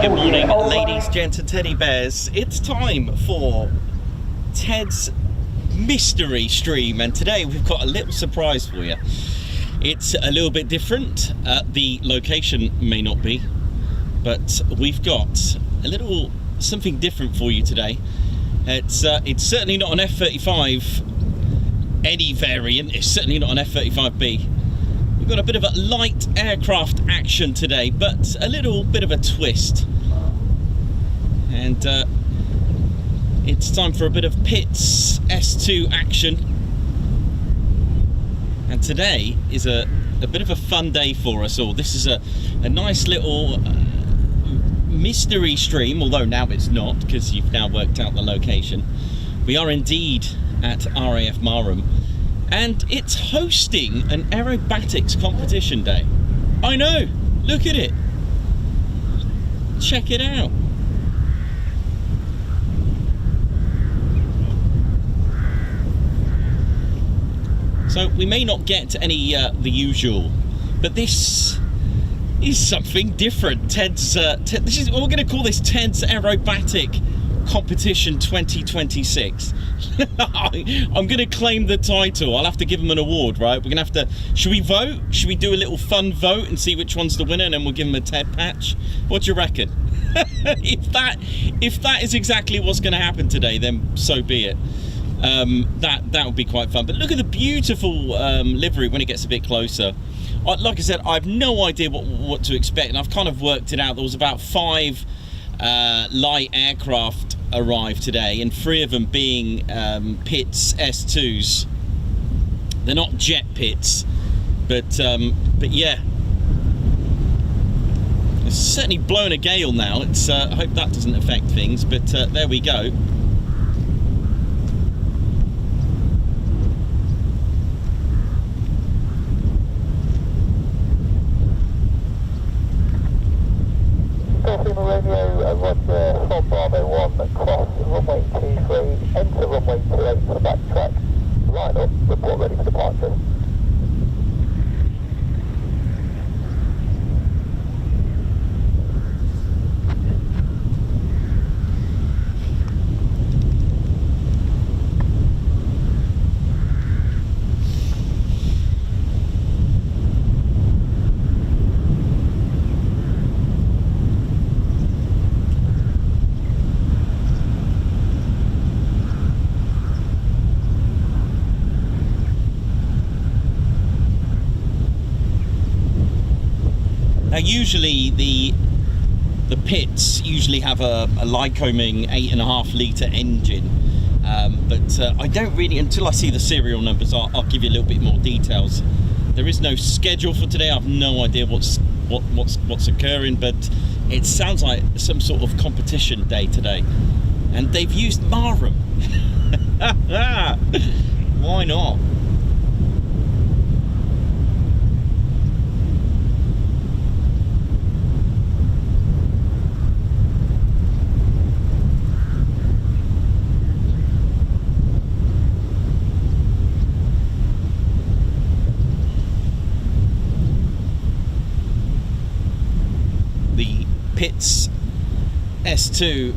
Good morning, ladies, gents and teddy bears. It's time for Ted's mystery stream, and today we've got a little surprise for you. It's a little bit different. The location may not be, but we've got a little something different for you today. It's certainly not an F-35 any variant. It's certainly not an F-35B. We've got a bit of a light aircraft action today, but a little bit of a twist. And it's time for a bit of Pitts S2 action. And today is a bit of a fun day for us all. This is a nice little mystery stream, although now it's not, because you've now worked out the location. We are indeed at RAF Marham, and it's hosting an aerobatics competition day. I know, look at it. Check it out. So we may not get to any the usual, but this is something different. Ted's this is, we're going to call this Ted's Aerobatic Competition 2026. I'm going to claim the title. I'll have to give him an award, right? We're going to have to. Should we vote? Should we do a little fun vote and see which one's the winner, and then we'll give him a Ted patch? What do you reckon? If that is exactly what's going to happen today, then so be it. That would be quite fun. But look at the beautiful livery when it gets a bit closer. Like I said, I have no idea what to expect, and I've kind of worked it out. There was about 5 light aircraft arrived today, and 3 of them being Pitts S2s. They're not jet Pitts, but yeah, it's certainly blowing a gale now. It's I hope that doesn't affect things, but there we go. From Bravo 1 across runway 23, enter runway 28 for the back track. Line up, report ready for departure. Now, usually the Pitts usually have a Lycoming 8.5 litre engine, but I don't really, until I see the serial numbers, I'll give you a little bit more details. There is no schedule for today. I have no idea what's occurring, but it sounds like some sort of competition day today, and they've used Marham. Why not? Pitts S2A,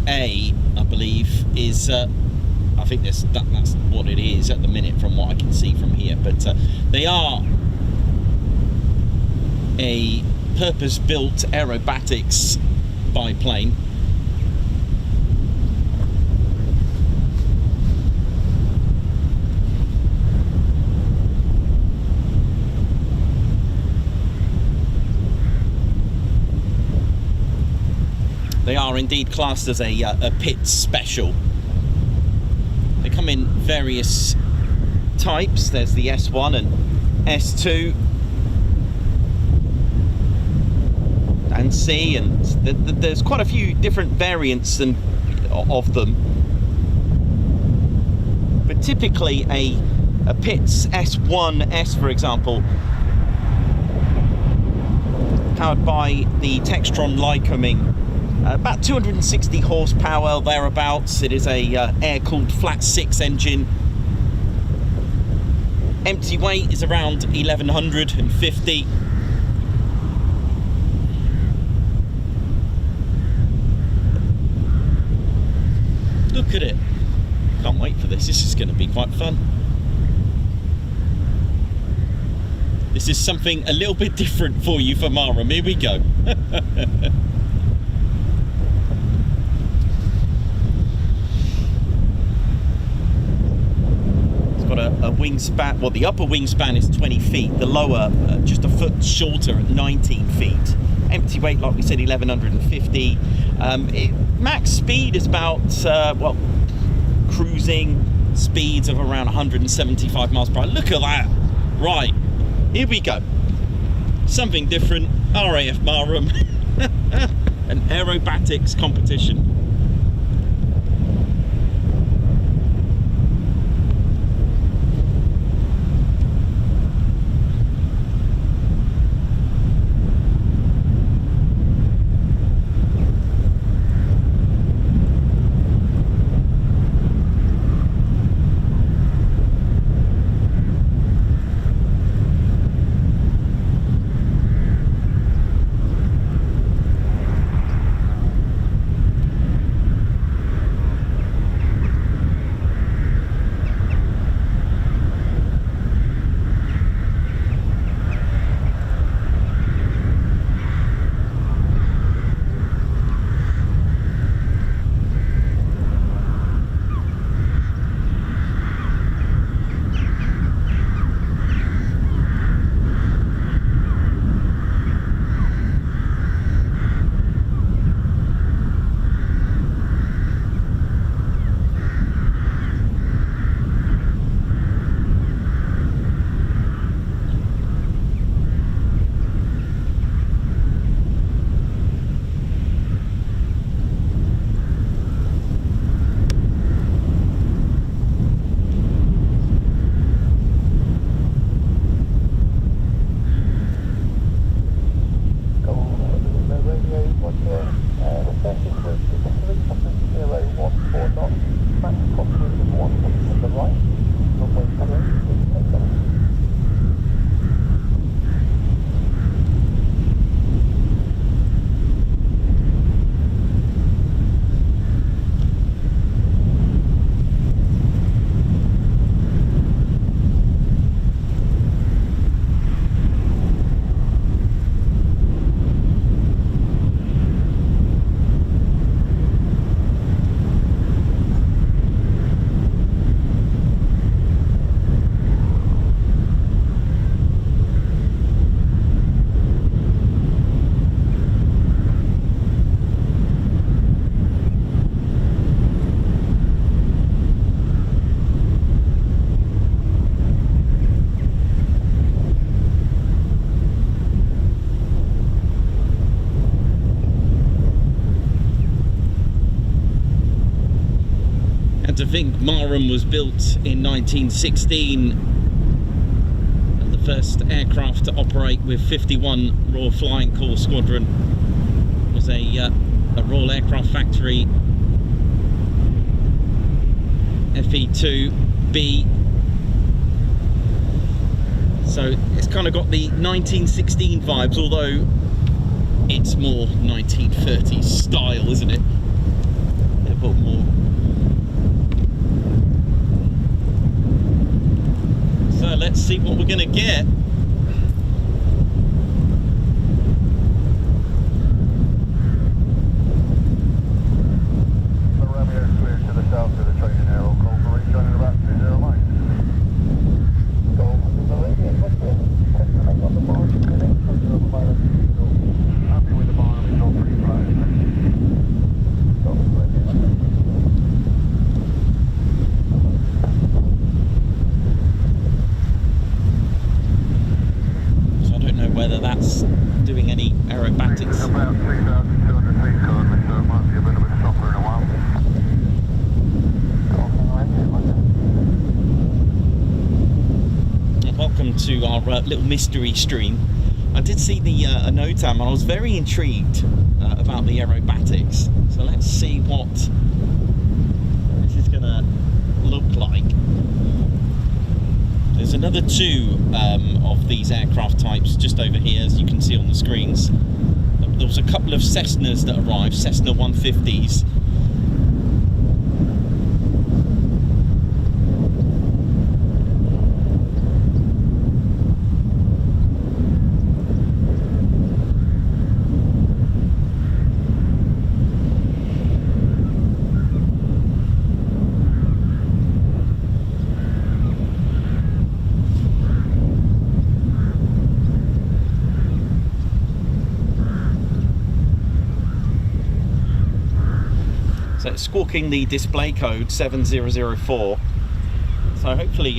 I believe, is I think that's what it is at the minute from what I can see from here, but they are a purpose-built aerobatics biplane. They are indeed classed as a Pitts special. They come in various types. There's the S1 and S2 and C, and there's quite a few different variants of them. But typically a Pitts S1S, for example, powered by the Textron Lycoming, about 260 horsepower thereabouts. It is a air-cooled flat 6 engine. Empty weight is around 1150. This is going to be quite fun. This is something a little bit different for you for Marham. Here we go. It's got a wingspan. Well, the upper wingspan is 20 feet. The lower, just a foot shorter at 19 feet. Empty weight, like we said, 1150. Max speed is about, well, cruising speeds of around 175 miles per hour. Look at that. Right. Here we go. Something different. RAF Marham. An aerobatics competition. To think Marham was built in 1916, and the first aircraft to operate with 51 Royal Flying Corps Squadron was a Royal Aircraft Factory FE2B. So it's kind of got the 1916 vibes, although it's more 1930s style, isn't it? A bit more. So let's see what we're going to get. Romeo clear to the south of the training aero call for rejoining about 20 miles. Go to the radio, what's it? On the margin, happy with the Marham, it's all pretty bright, isn't it? Go to the radio. Whether that's doing any aerobatics. About 3,200 feet currently, so it might be a bit of a stopper in a while. Welcome to our little mystery stream. I did see the ANOTAM and I was very intrigued about the aerobatics. So let's see what this is going to look like. There's another two of these aircraft types just over here, as you can see on the screens. There was a couple of Cessnas that arrived, Cessna 150s. squawking the display code 7004. So hopefully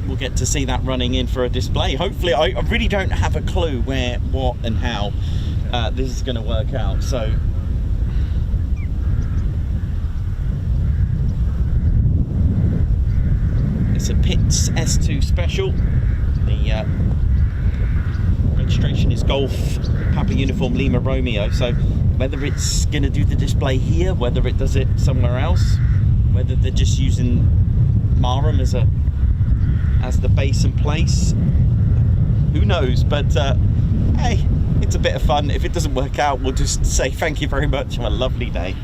we'll get to see that running in for a display. Hopefully, I really don't have a clue where, what and how this is going to work out. So it's a Pitts S2 special. The registration is Golf Papa Uniform Lima Romeo. So whether it's going to do the display here, whether it does it somewhere else, whether they're just using Marham as the base and place, who knows. But hey, it's a bit of fun. If it doesn't work out, we'll just say thank you very much. Have a lovely day.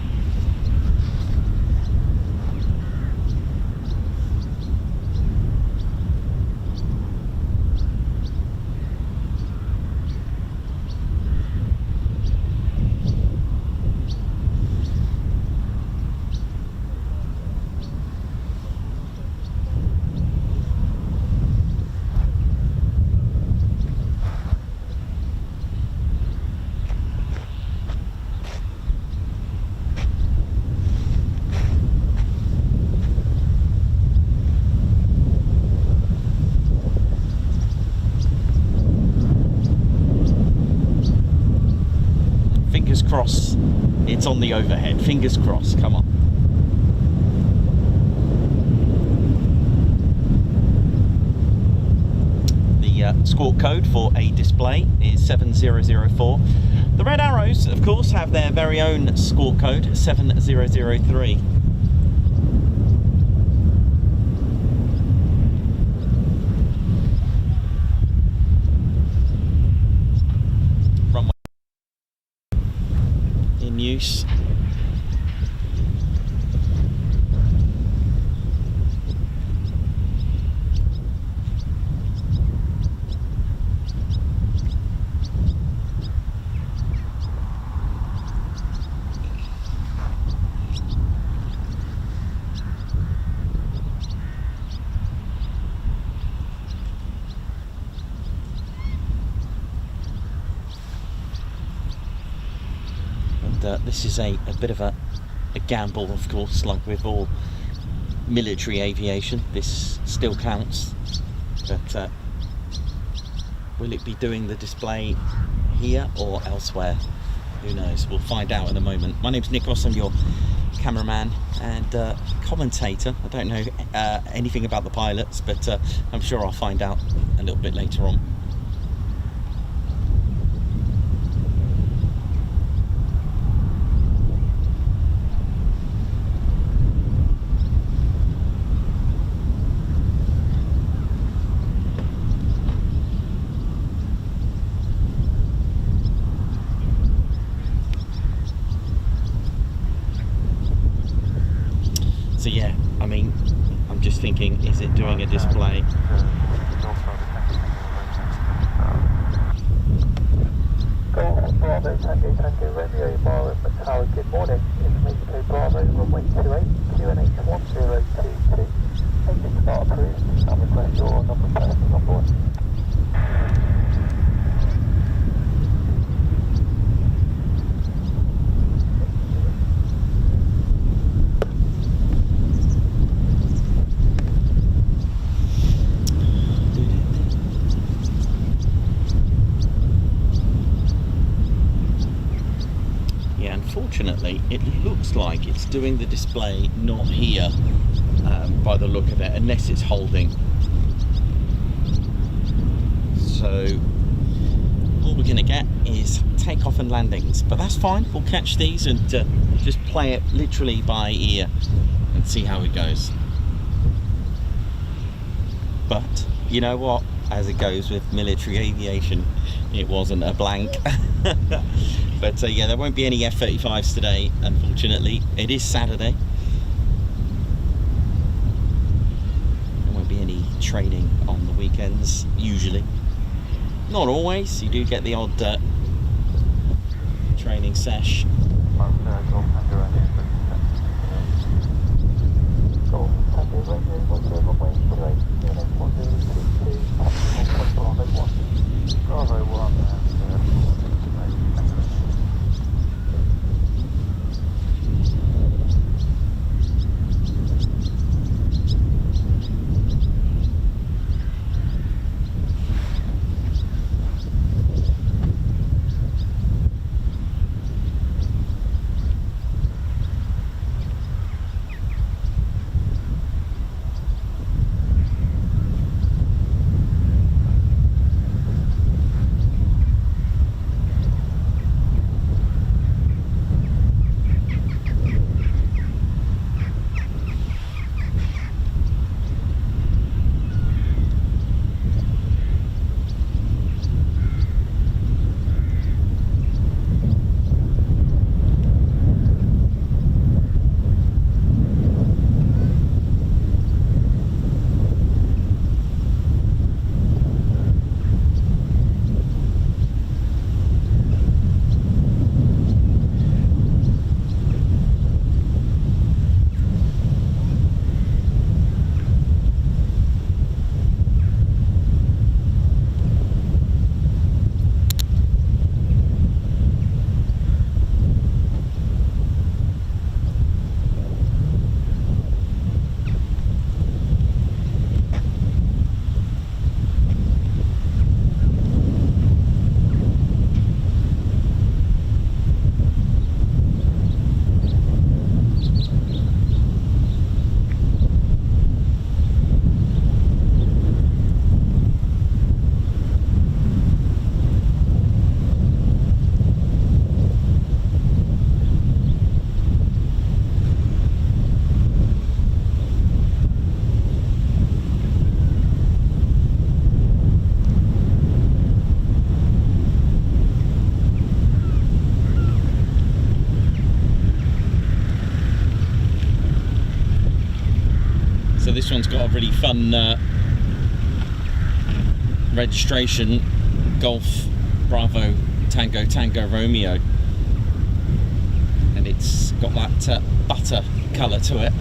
Fingers crossed it's on the overhead. Fingers crossed. Come on. The squawk code for a display is 7004. The red arrows, of course, have their very own squawk code, 7003. Use. This is a bit of a gamble, of course, like with all military aviation. This still counts, but will it be doing the display here or elsewhere? Who knows? We'll find out in a moment. My name's Nikos, I'm your cameraman and commentator. I don't know anything about the pilots, but I'm sure I'll find out a little bit later on. So yeah, I mean, I'm just thinking, is it doing a display? Bravo, Tango, Romeo, Marham, Tower, good morning. Information Bravo, runway 28, QNH 1022. Exit start approved. I'll request your number of persons on board. Unfortunately, it looks like it's doing the display not here by the look of it, unless it's holding. So all we're going to get is takeoff and landings, but that's fine. We'll catch these and just play it literally by ear and see how it goes. But you know what, as it goes with military aviation, it wasn't a blank. But yeah, there won't be any F-35s today, unfortunately. It is Saturday. There won't be any training on the weekends, usually. Not always. You do get the odd training sesh. this one's got a really fun registration, Golf Bravo Tango Tango Romeo, and it's got that butter colour to it.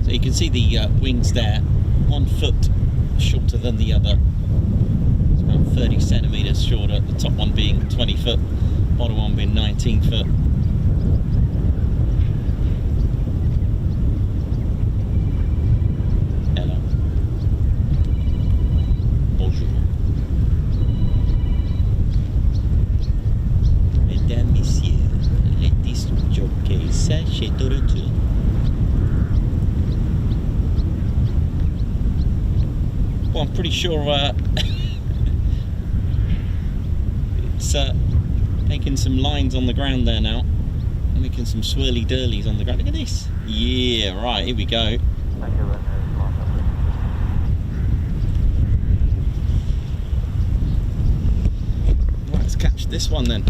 So you can see the wings there, 1 foot shorter than the other. It's about 30 centimetres shorter, the top one being 20 foot, bottom one being 19 foot. Hello. Bonjour. Mesdames, messieurs, les disc jockeys, sachez de retour. Well, I'm pretty sure it's making some lines on the ground there now, making some swirly dirlies on the ground. Look at this. Yeah, right, here we go. Right, let's catch this one then.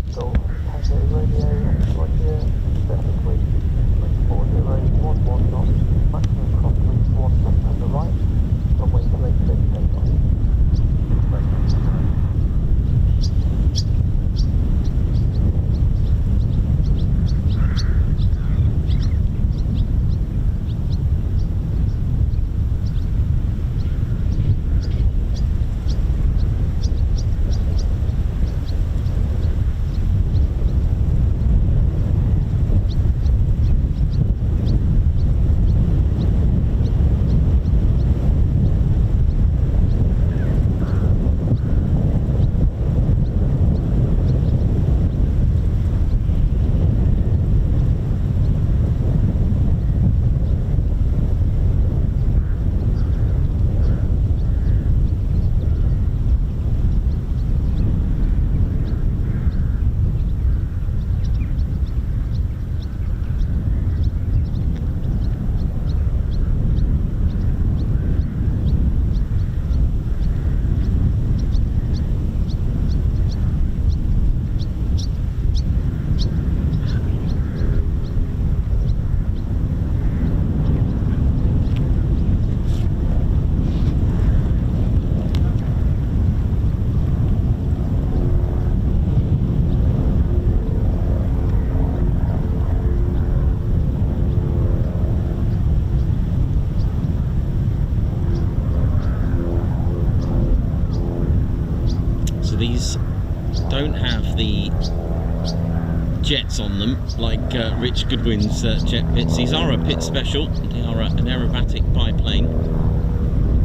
jets on them, like Rich Goodwin's jet pits. These are a pit special. They are an aerobatic biplane,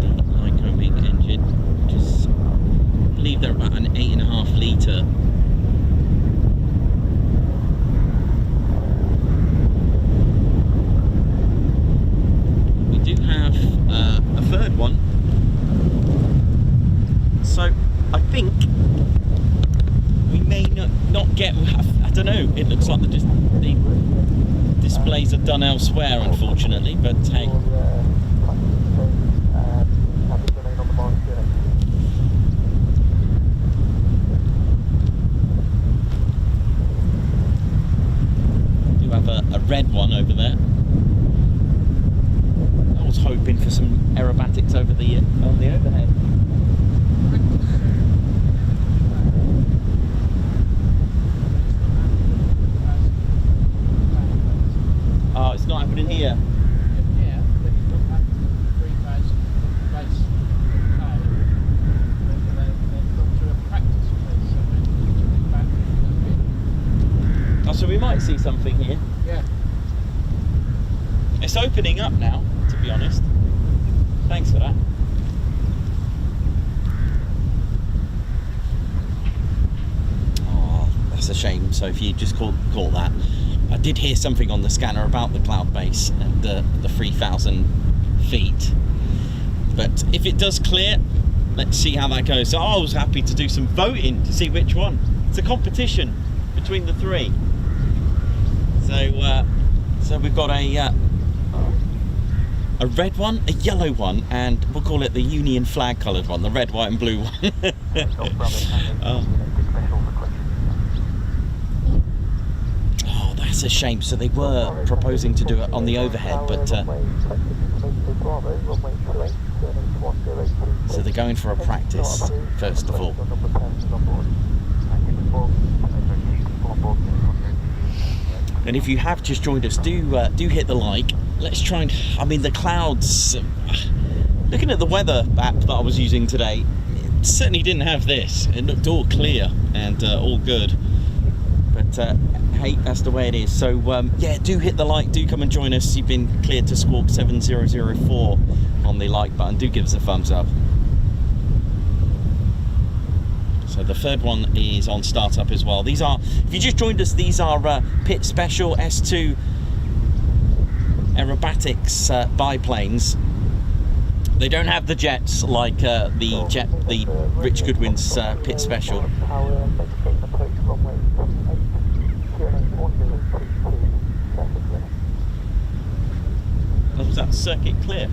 the Lycoming engine, which is, I believe they're about an 8.5 litre. We do have a third one, so I think we may not get, I don't know, it looks like the displays are done elsewhere, unfortunately, but hey. We do have a red one over there. I was hoping for some aerobatics over on the overhead. Oh, it's not happening here. Yeah, but it's not happening at 3,000 base pay. They've gone through a practice phase, so they're back a bit. Oh, so we might see something here. Yeah. It's opening up now, to be honest. Thanks for that. Oh, that's a shame. So if you just caught that. I did hear something on the scanner about the cloud base and the 3,000 feet. But if it does clear, let's see how that goes. So I was happy to do some voting to see which one. It's a competition between the three. So we've got a red one, a yellow one, and we'll call it the Union flag coloured one, the red, white and blue one. Oh, that's a shame. So they were proposing to do it on the overhead, but so they're going for a practice first of all. And if you have just joined us, do hit the like. Let's try and, I mean, the clouds, looking at the weather app that I was using today, it certainly didn't have this. It looked all clear and all good. But hey, that's the way it is. So yeah, do hit the like, do come and join us. You've been cleared to Squawk 7004 on the like button. Do give us a thumbs up. So the third one is on startup as well. These are, if you just joined us, these are Pit Special S2 Aerobatics biplanes. They don't have the jets like the Rich Goodwin's Pit Special. Was that circuit clear?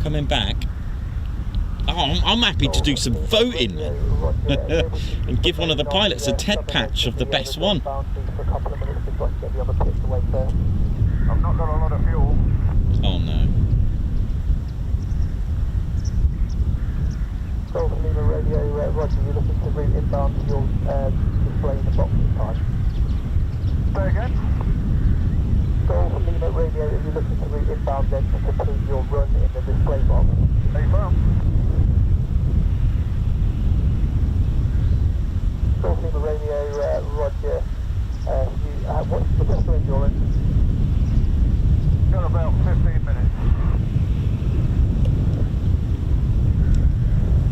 Coming back. Oh, I'm happy to do some voting and give one of the pilots a TED patch of the best one. I've not got a lot of fuel. Oh no. Golf Lima Radio, Roger, you're looking to route inbound to your display in the box this time. Say again? Golf Lima Radio, if you're looking to route inbound then to complete your run in the display box. Are you firm? Golf Lima Radio, Roger. What's the pressure endurance? Got about 15 minutes.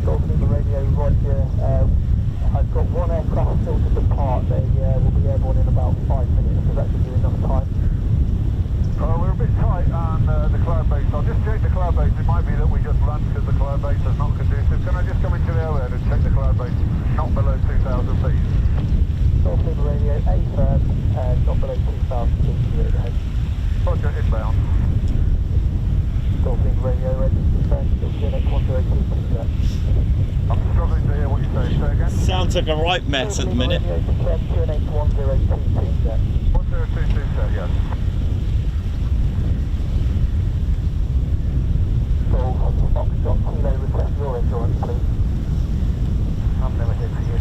Golf Lima Radio, Roger. I've got one aircraft still to depart. They will be airborne in about 5 minutes. Does that give you enough time? We're a bit tight on the cloud base. I'll just check the cloud base. It might be that we just land because the cloud base is not conducive. can I just come into the overhead and check the cloud base? Not below 2,000 feet. Dolphin radio, A firm, not below 2,000 feet to the overhead. Roger, inbound. Dolphin radio, ready to confirm, still QNH 1022, sir. I'm struggling to hear what you're saying, say again? Sounds like a right mess at the minute. Radio, confirm QNH 1022, sir. 1022, sir, yes. Foxtrot Kilo, request your endurance, please. I'm never here for you.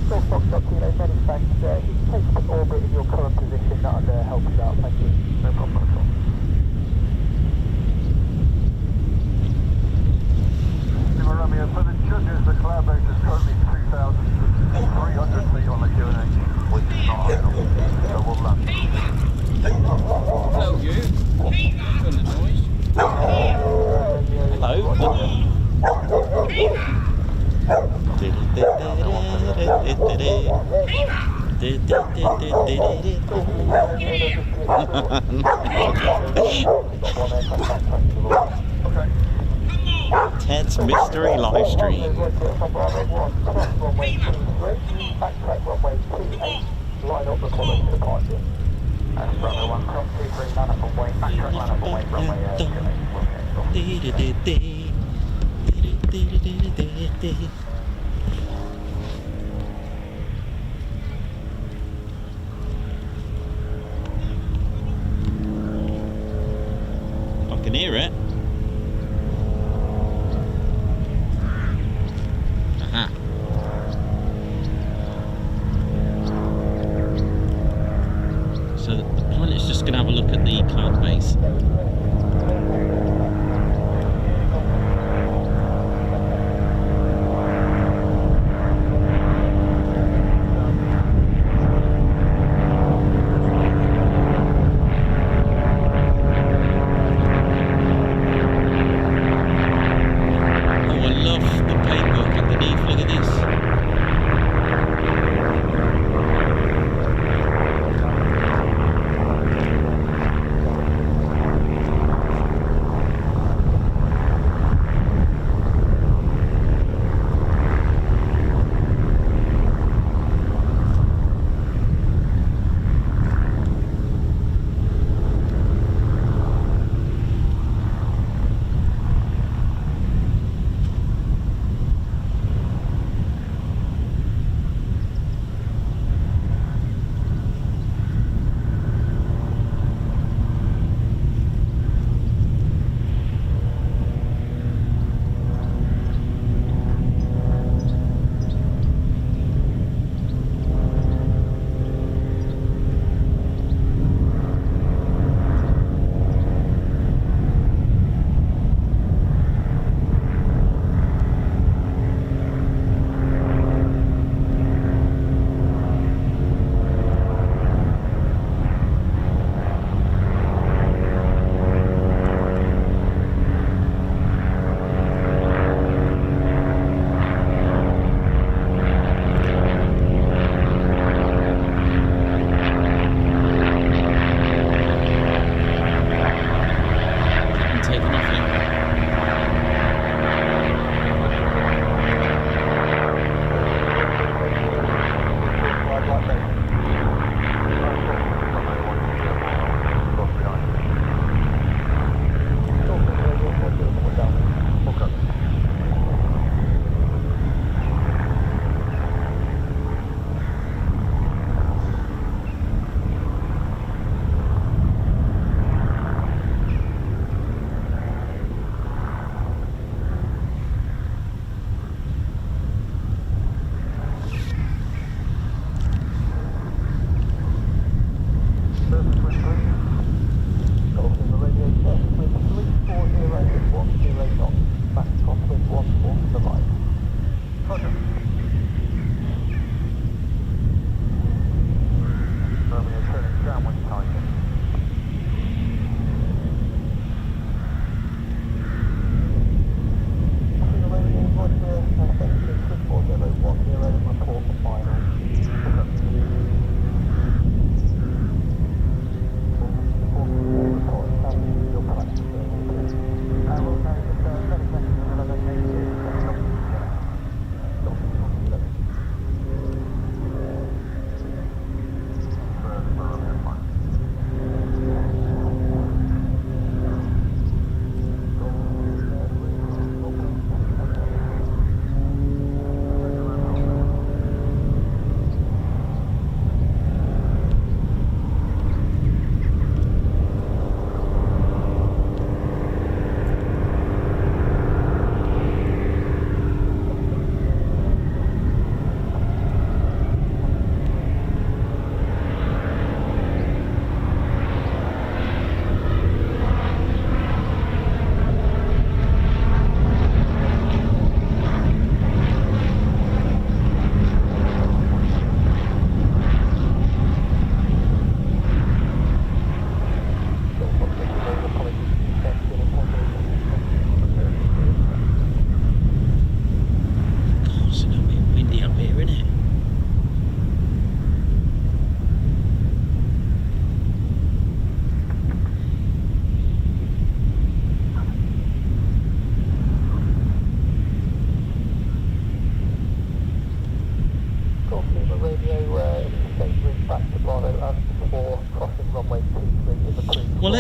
Golf Foxtrot Kilo, many thanks. You can take up an orbit in your current position, that would help us out, thank you. No problem at all. Lima Romeo, for the judges, the cloud base is currently 2,300 feet on the QNH, which is not ideal, so we'll land. Hello, you. That's on the noise. Hello. Ted's mystery live stream. Line up the following departure. Runway 1, cross 23, line up on way, backtrack line up on way, runway I can hear it. Aha. So the pilot's just going to have a look at the cloud base.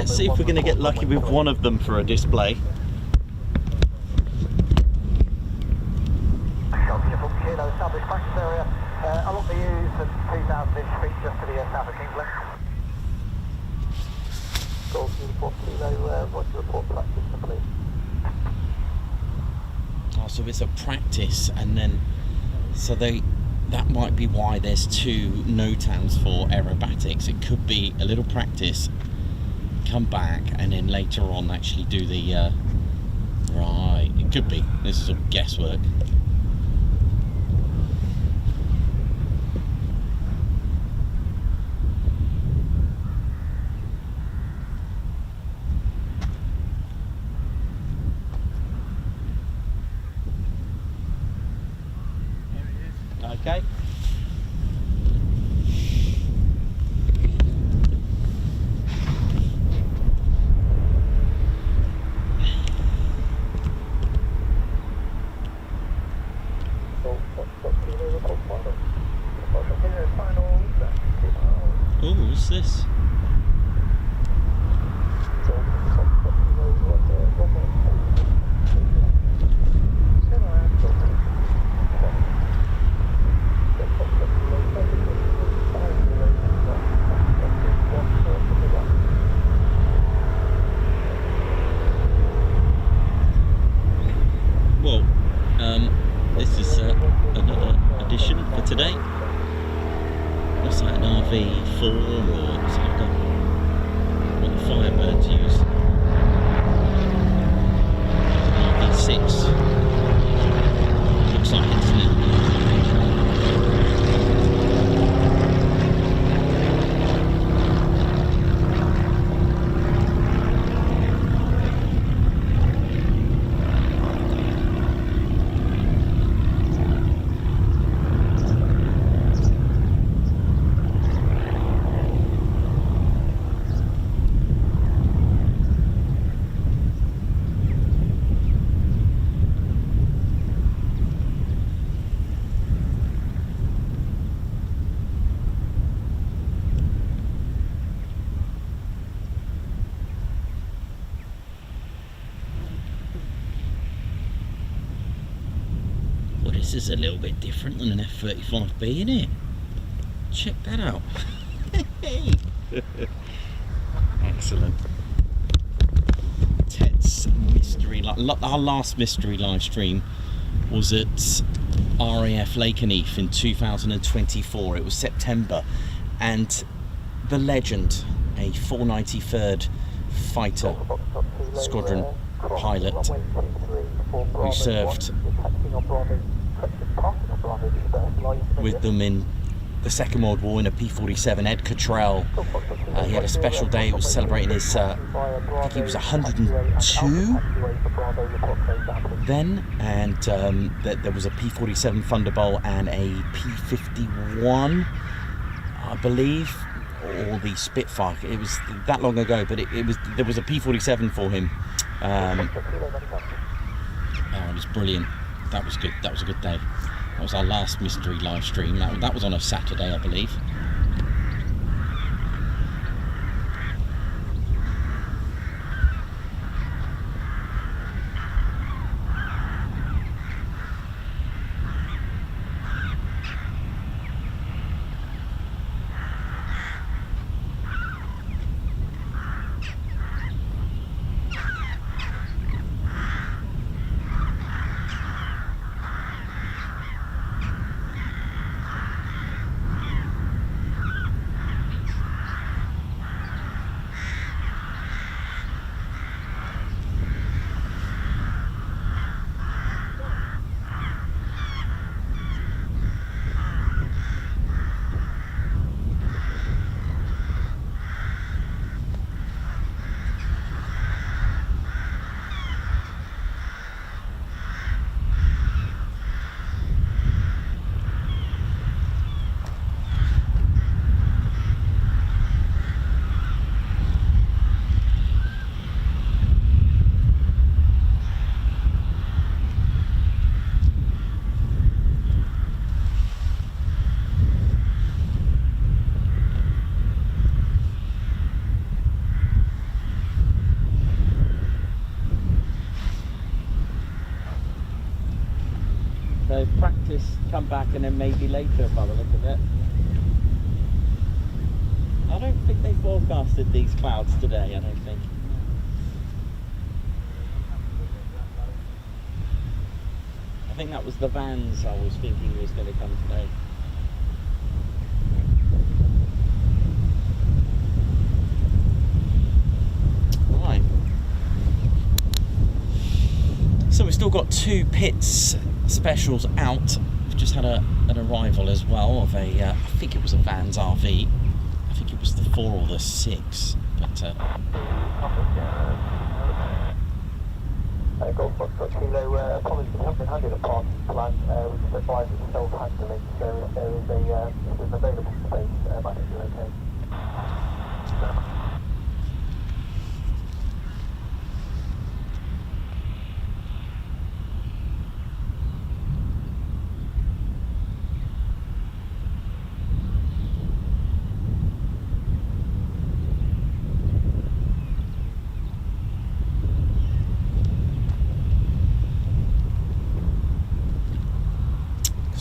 Let's see if we're going to get lucky with one of them for a display. Kilo established practice area along the U's and 2,000 feet just to the south of England. Golf Uniform Kilo, what's your report practice complete? Oh, so it's a practice, and then that might be why there's two NOTAMs for aerobatics. It could be a little practice, come back, and then later on actually do the right. It could be. This is all guesswork. Okay. Oh, what's this? Well, this is another edition for today. What's that, an RV4 or something? What the Firebirds use? RV6. Looks like it, doesn't it? This is a little bit different than an F-35B, isn't it? Check that out. Excellent. Ted's mystery. Our last mystery live stream was at RAF Lakenheath in 2024. It was September, and the legend, a 493rd Fighter Squadron pilot who served with them in the Second World War in a P-47, Ed Cottrell. He had a special day. He was celebrating his, I think he was 102 then, and there was a P-47 Thunderbolt and a P-51, I believe, or the Spitfire. It was that long ago, but there was a P-47 for him. Oh, it was brilliant. That was good. That was a good day. That was our last mystery live stream. That was on a Saturday, I believe. So practice, come back, and then maybe later by the look of it. I don't think they forecasted these clouds today, I don't think. I think that was the vans I was thinking was going to come today. Right. So we've still got 2 pits specials out. We've just had an arrival as well of a, I think it was a Vans RV. I think it was the 4 or the 6, but Golf Foxtrot Kilo, apologies, we haven't been handed a parking plan, we just advise it's self-handling, so if there is an available space, I think you're okay.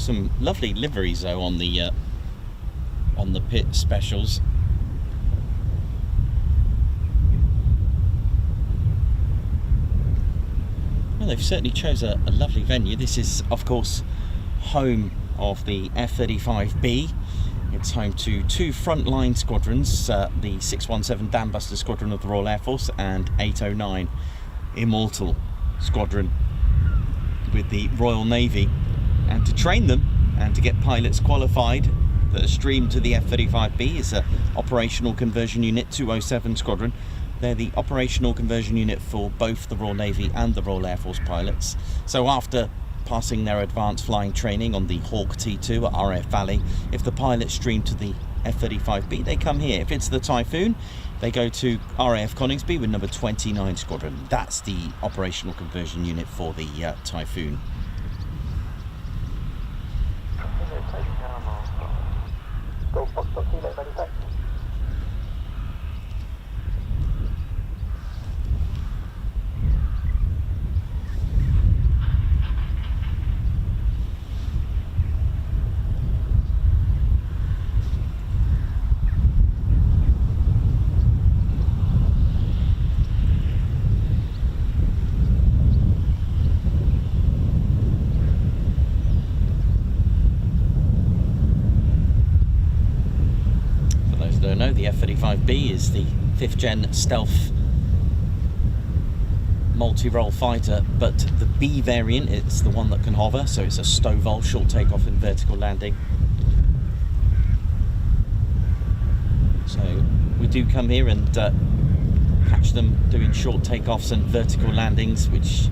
some lovely liveries though on the pit specials. Well, they've certainly chose a lovely venue. This is of course home of the F-35B. It's home to 2 frontline squadrons, the 617 Dambuster Squadron of the Royal Air Force and 809 Immortal Squadron with the Royal Navy. And to train them and to get pilots qualified that are streamed to the F-35B is Operational Conversion Unit 207 Squadron. They're the operational conversion unit for both the Royal Navy and the Royal Air Force pilots. So after passing their advanced flying training on the Hawk T2 at RAF Valley, if the pilot's streamed to the F-35B, they come here. If it's the Typhoon, they go to RAF Coningsby with number 29 Squadron. That's the operational conversion unit for the Typhoon. Golf Foxtrot Kilo, many thanks. No, the F-35B is the 5th gen stealth multi-role fighter, but the B variant, it's the one that can hover, so it's a STOVL, short takeoff and vertical landing. So we do come here and catch them doing short takeoffs and vertical landings, which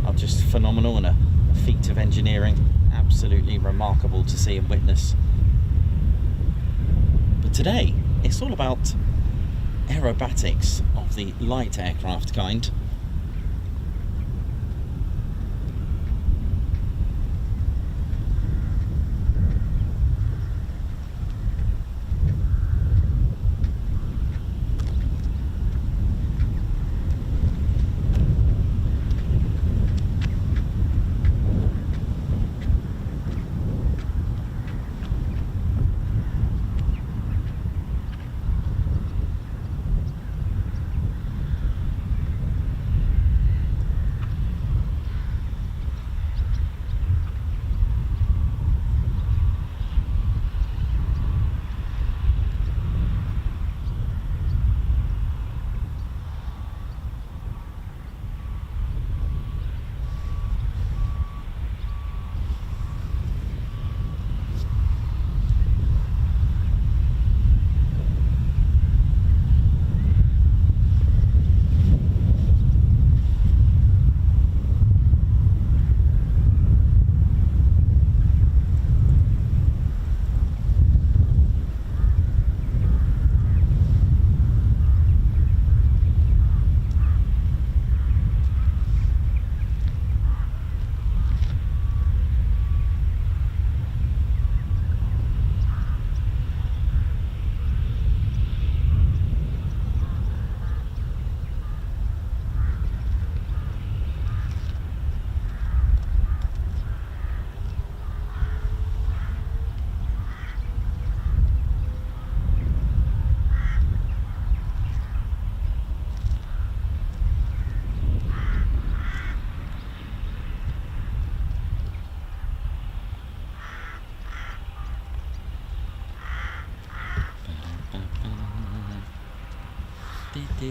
are just phenomenal and a feat of engineering. Absolutely remarkable to see and witness. But today, it's all about aerobatics of the light aircraft kind.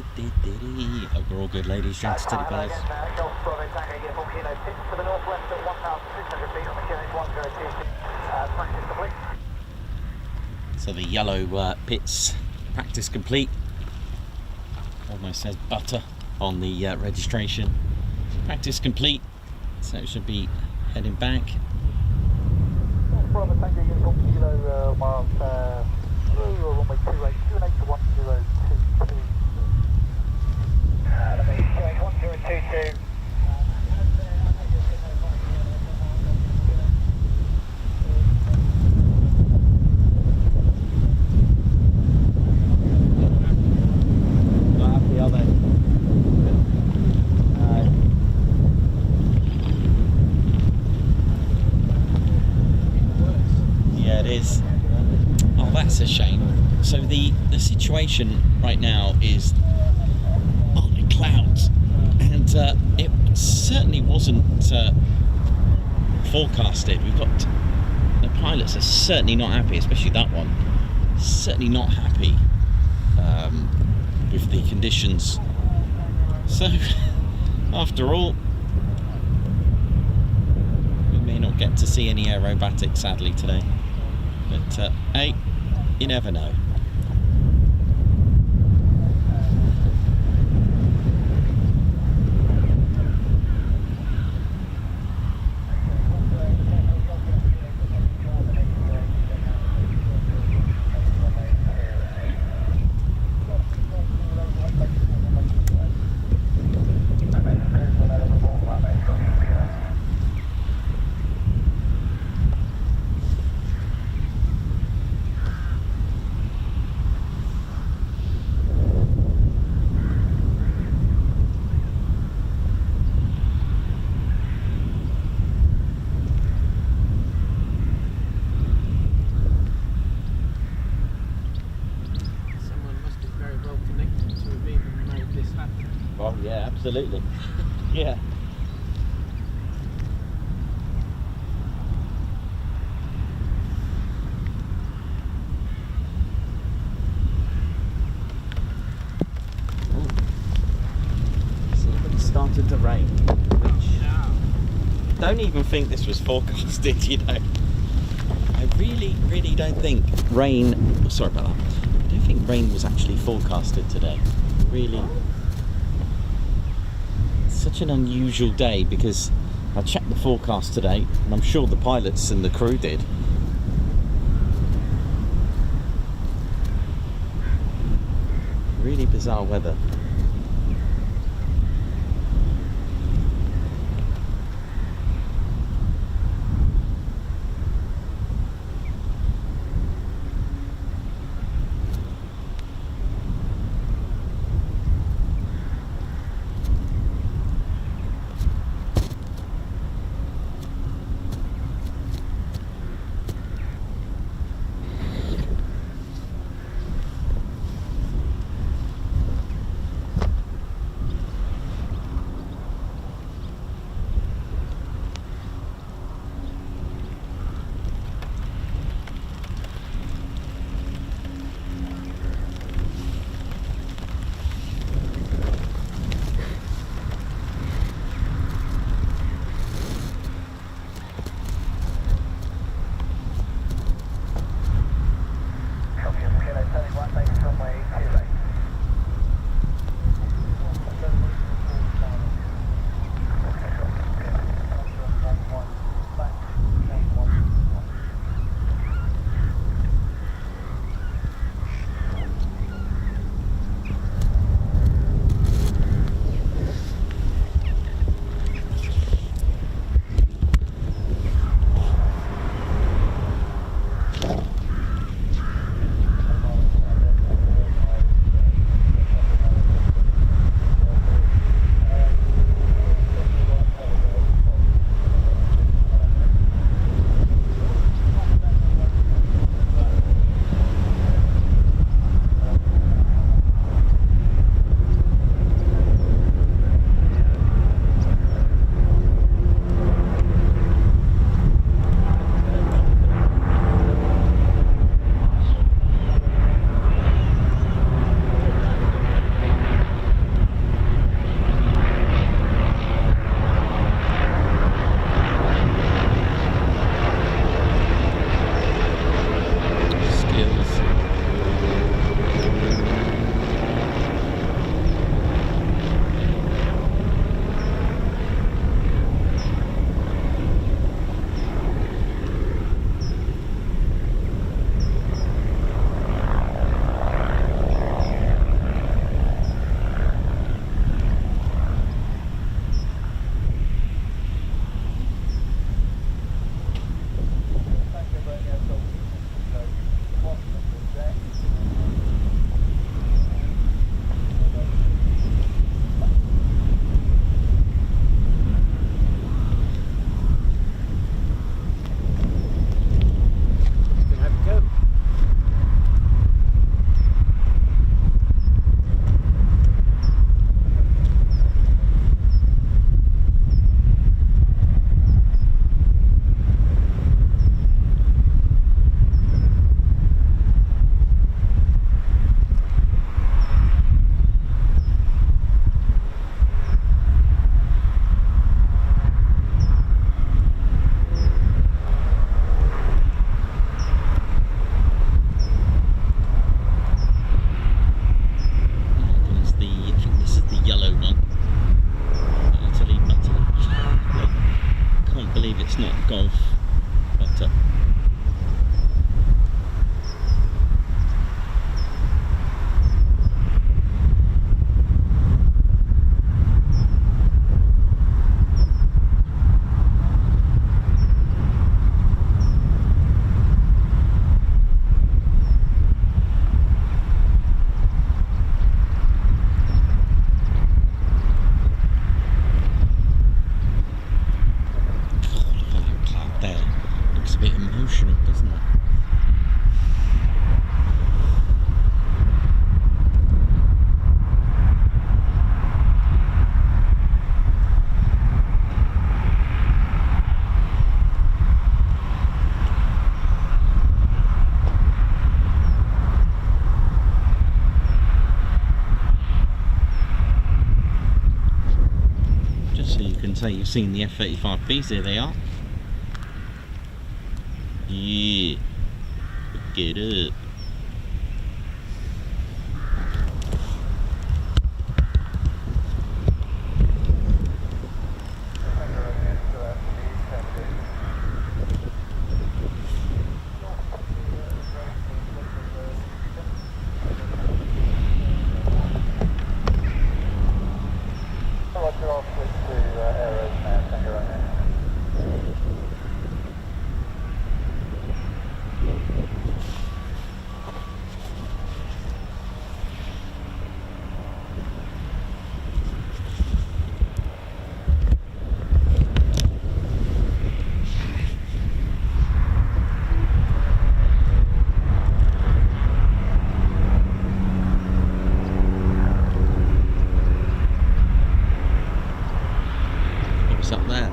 Hope we're all good, ladies, gents, teddy bears. So the yellow pits, practice complete. Almost says butter on the registration. Practice complete, so it should be heading back. Bravo Tango Uniform Kilo Marham, runway 28, 28 to 1022. 1022. Not happy, are they? Yeah, it is. Oh, that's a shame. So the situation right now is the clouds, and it certainly wasn't forecasted. We've got the pilots are certainly not happy, especially that one. Certainly not happy with the conditions. So after all, we may not get to see any aerobatics sadly today. But hey, you never know. Oh yeah, absolutely. Yeah. It started to rain, which don't even think this was forecasted, you know. I really don't think rain, sorry about that, I don't think rain was actually forecasted today. Really, it's such an unusual day because I checked the forecast today and I'm sure the pilots and the crew did. Really bizarre weather. It's not golf, but so you've seen the F-35Bs, here they are. Yeah, get up. Up there.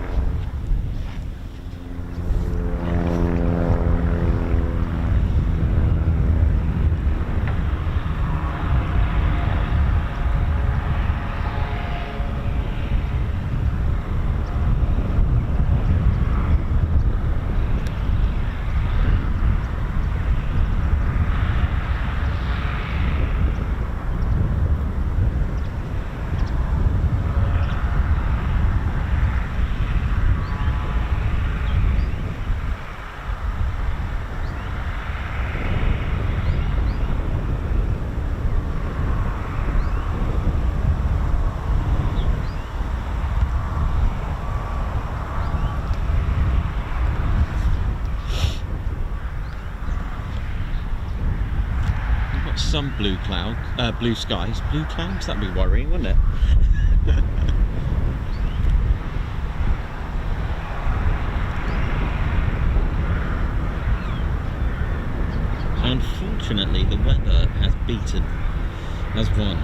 Some blue skies. Blue clouds? That'd be worrying, wouldn't it? So unfortunately, the weather has beaten, has won.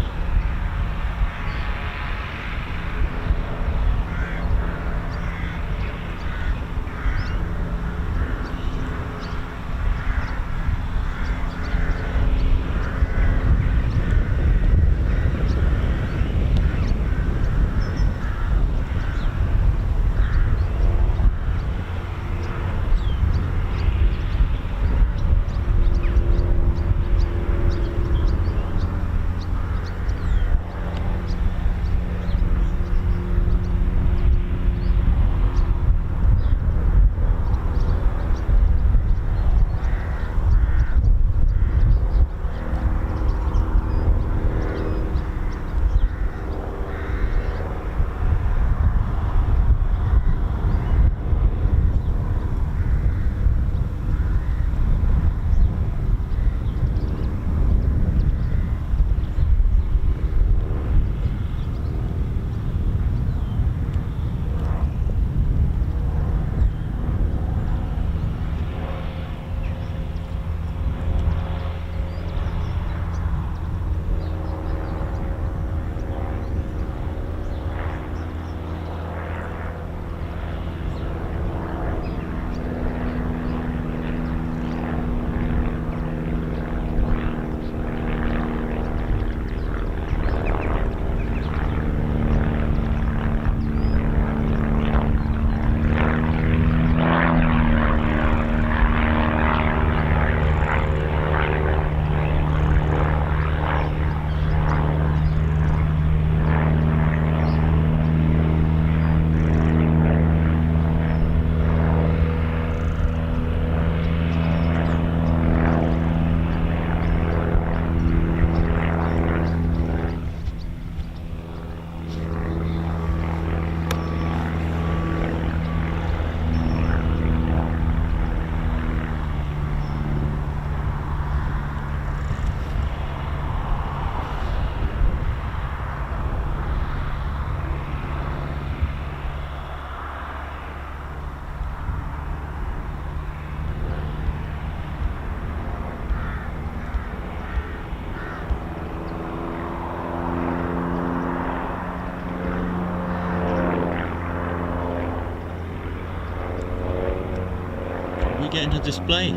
We're getting a display.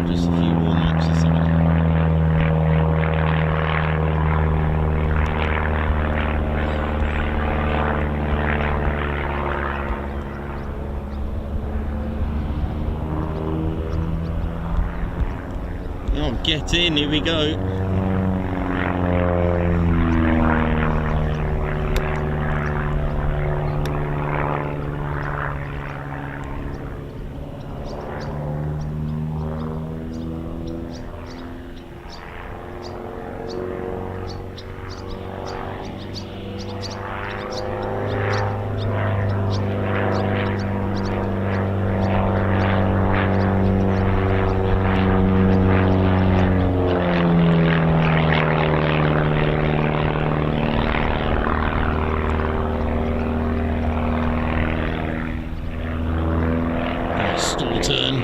Just a few warm-ups or something. Oh, get in, here we go. Stall turn.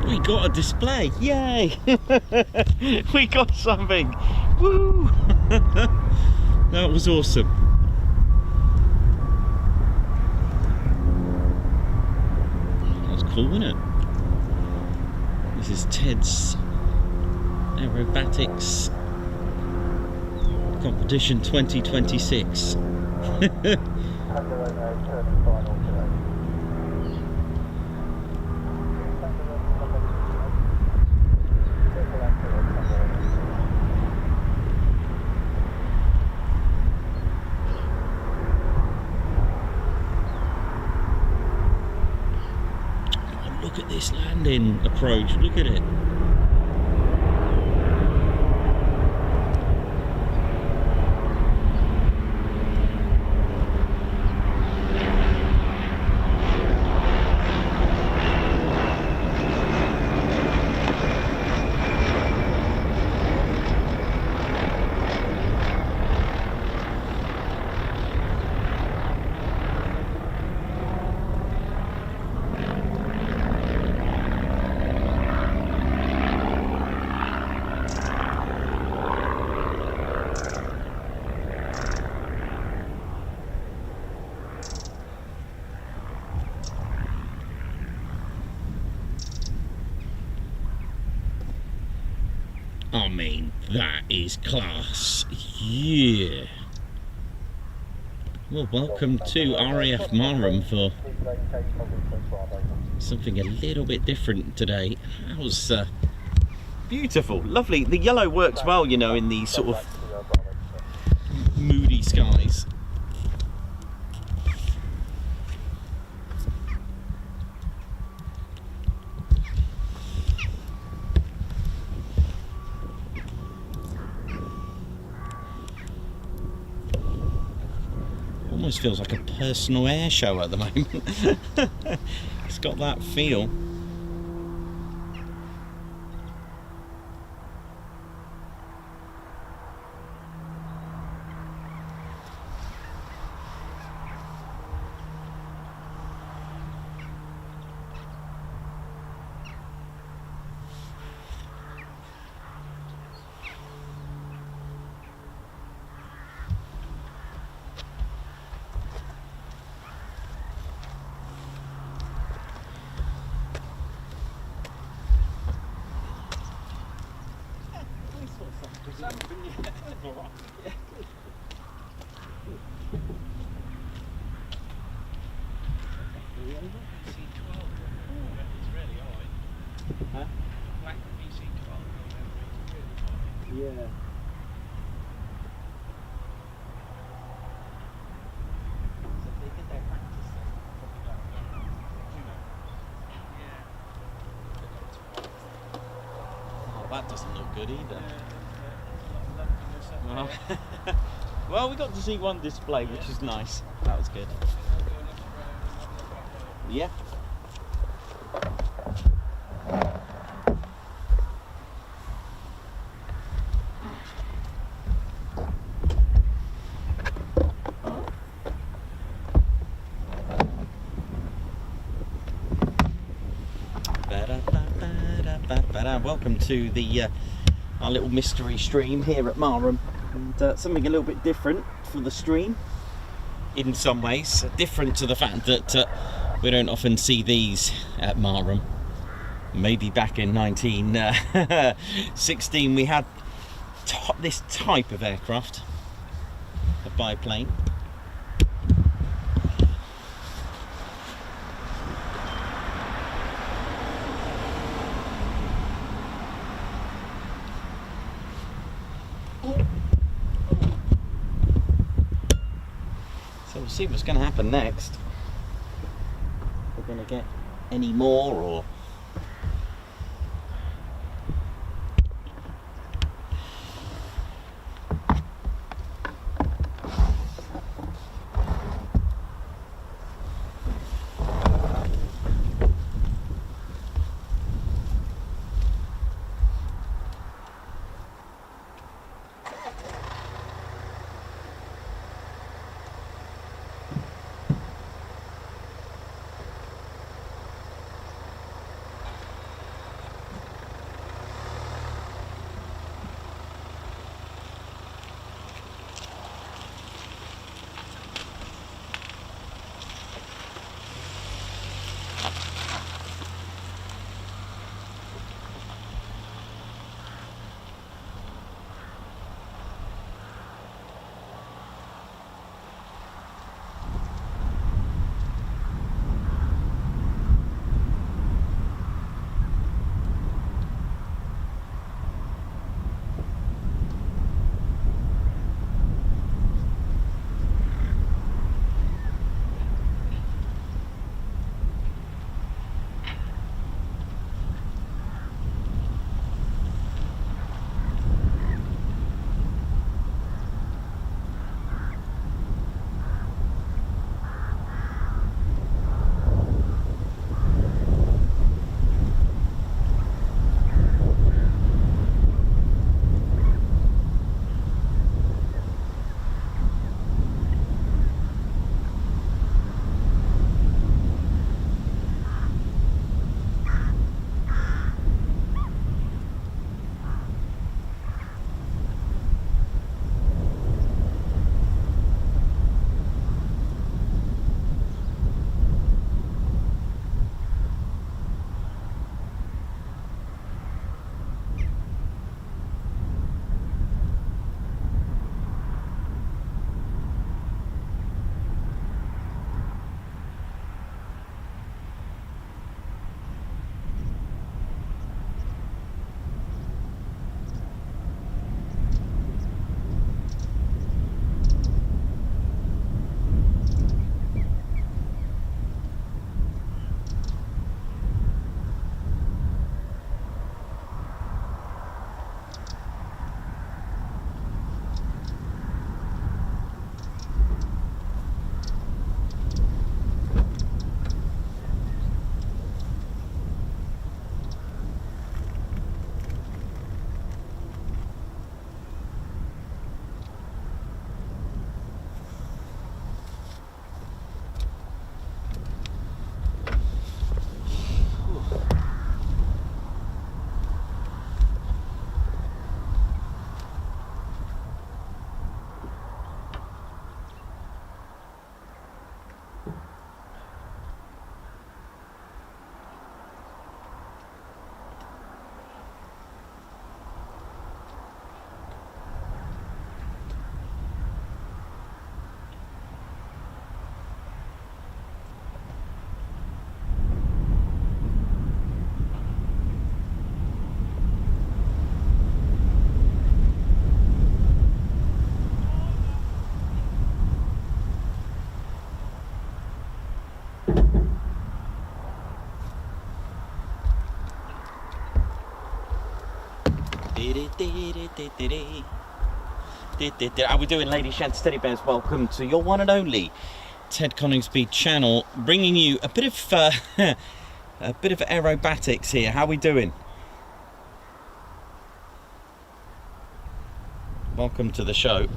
We got a display, yay! We got something, woo! That was awesome. That's cool, wasn't it? This is Ted's Aerobatics Competition 2026. Look at this landing approach, look at it. I mean, that is class, yeah. Well, welcome to RAF Marham for something a little bit different today. That was beautiful, lovely. The yellow works well, you know, in these sort of moody skies. Almost feels like a personal air show at the moment. It's got that feel. It's really high. Huh? Black PC12, it's really high. Yeah. So if they did their practice then, probably Oh, that doesn't look good either. Well, well, we got to see one display, which is nice. That was good. Yeah. Welcome to the our little mystery stream here at Marham, and something a little bit different for the stream. In some ways, different to the fact that we don't often see these at Marham. Maybe back in 1916 we had this type of aircraft, a biplane. So we'll see what's going to happen next. We're going to get any more, or How we doing, ladies, gents, teddy bears? Welcome to your one and only Ted Coningsby channel, bringing you a bit of aerobatics here. How we doing? Welcome to the show,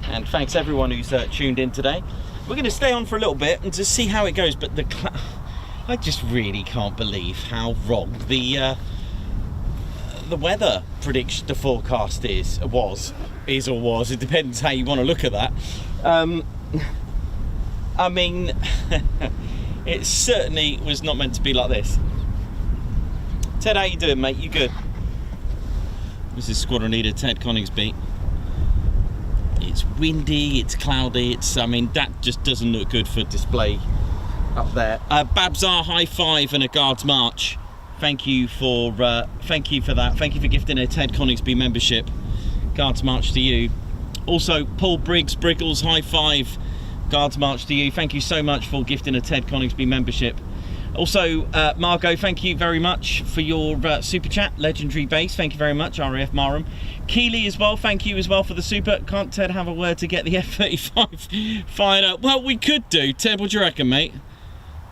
and thanks everyone who's tuned in today. We're going to stay on for a little bit and just see how it goes, but I just really can't believe how wrong the weather prediction, the forecast is or was. It depends how you want to look at that. I mean, it certainly was not meant to be like this. Ted, how you doing, mate? You good? This is Squadron Leader Ted Coningsby. It's windy, it's cloudy, I mean, that just doesn't look good for display up there. Babzar, high five and a Guards March. Thank you for that. Thank you for gifting a Ted Coningsby membership. Guards March to you. Also, Paul Briggles, high five. Guards March to you. Thank you so much for gifting a Ted Coningsby membership. Also, Margot, thank you very much for your super chat. Legendary base, thank you very much. RAF Marham. Keeley as well, thank you as well for the super. Can't Ted have a word to get the F-35 fired up? Well, we could do. Ted, what do you reckon, mate?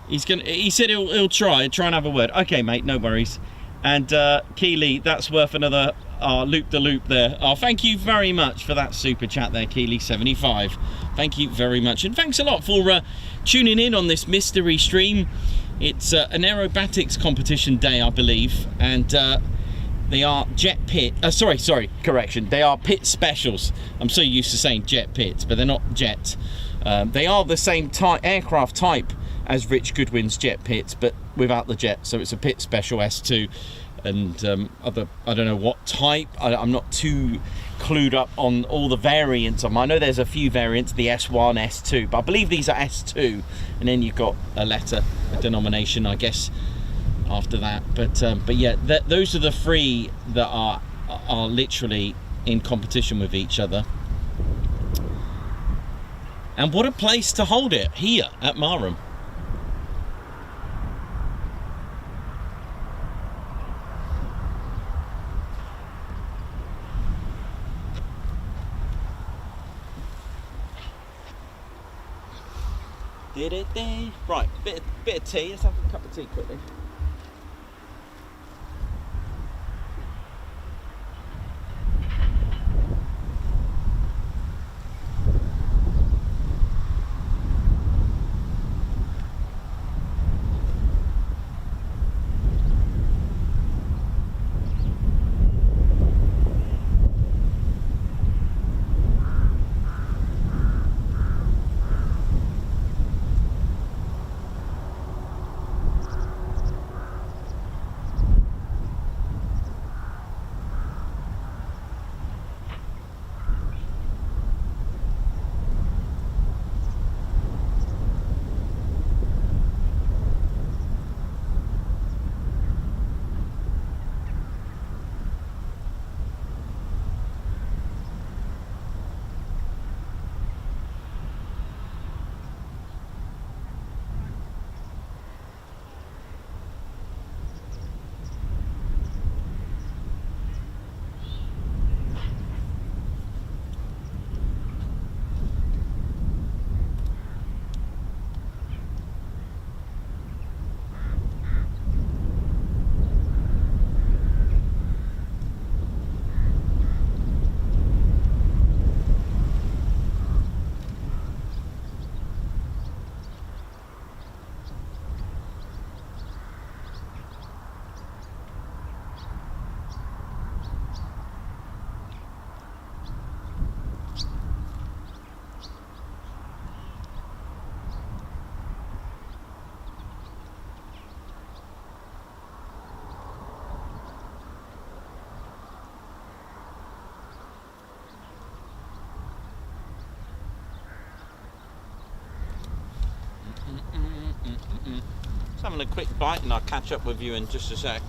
He said he'll try and have a word. Okay, mate, no worries. And Keeley, that's worth another loop the loop there. Oh, thank you very much for that super chat there, Keeley 75. Thank you very much, and thanks a lot for tuning in on this mystery stream. It's an aerobatics competition day, I believe, and they are jet pit. Correction. They are pit specials. I'm so used to saying jet pits, but they're not jet. They are the same aircraft type as Rich Goodwin's jet pits, but without the jet. So it's a pit special S2, and I don't know what type. I'm not too clued up on all the variants of them. I know there's a few variants, the S1, S2, but I believe these are S2, and then you've got a letter, a denomination, I guess, after that. But yeah, those are the three that are literally in competition with each other. And what a place to hold it, here at Marham. Right, bit of tea. Let's have a cup of tea quickly. Just having a quick bite and I'll catch up with you in just a sec.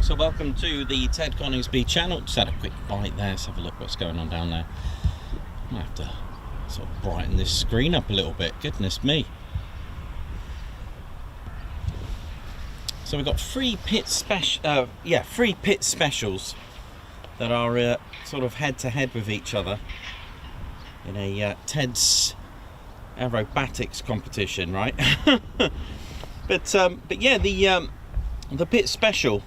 So welcome to the Ted Coningsby channel. Just had a quick bite there. Let's have a look what's going on down there. I have to sort of brighten this screen up a little bit. Goodness me. So we've got three pit specials that are sort of head to head with each other in a Ted's Aerobatics competition, right? but yeah, the pit special,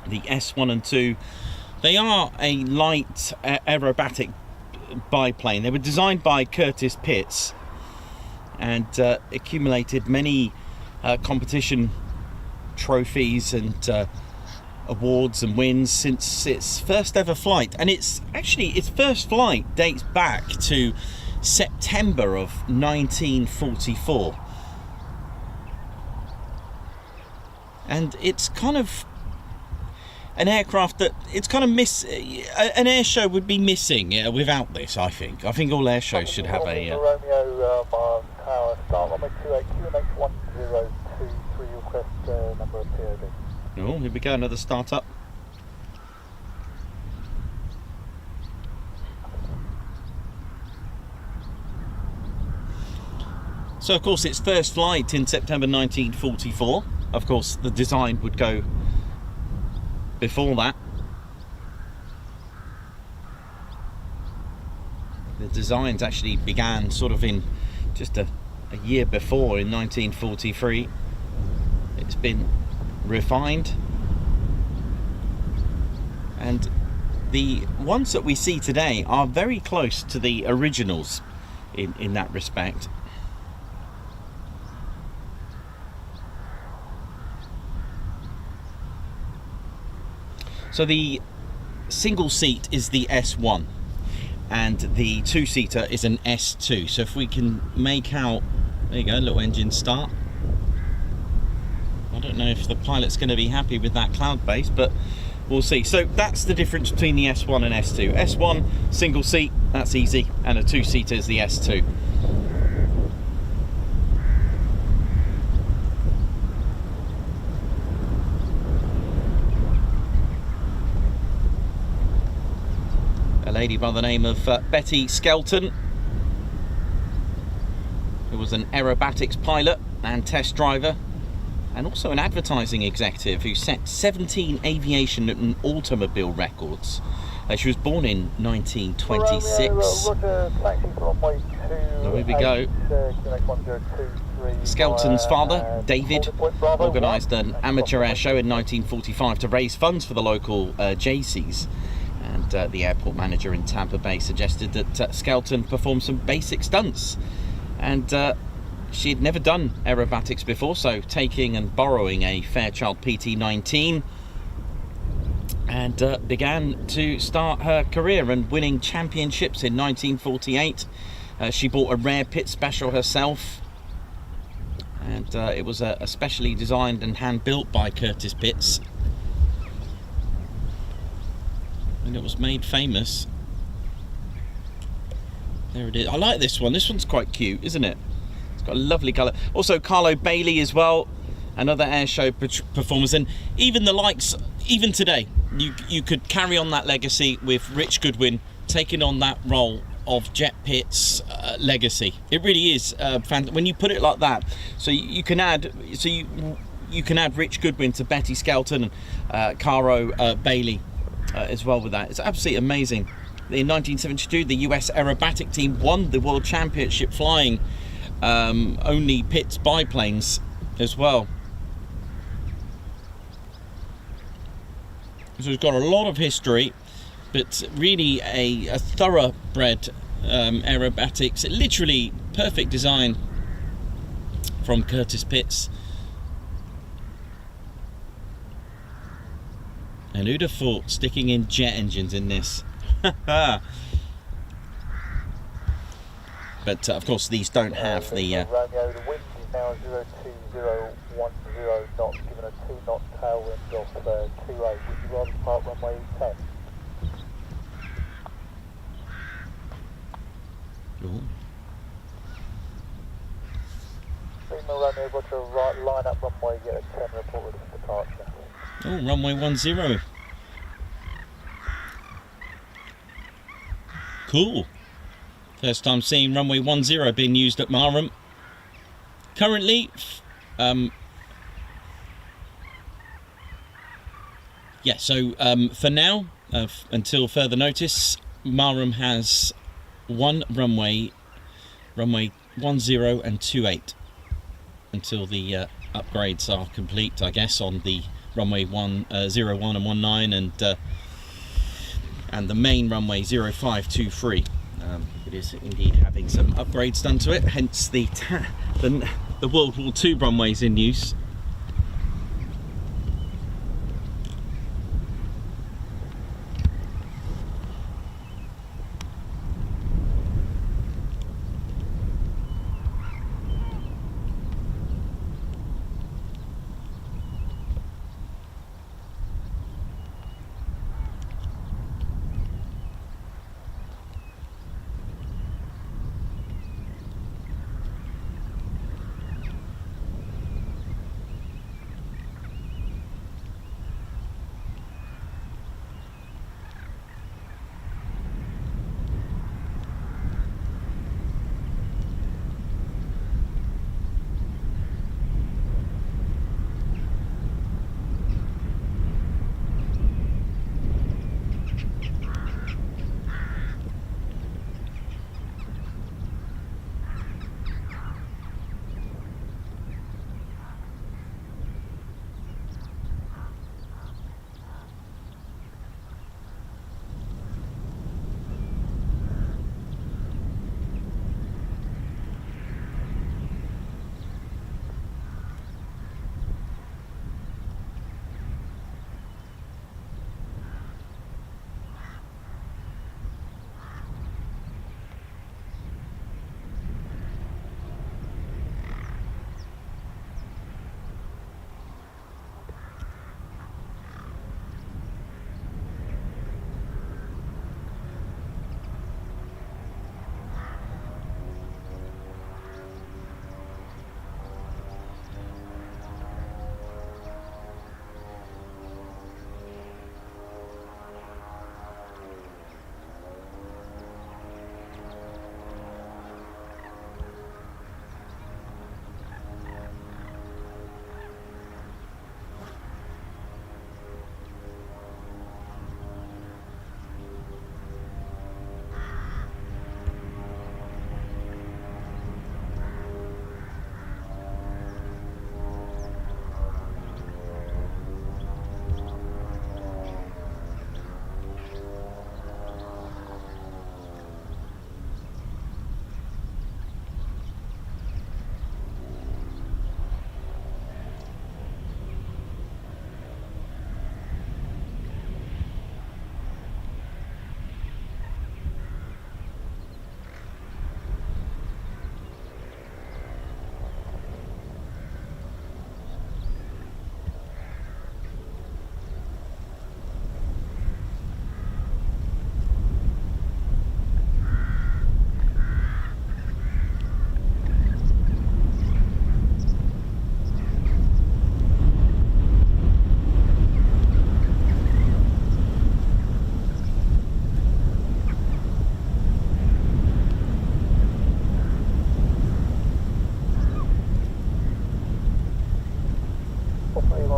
the S1 and 2, they are a light aerobatic biplane. They were designed by Curtis Pitts and accumulated many competition trophies and awards and wins since its first ever flight. And its first flight dates back to September of 1944. And it's kind of an aircraft that it's kind of an air show would be missing without this. I think all air shows should have a Romeo Marham Tower, start on 28 QNH1023, request number of POD. Oh, here we go, another start-up. So of course its first flight in September 1944. Of course the design would go before that. The designs actually began sort of in just a year before, in 1943. It's been refined, and the ones that we see today are very close to the originals in that respect. So the single seat is the S1 and the two-seater is an S2. So if we can make out, there you go, little engine start. I don't know if the pilot's going to be happy with that cloud base, but we'll see. So that's the difference between the S1 and S2. S1, single seat, that's easy, and a two-seater is the S2. A lady by the name of Betty Skelton, who was an aerobatics pilot and test driver, and also an advertising executive who set 17 aviation and automobile records. She was born in 1926. There we go. Skelton's father, David, organised an amateur air show in 1945 to raise funds for the local JCs. And the airport manager in Tampa Bay suggested that Skelton perform some basic stunts. And she had never done aerobatics before, so taking and borrowing a Fairchild PT-19 and began to start her career and winning championships in 1948. She bought a rare pit special herself, and it was a specially designed and hand-built by Curtis Pitts. And it was made famous. There it is. I like this one. This one's quite cute, isn't it? It's got a lovely colour. Also Carlo Bailey as well, another airshow performers, and even the likes, even today, you could carry on that legacy with Rich Goodwin taking on that role of Jet Pitt's legacy. It really is when you put it like that. So you can add, you can add Rich Goodwin to Betty Skelton and Carlo Bailey. As well with that. It's absolutely amazing. In 1972 the US aerobatic team won the world championship flying only Pitts biplanes as well. So it's got a lot of history, but really a thoroughbred aerobatics, literally perfect design from Curtis Pitts. And who'd have thought sticking in jet engines in this? But of course these don't have the Romeo, the wind is now 02010 knots, given a 2-knot tailwind off 28. Would you rather park runway 10? Ooh. Lima Romeo, Roger, right, line up runway, get a 10, report with departure. Oh, runway 10. Cool. First time seeing runway 10 being used at Marham. Currently, yeah, so for now, until further notice, Marham has one runway 10 and 28, until the upgrades are complete, I guess, on the runway 01 and 19 and the main runway 0523. It is indeed having some upgrades done to it, hence the World War II runways in use.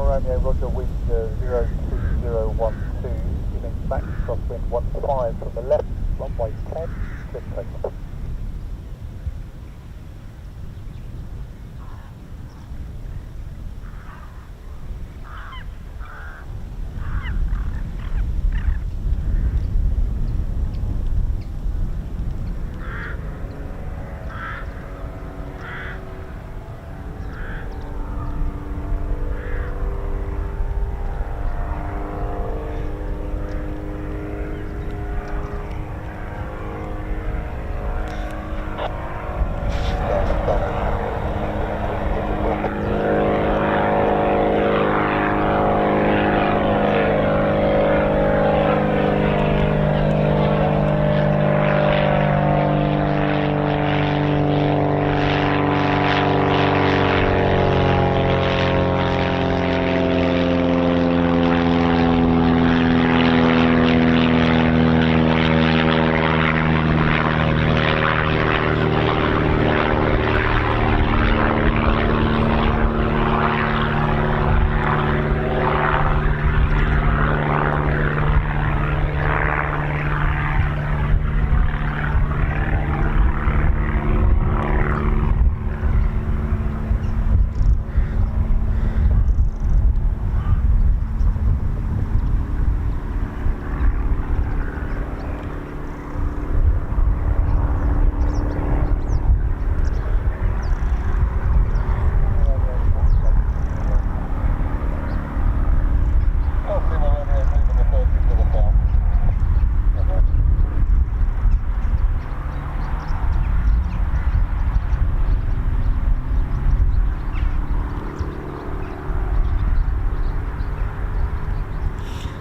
Romeo, Roger, wind 02012, giving back crosswind 15 from the left, runway 10, clear to take off.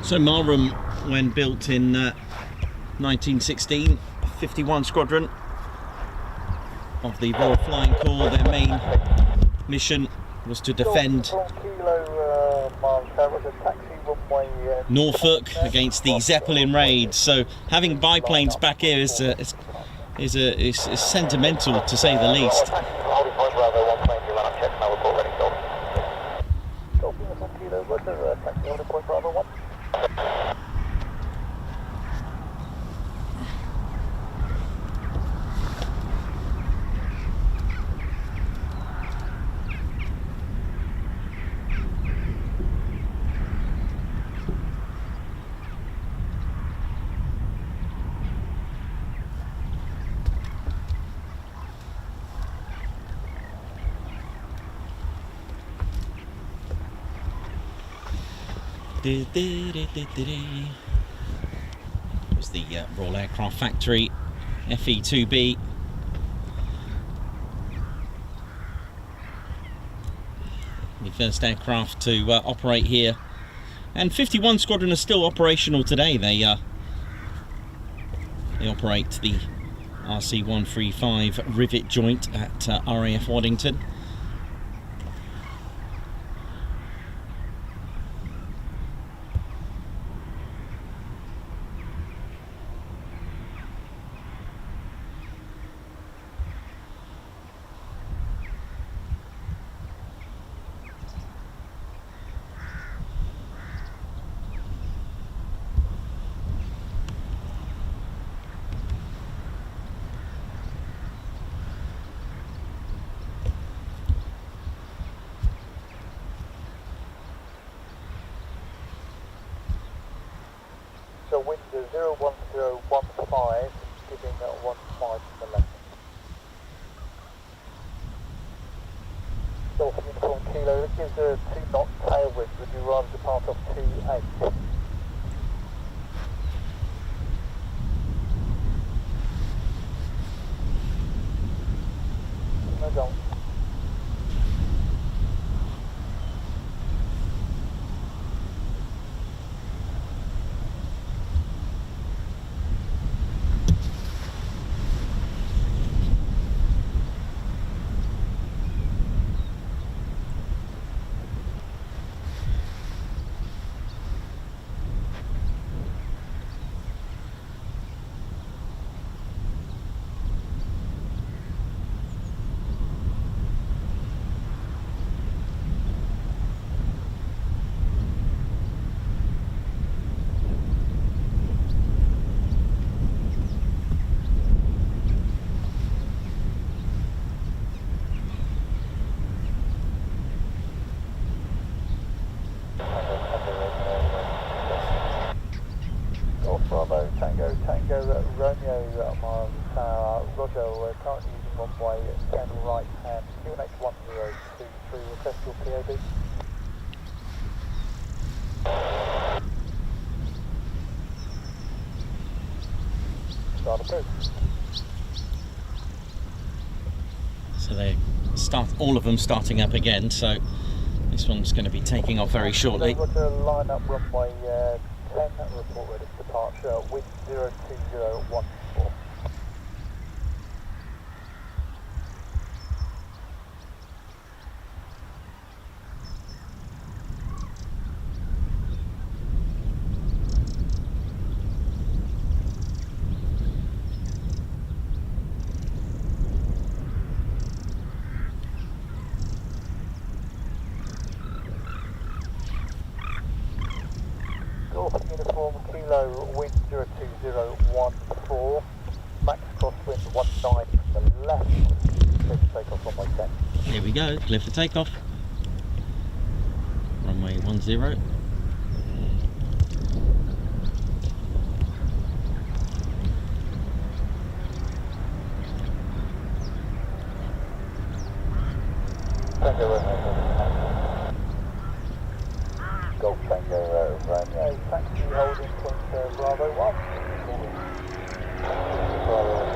So Marham, when built in 1916, 51 Squadron of the Royal Flying Corps, their main mission was to defend Norfolk against the Zeppelin raids. So having biplanes back here is sentimental, to say the least. It was the Royal Aircraft Factory, FE2B. The first aircraft to operate here, and 51 Squadron are still operational today. They operate the RC135 rivet joint at RAF Waddington. So wind 01015, giving 15 to the left. Delta Uniform Kilo, that gives a 2 knot tail wind. Would you rather depart off 28? No, don't. Bravo, Tango, Romeo, Miles Tower, Roger, we're currently using runway, stand right hand, QNH 1023, request your POD. Start approved. So they start, all of them starting up again, so this one's going to be taking off very shortly. Roger, line up runway 10, report ready for departure, wind 02014. Uniform Kilo, wind 02014, max crosswind 19 from the left, clear for takeoff runway 10. Here we go, clear for takeoff. Runway 10. Tango Romeo, Golf Tango Romeo, taxi holding point Bravo 1. Bravo 1.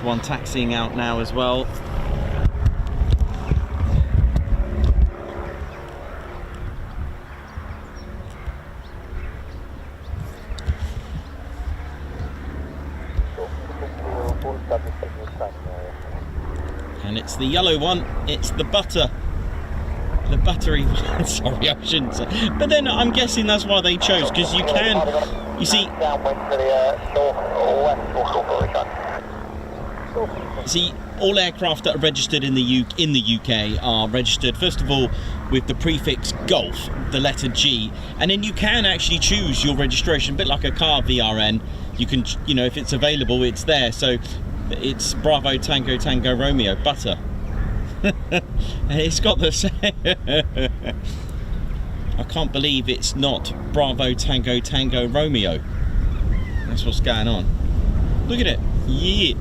one taxiing out now as well. And it's the yellow one, it's the buttery one. Sorry, I shouldn't say. But then I'm guessing that's why they chose, because you can, you see, all aircraft that are registered in the UK are registered, first of all, with the prefix Golf, the letter G, and then you can actually choose your registration, a bit like a car VRN. You can, you know, if it's available, it's there. So it's Bravo Tango Tango Romeo butter. It's got the same. I can't believe it's not Bravo Tango Tango Romeo. That's what's going on. Look at it. Yeah.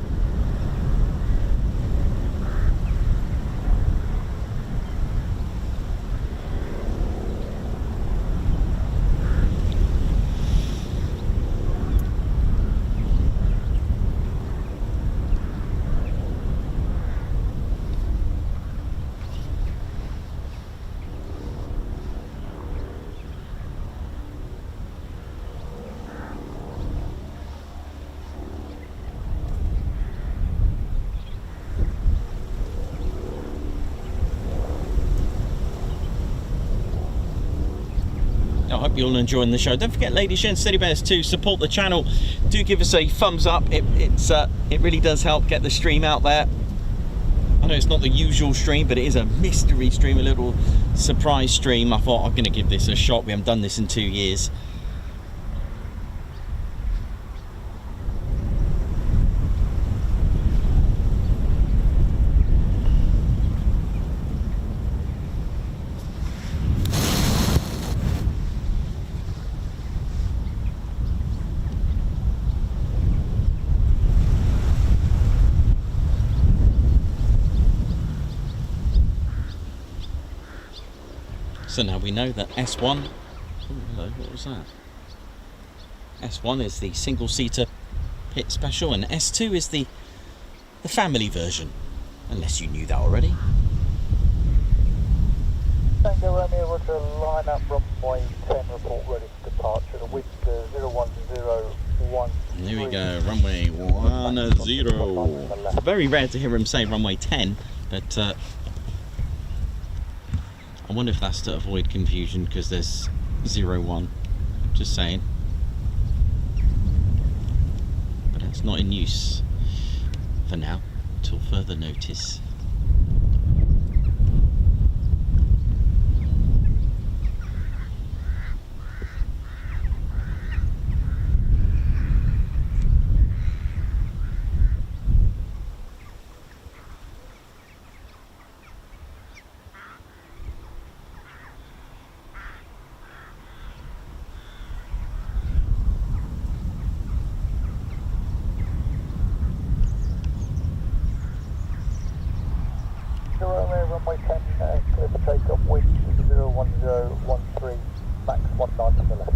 I hope you're all enjoying the show. Don't forget, ladies and steady bears, to support the channel. Do give us a thumbs up. It really does help get the stream out there. I know it's not the usual stream, but it is a mystery stream, a little surprise stream. I thought I'm going to give this a shot. We haven't done this in 2 years. So now we know that S1, oh hello, what was that? S1 is the single-seater pit special, and S2 is the family version, unless you knew that already. Tango Romeo, Roger, line up runway 10, report ready for departure. The wind 01013. Here we go, runway 10. It's very rare to hear him say runway 10, but I wonder if that's to avoid confusion, because there's 01, just saying. But it's not in use for now, until further notice. Runway 10, clear for takeoff, wind 01013, max 19 to the left.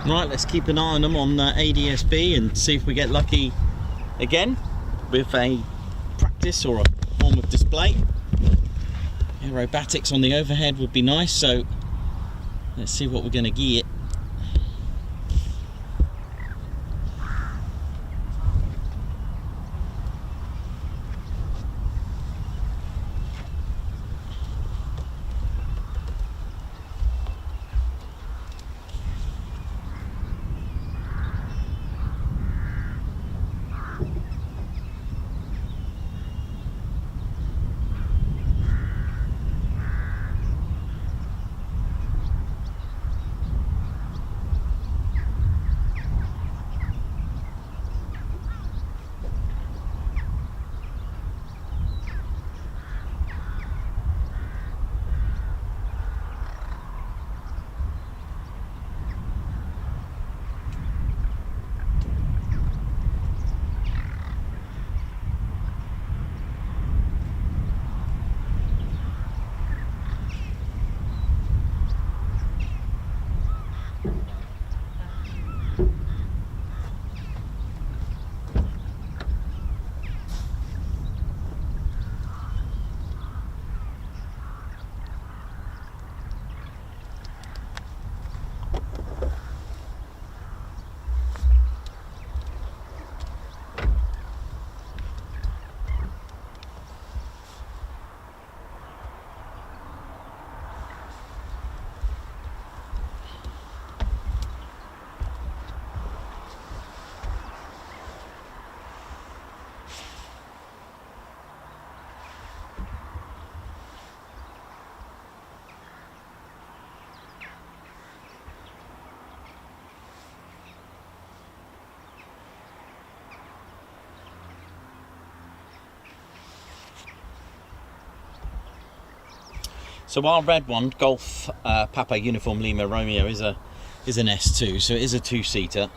Right, let's keep an eye on them on ADS-B and see if we get lucky again with a practice or a form of display. Aerobatics on the overhead would be nice, so let's see what we're going to get. So our red one, Golf Papa Uniform Lima Romeo, is an S2, so it is a two-seater.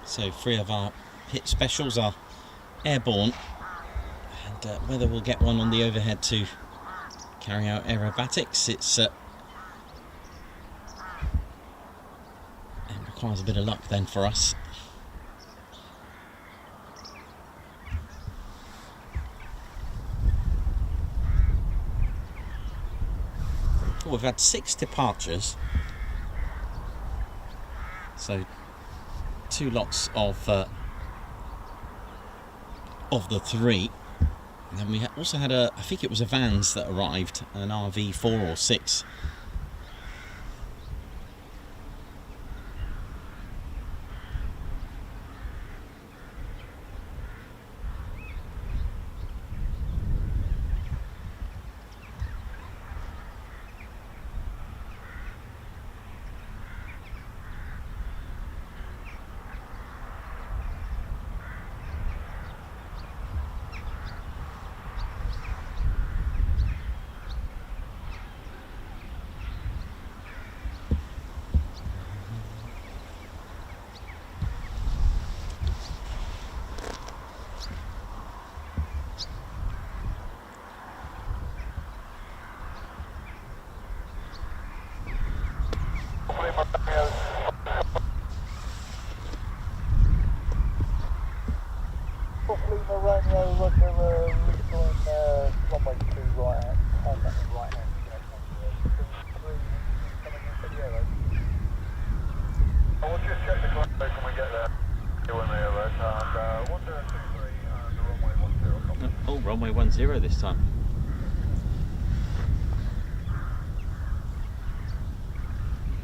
So 3 of our pit specials are airborne, and whether we'll get one on the overhead to carry out aerobatics, it requires a bit of luck then for us. We've had 6 departures, so 2 lots of the 3, and then we also had I think it was a Vans that arrived, an RV 4 or 6. Oh, runway 10 this time.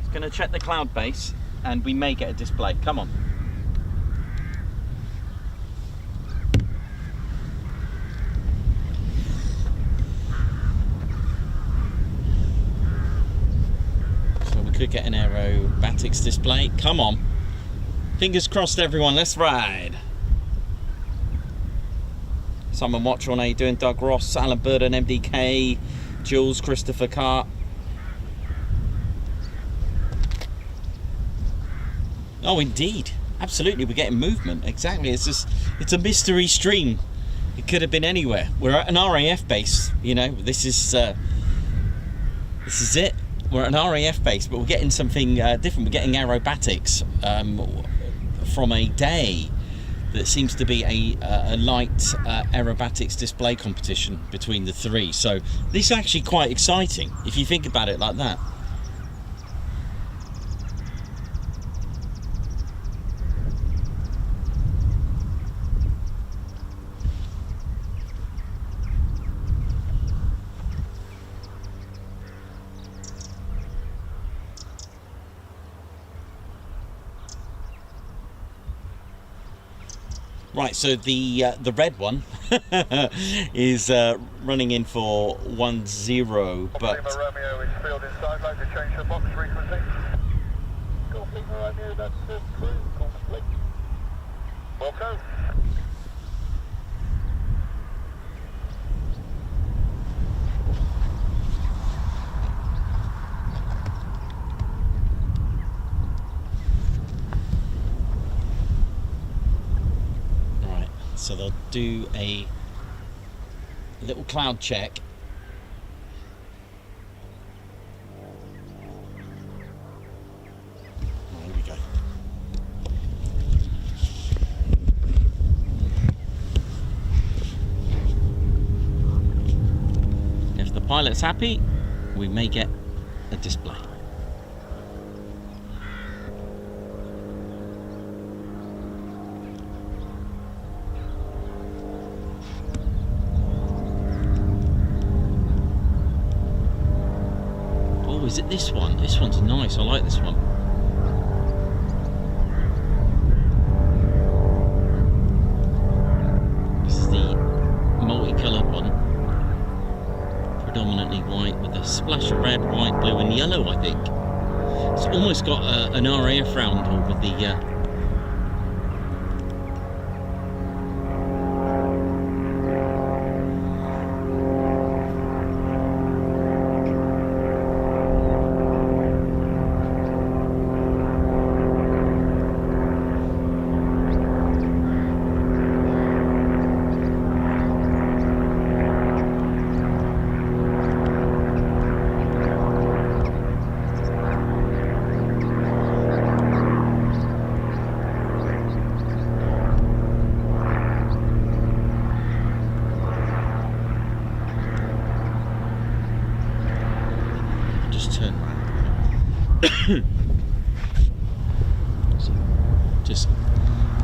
It's going to check the cloud base and we may get a display. Come on. So we could get an aerobatics display. Come on. Fingers crossed, everyone. Let's ride. Simon Watchorn, how you doing? Doug Ross, Alan Burden, MDK, Jules, Christopher Carr. Oh, indeed. Absolutely, we're getting movement. Exactly. It's a mystery stream. It could have been anywhere. We're at an RAF base. You know, this is it. We're at an RAF base, but we're getting something different. We're getting aerobatics from a day that seems to be a light aerobatics display competition between the three. So this is actually quite exciting if you think about it like that. Right, so the red one is running in for 10, but Romeo is field inside, like to change the box frequency. Golf Lima Romeo, that's the crew, complete. Wilco. so they'll do a little cloud check. Oh, here we go. If the pilot's happy, we may get a display. Is it this one? This one's nice, I like this one. This is the multicoloured one. Predominantly white with a splash of red, white, blue and yellow, I think. It's almost got an RAF round over the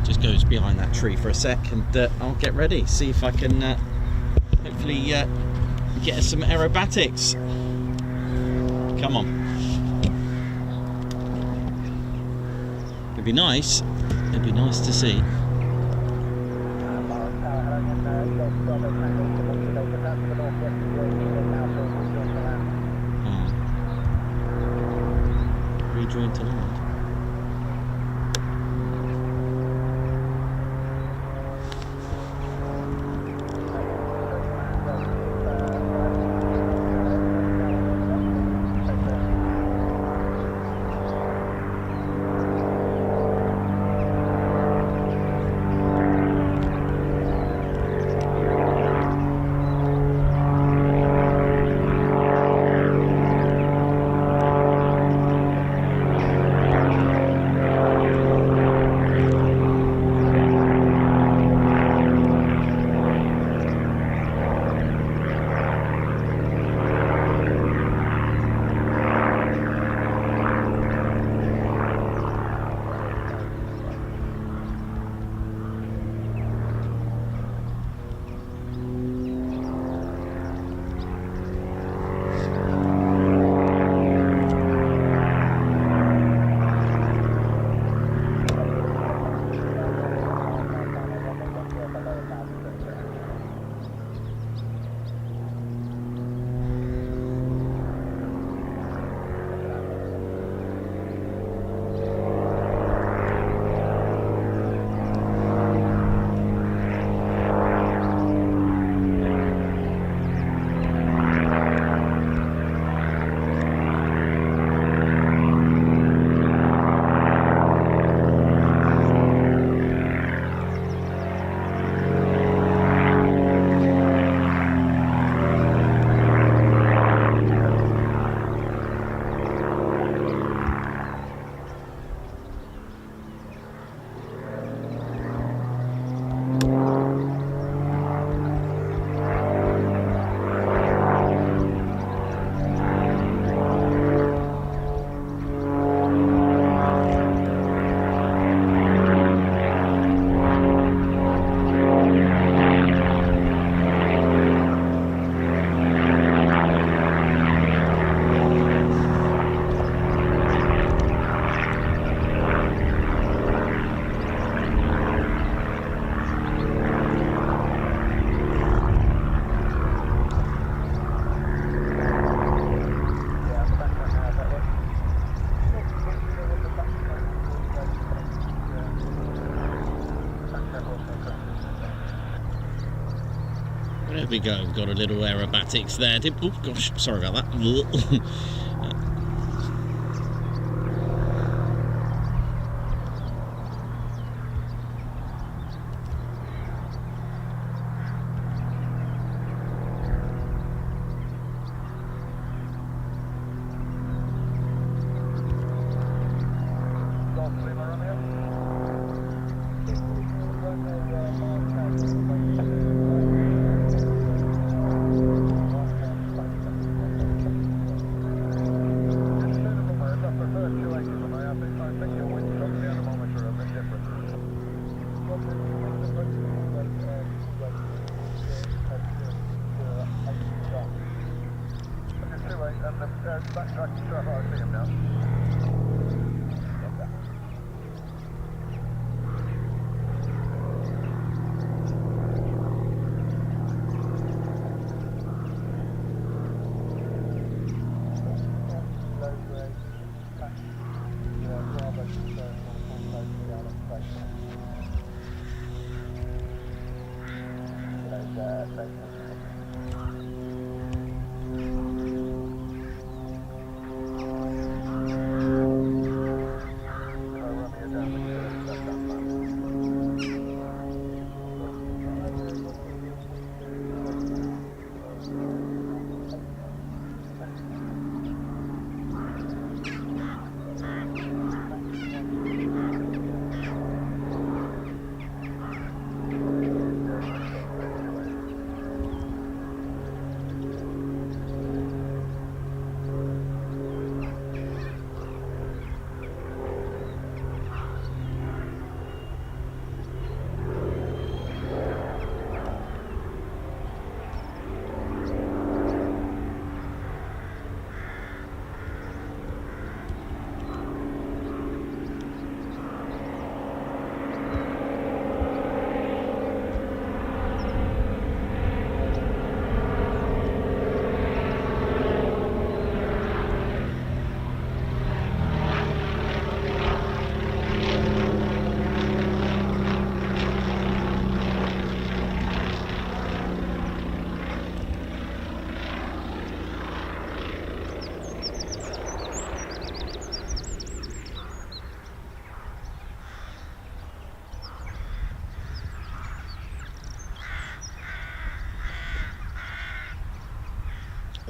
just goes behind that tree for a sec, and I'll get ready, see if I can hopefully get us some aerobatics. Come on. It'd be nice to see. Rejoin to land. we go. We've got a little aerobatics there. Oh gosh, sorry about that.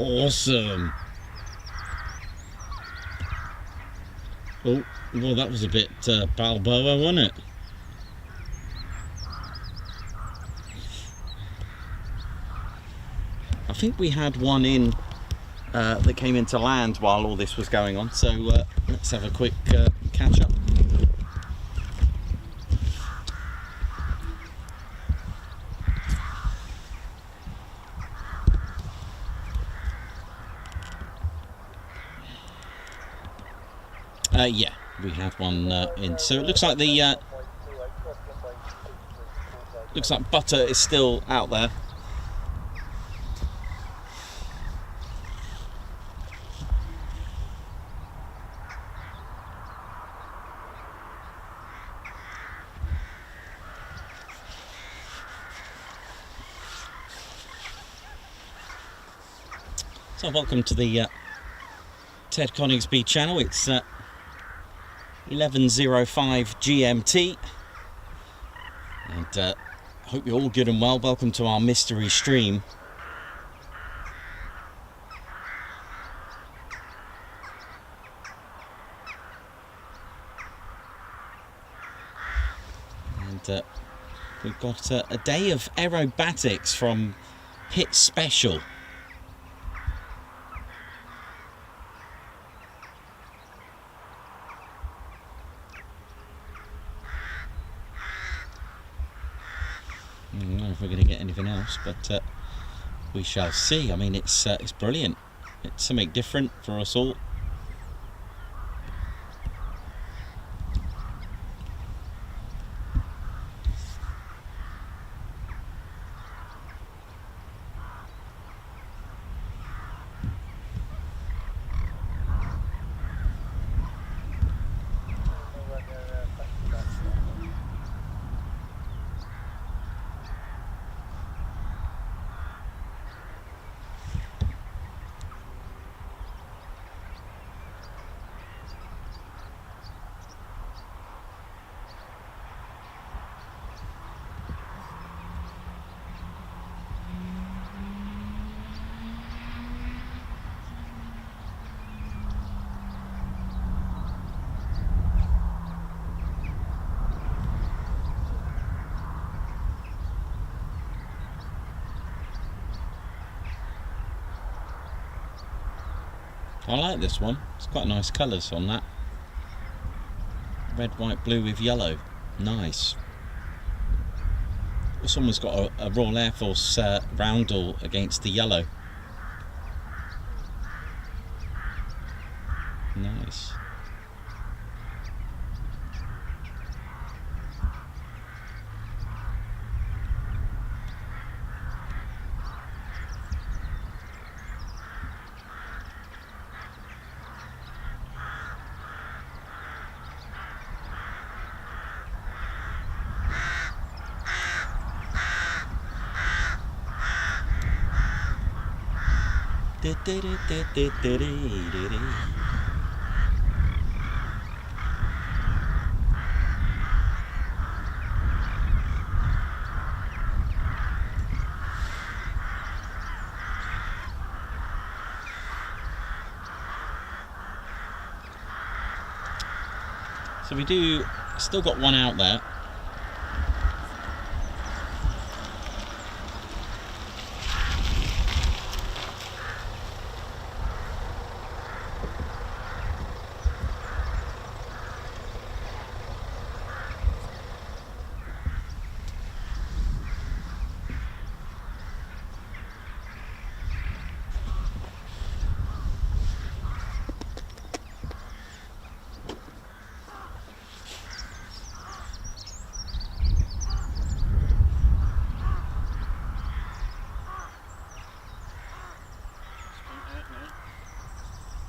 Awesome. Oh, well, that was a bit Balboa, wasn't it? I think we had one in that came into land while all this was going on, so let's have a quick catch up. Yeah, we had one in. So it looks like the butter is still out there. So welcome to the Ted Coningsby channel. It's 11:05 GMT, and hope you're all good and well. Welcome to our mystery stream. And we've got a day of aerobatics from Hit Special. I don't know if we're going to get anything else, but we shall see. I mean, it's brilliant. It's something different for us all. I like this one. It's quite nice colours on that. Red, white, blue with yellow. Nice. Someone's got a Royal Air Force roundel against the yellow. Nice. So we do still got one out there.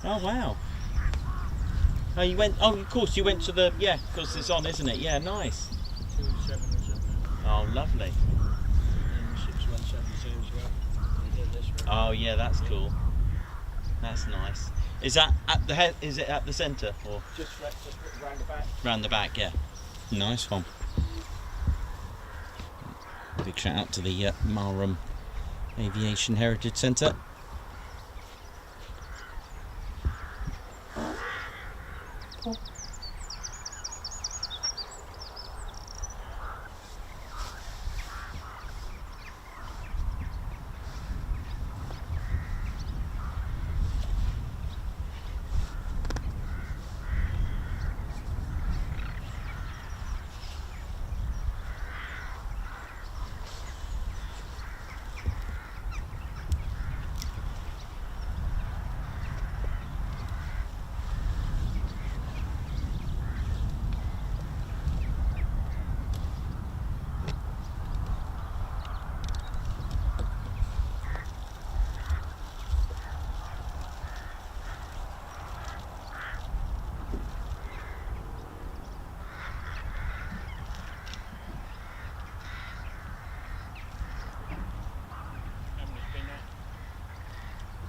Oh wow! Oh, you went. Oh, of course you went to the. Yeah, because it's on, isn't it? Yeah, nice. 207 was up there. Oh, lovely. And 6172 as well. We did this route. Oh yeah, that's cool. That's nice. Is that at the head? Is it at the centre or Just round the back. round the back? Yeah. Nice one. Big shout out to the Marham Aviation Heritage Centre.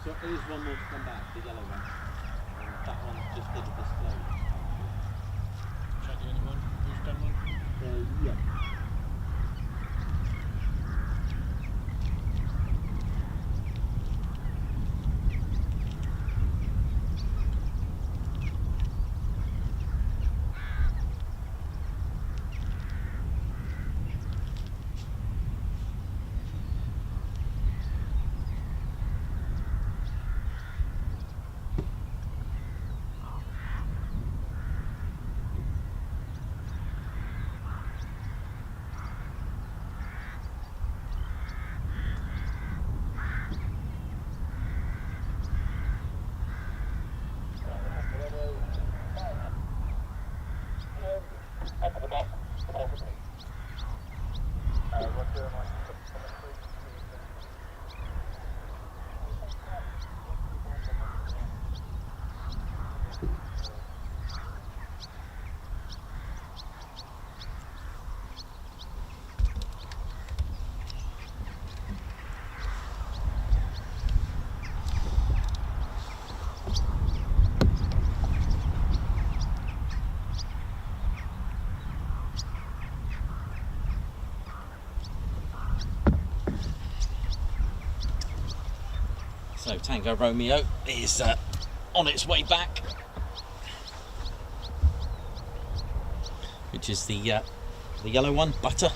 So there is one more to come back, the yellow one. That one just did a display. Is that the only one? Who's done one? Yeah. So Tango Romeo is on its way back, which is the yellow one, Butter.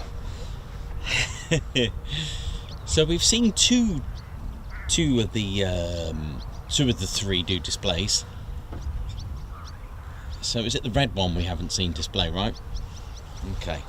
So we've seen two of the 2 of the 3 do displays. So is it the red one we haven't seen display, right? Okay.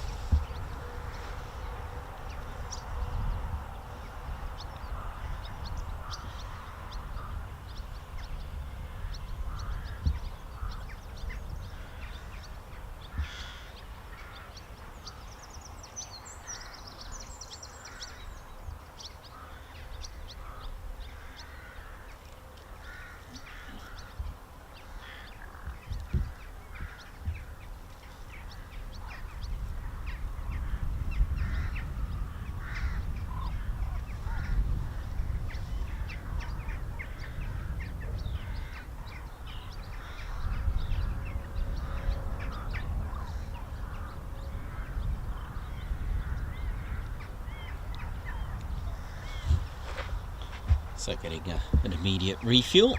So getting an immediate refuel,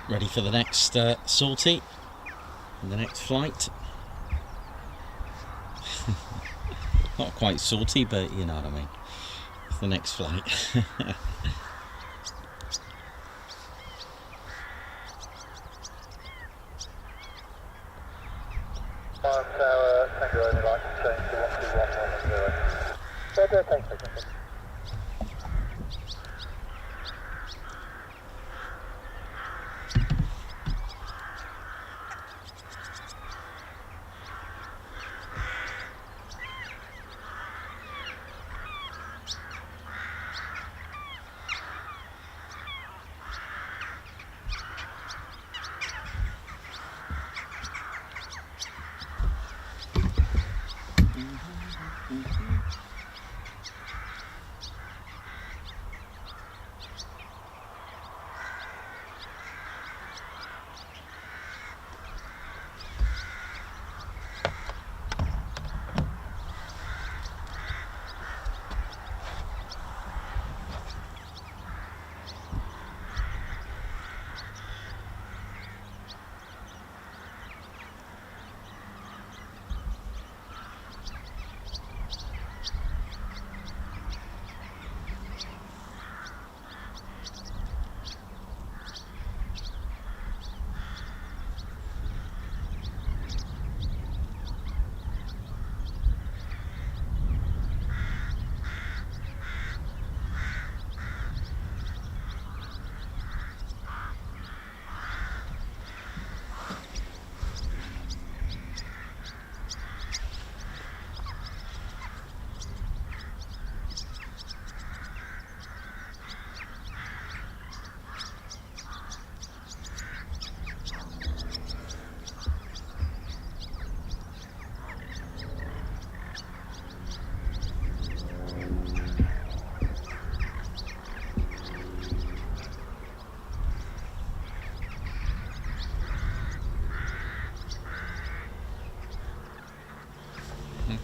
ready for the next sortie and the next flight. Not quite sortie, but you know what I mean. It's the next flight. Tower, Tango only like to change to 12110. Thanks, thanks.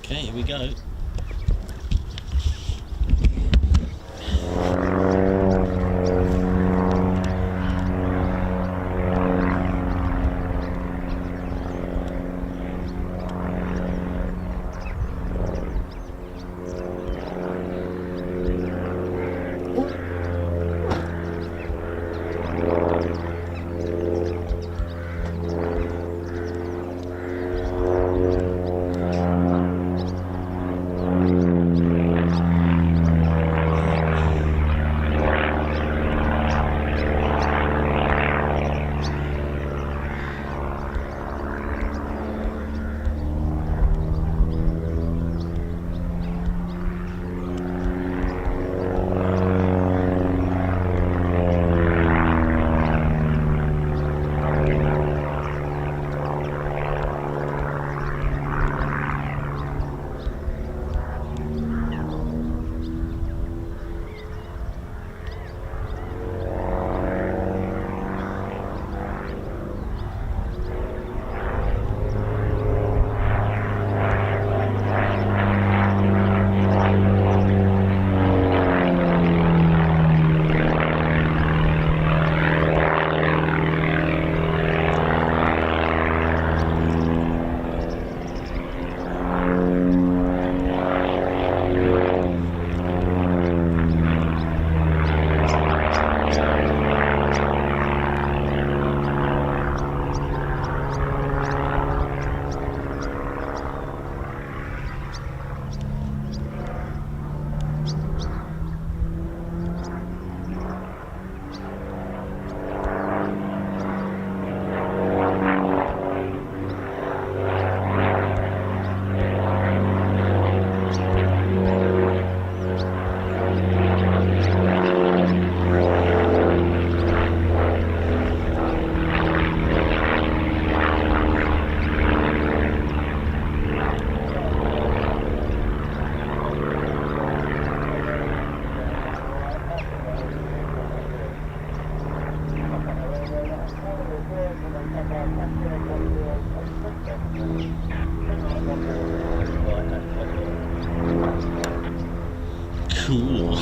Okay, here we go. Cool.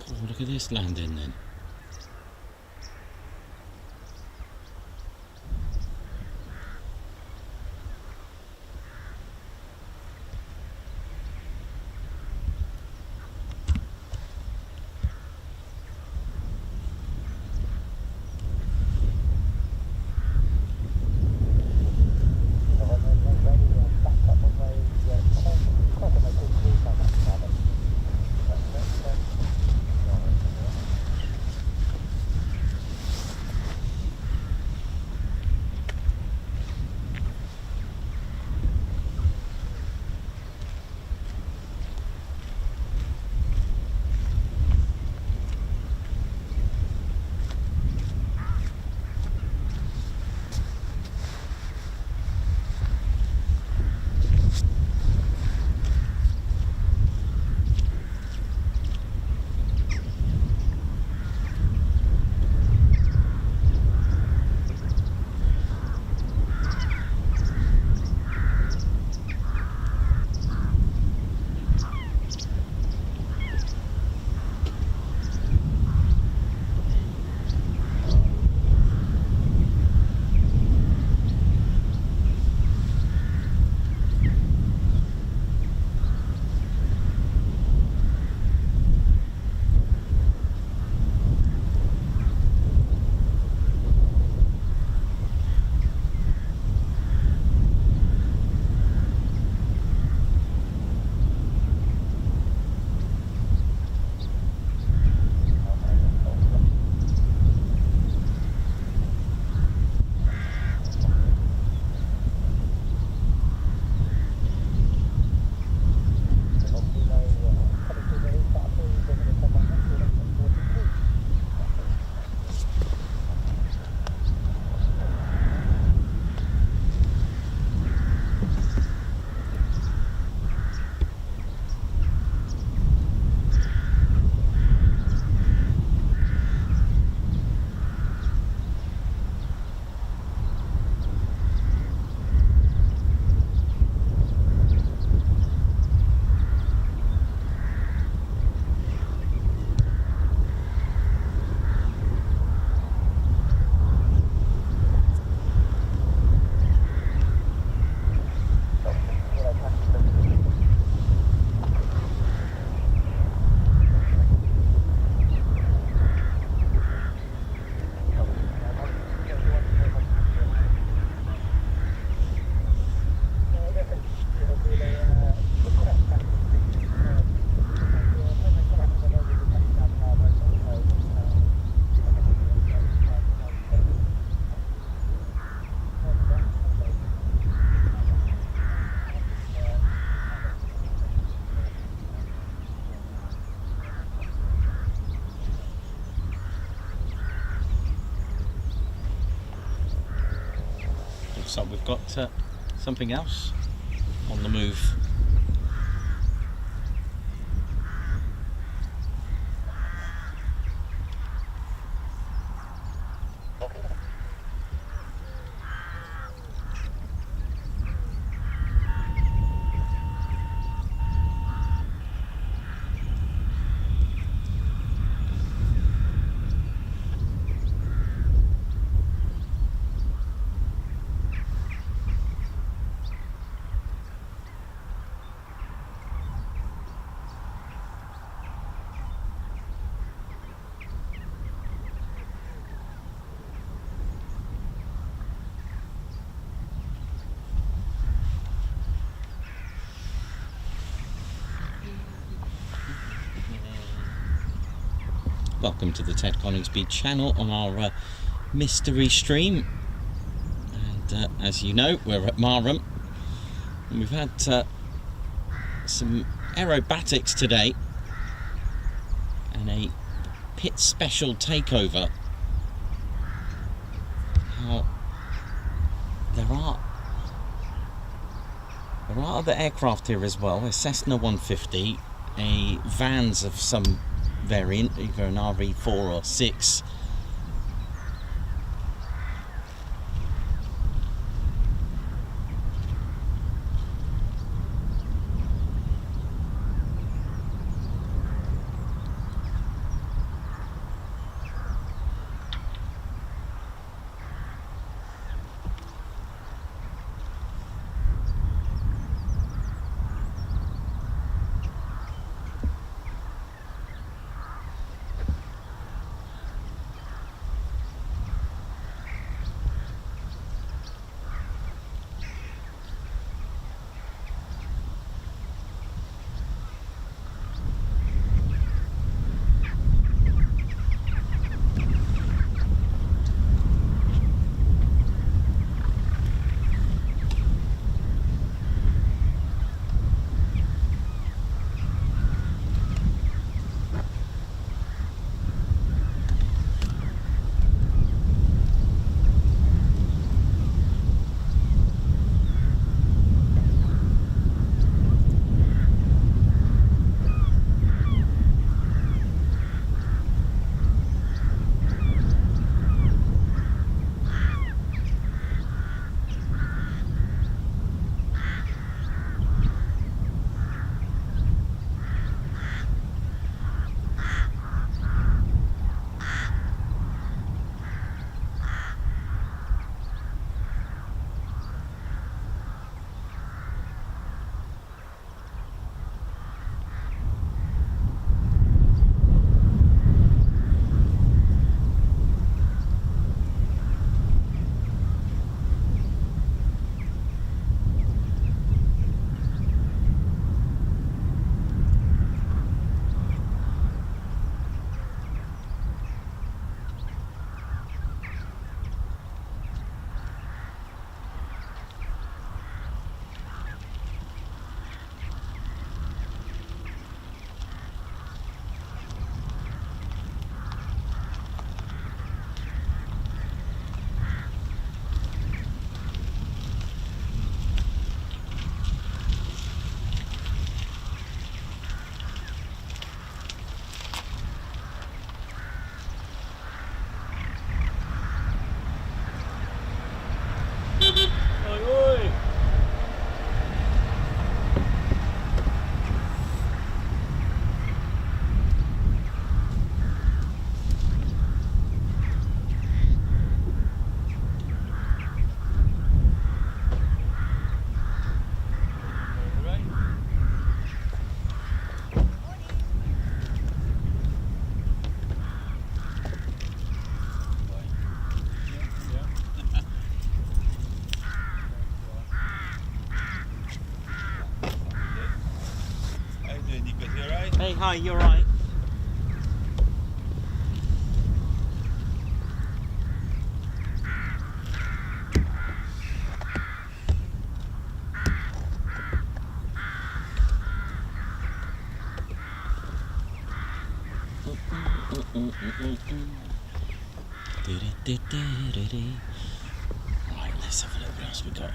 Oh, look at this landing then. looks like we've got something else on the move. Welcome to the Ted Coningsby channel on our mystery stream, and as you know, we're at Marham and we've had some aerobatics today and a pit special takeover. Now there are other aircraft here as well, a Cessna 150, a Vans of some variant, either an RE4 or 6. Hey, hi, you're right. Right, Let's have a look what else we got.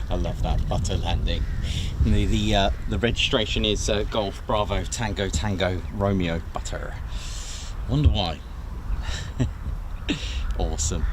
I love that butter landing. The registration is Golf Bravo Tango Tango Romeo Butter. Wonder why. Awesome.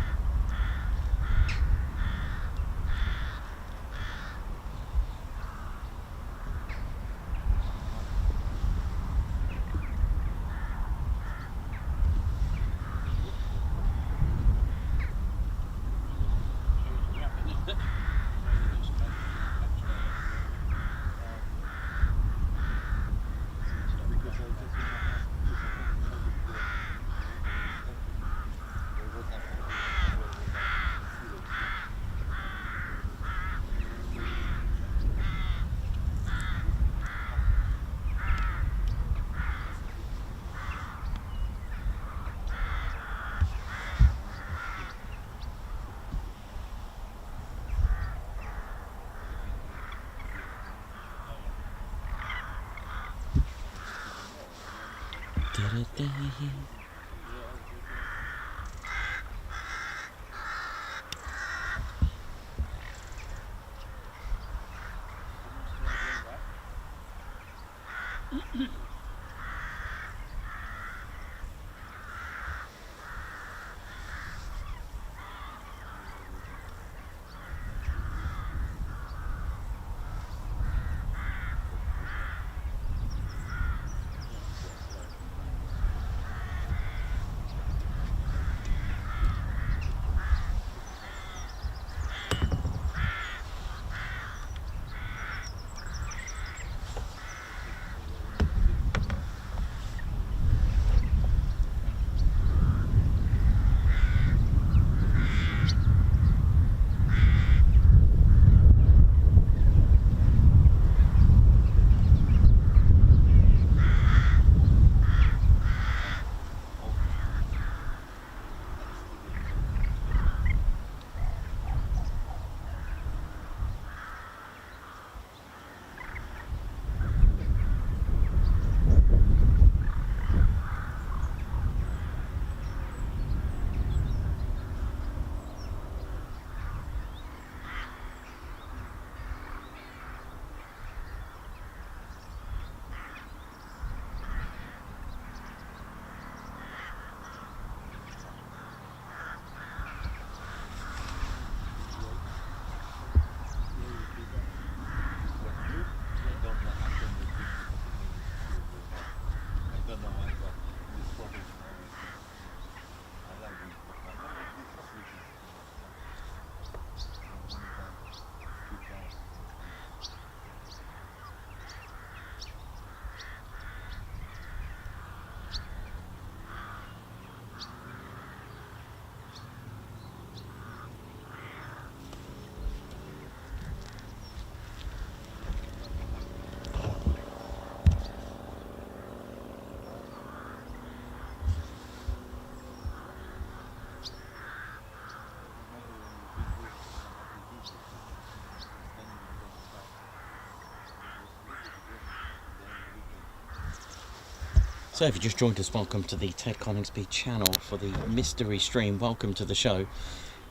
So if you just joined us, welcome to the Ted Coningsby channel for the mystery stream. Welcome to the show.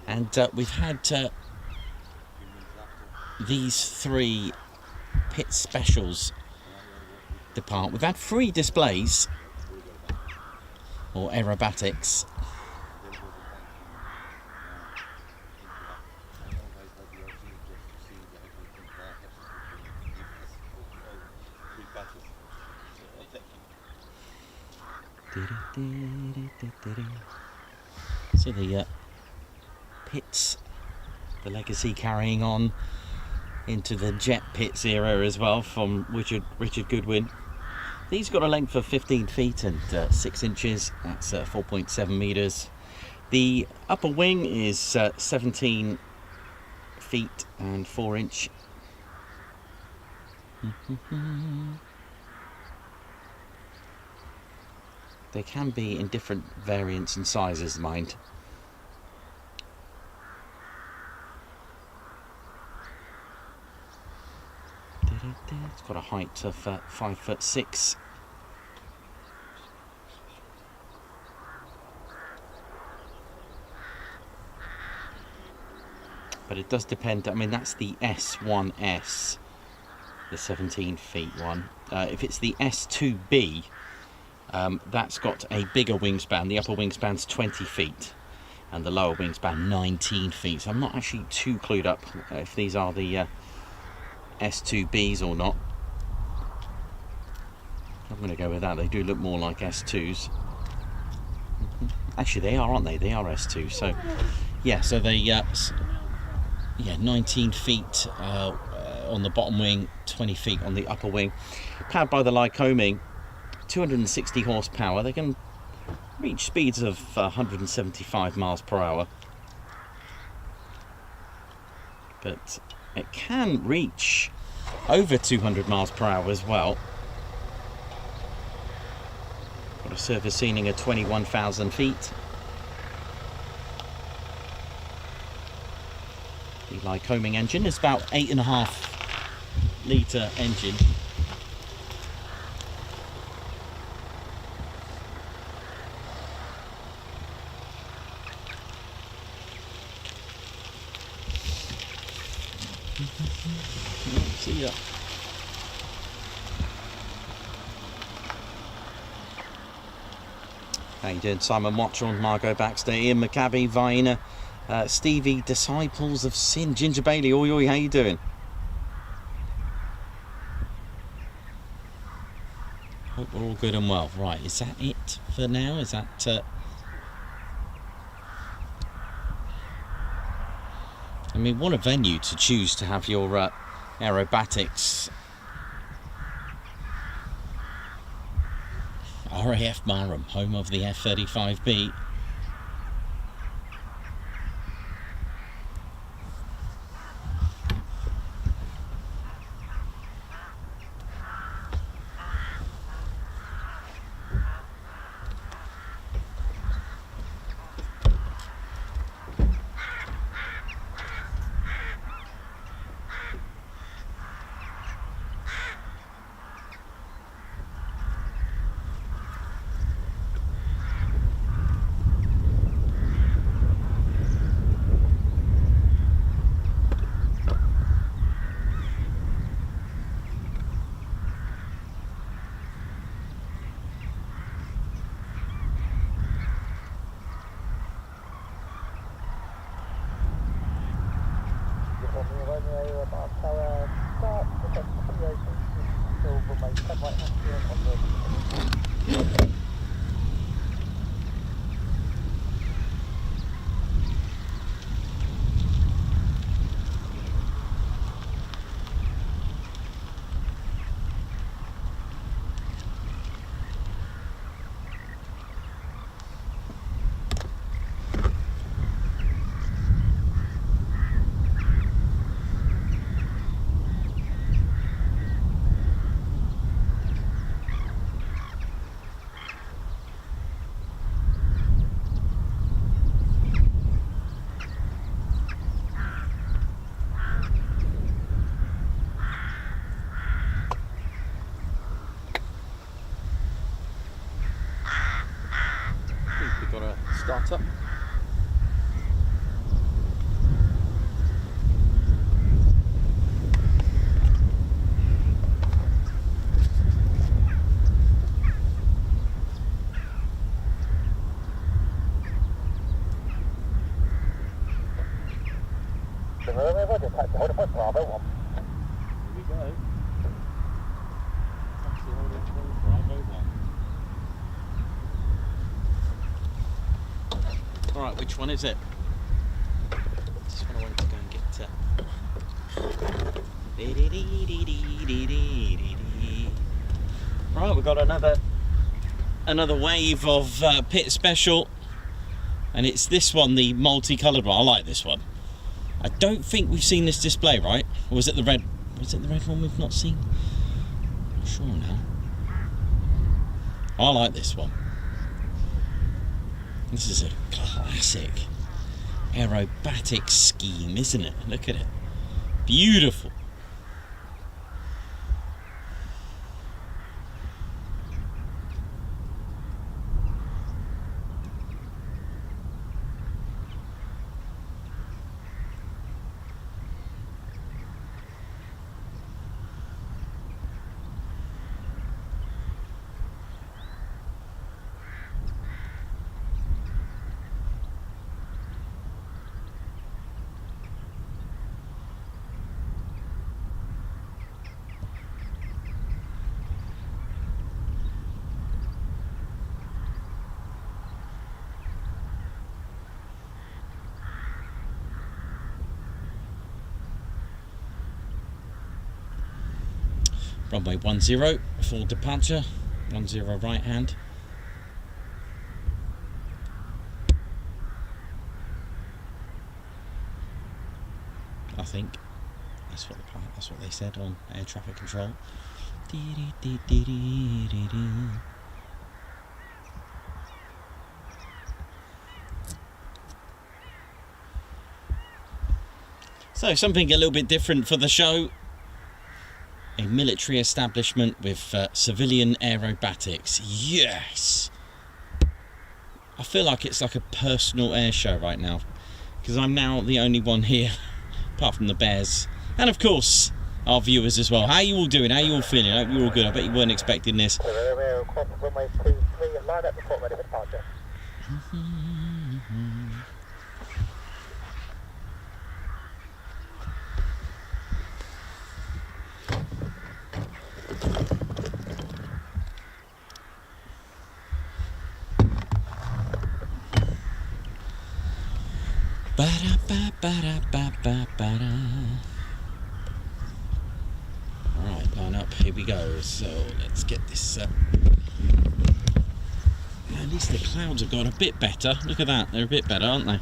And we've had these 3 pit specials depart. We've had 3 displays, or aerobatics. So the pits, the legacy carrying on into the jet pits era as well from Richard Goodwin. These got a length of 15 feet and 6 inches. That's 4.7 meters. The upper wing is 17 feet and 4 inch. They can be in different variants and sizes, mind. It's got a height of 5'6". But it does depend. I mean, that's the S1S, the 17 feet one. If it's the S2B, that's got a bigger wingspan. The upper wingspan's 20 feet and the lower wingspan 19 feet. So I'm not actually too clued up if these are the S2Bs or not. I'm going to go with that. They do look more like S2s. Actually, they are, aren't they? They are S2s. So, yeah, so they, yeah, 19 feet on the bottom wing, 20 feet on the upper wing. Powered by the Lycoming, 260 horsepower. They can reach speeds of 175 miles per hour. But it can reach over 200 miles per hour as well. Got a surface ceiling of 21,000 feet. The Lycoming engine is about 8.5 litre engine. See ya. How you doing, Simon Watron, Margot Baxter, Ian McCabe, Vina, Stevie, Disciples of Sin, Ginger Bailey, oi oi, how you doing? Hope we're all good and well. Right, is that it for now? Is that I mean, what a venue to choose to have your aerobatics. RAF Marham, home of the F-35B. Start up. Alright, which one is it? This one I wanted to go and get. Right, we've got another wave of pit special, and it's this one, the multicoloured one. I like this one. I don't think we've seen this display, right? Or was it the red? Was it the red one we've not seen? I'm not sure now. I like this one. This is a classic aerobatic scheme, isn't it? Look at it. Beautiful. Runway 10 for departure, 10 right hand. I think that's what they said on air traffic control. So something a little bit different for the show. A military establishment with civilian aerobatics. Yes! I feel like it's like a personal air show right now, because I'm now the only one here, apart from the bears. And of course, our viewers as well. How are you all doing? How are you all feeling? I hope you're all good. I bet you weren't expecting this. Runway 23, line up, report ready for departure. Alright, line up, here we go. So let's get this at least the clouds have got a bit better. Look at that, they're a bit better, aren't they?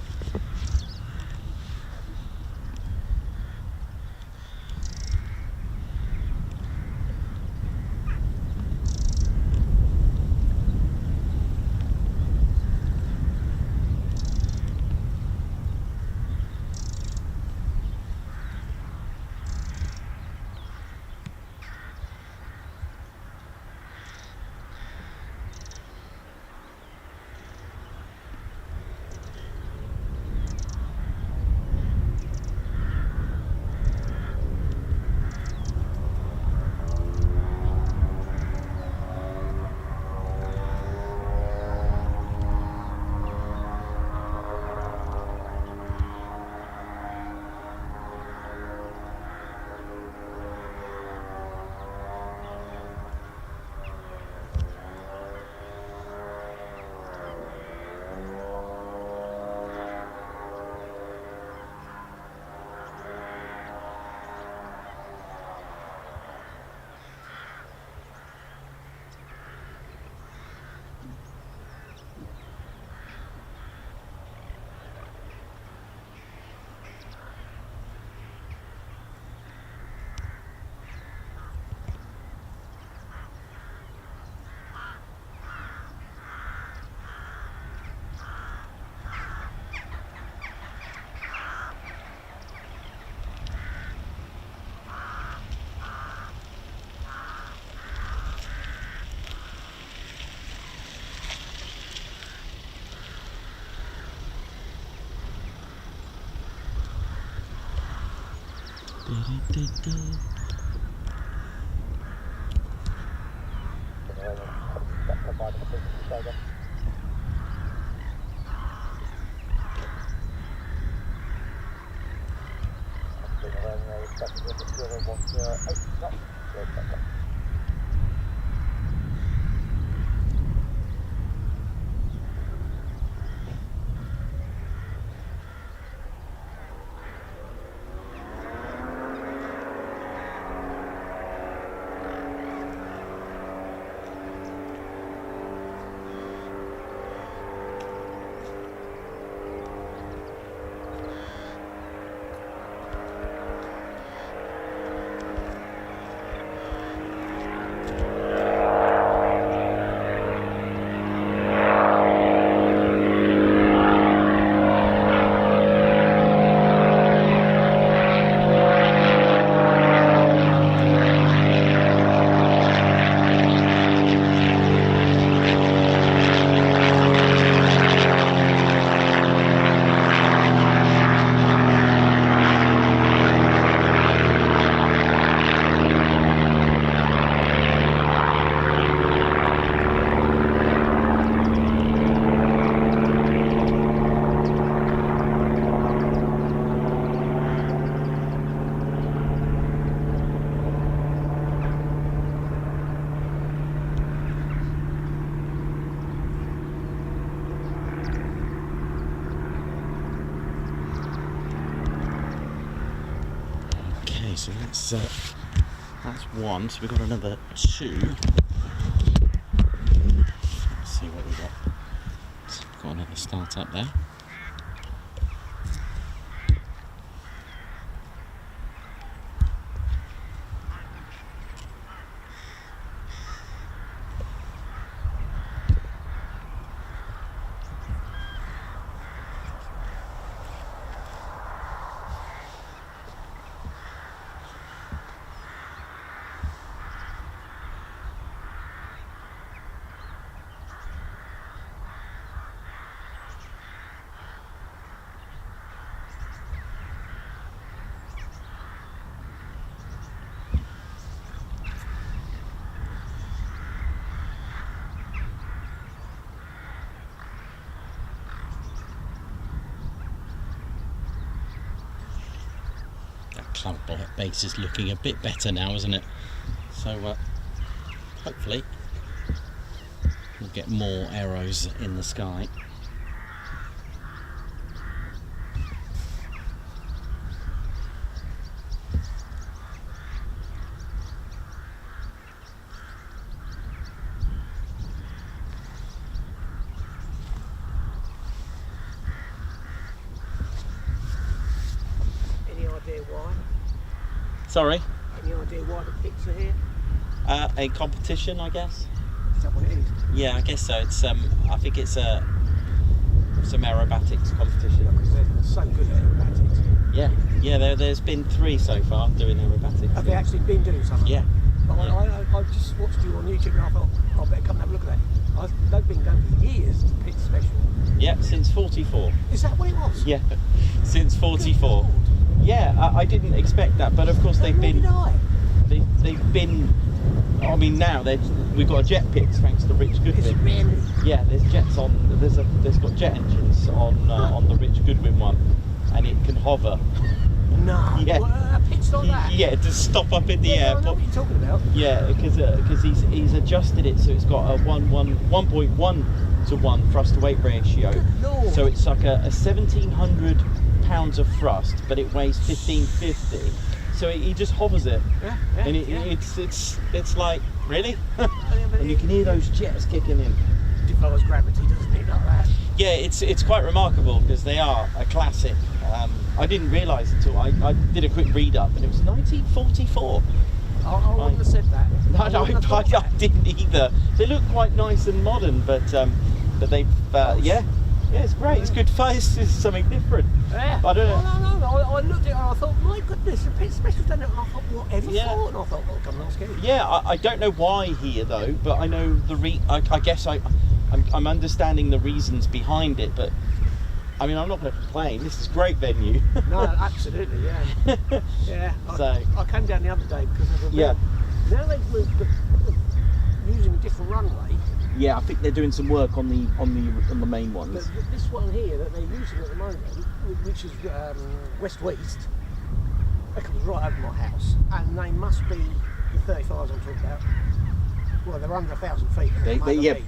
Okay, so that's one. So we've got another two. Let's see what we've got. So we've got another start up there. Cloud base is looking a bit better now, isn't it? So hopefully we'll get more arrows in the sky. Any idea why? Sorry? Any idea why the pits are here? A competition, I guess. Is that what it is? Yeah, I guess so. It's I think it's some aerobatics competition. Because they're so good at aerobatics. Yeah. There's been 3 so far doing aerobatics. Have they actually been doing something? Yeah. But I just watched you on YouTube and I thought, I better come and have a look at that. They've been going for years, the pit special. Yeah, since 44. Is that what it was? Yeah, since 44. Good Lord. Yeah, I didn't expect that, but of course they've been. They've been. I mean, now we've got a jet pits thanks to Rich Goodwin. Is it really? Yeah, there's jets on. There's got jet engines on the Rich Goodwin one, and it can hover. No. Yeah. Well, pits like that? Yeah, to stop up in the air. I know what you're talking about. Yeah, because he's adjusted it so it's got a 1.1 to 1 thrust to weight ratio. Good Lord. So it's like a 1,700 pounds of thrust, but it weighs 1,550. So he just hovers it, Yeah, and yeah. it's like really, and you can hear those jets kicking in. Defies gravity, doesn't it, like that? Yeah, it's quite remarkable because they are a classic. I didn't realise until I did a quick read up, and it was 1944. I wouldn't have said that. No, I didn't either. They look quite nice and modern, but they've yeah, it's great. It's good fun. It's something different. Yeah. I don't know. No. I looked at it and I thought, my goodness, the pit special's done it. And I thought, whatever Yeah. for? And I thought, well, come on, let's get it. Yeah, I don't know why here though, but I know I guess I'm understanding the reasons behind it, but I mean I'm not going to complain. This is a great venue. No, absolutely, yeah. Yeah. I came down the other day because of the Yeah. Now they've moved using a different runway. Yeah, I think they're doing some work on the main But ones. this one here that they're using at the moment, which is west-west, that comes right over my house, and they must be the 35s I'm talking about. Well, they're under 1,000 feet.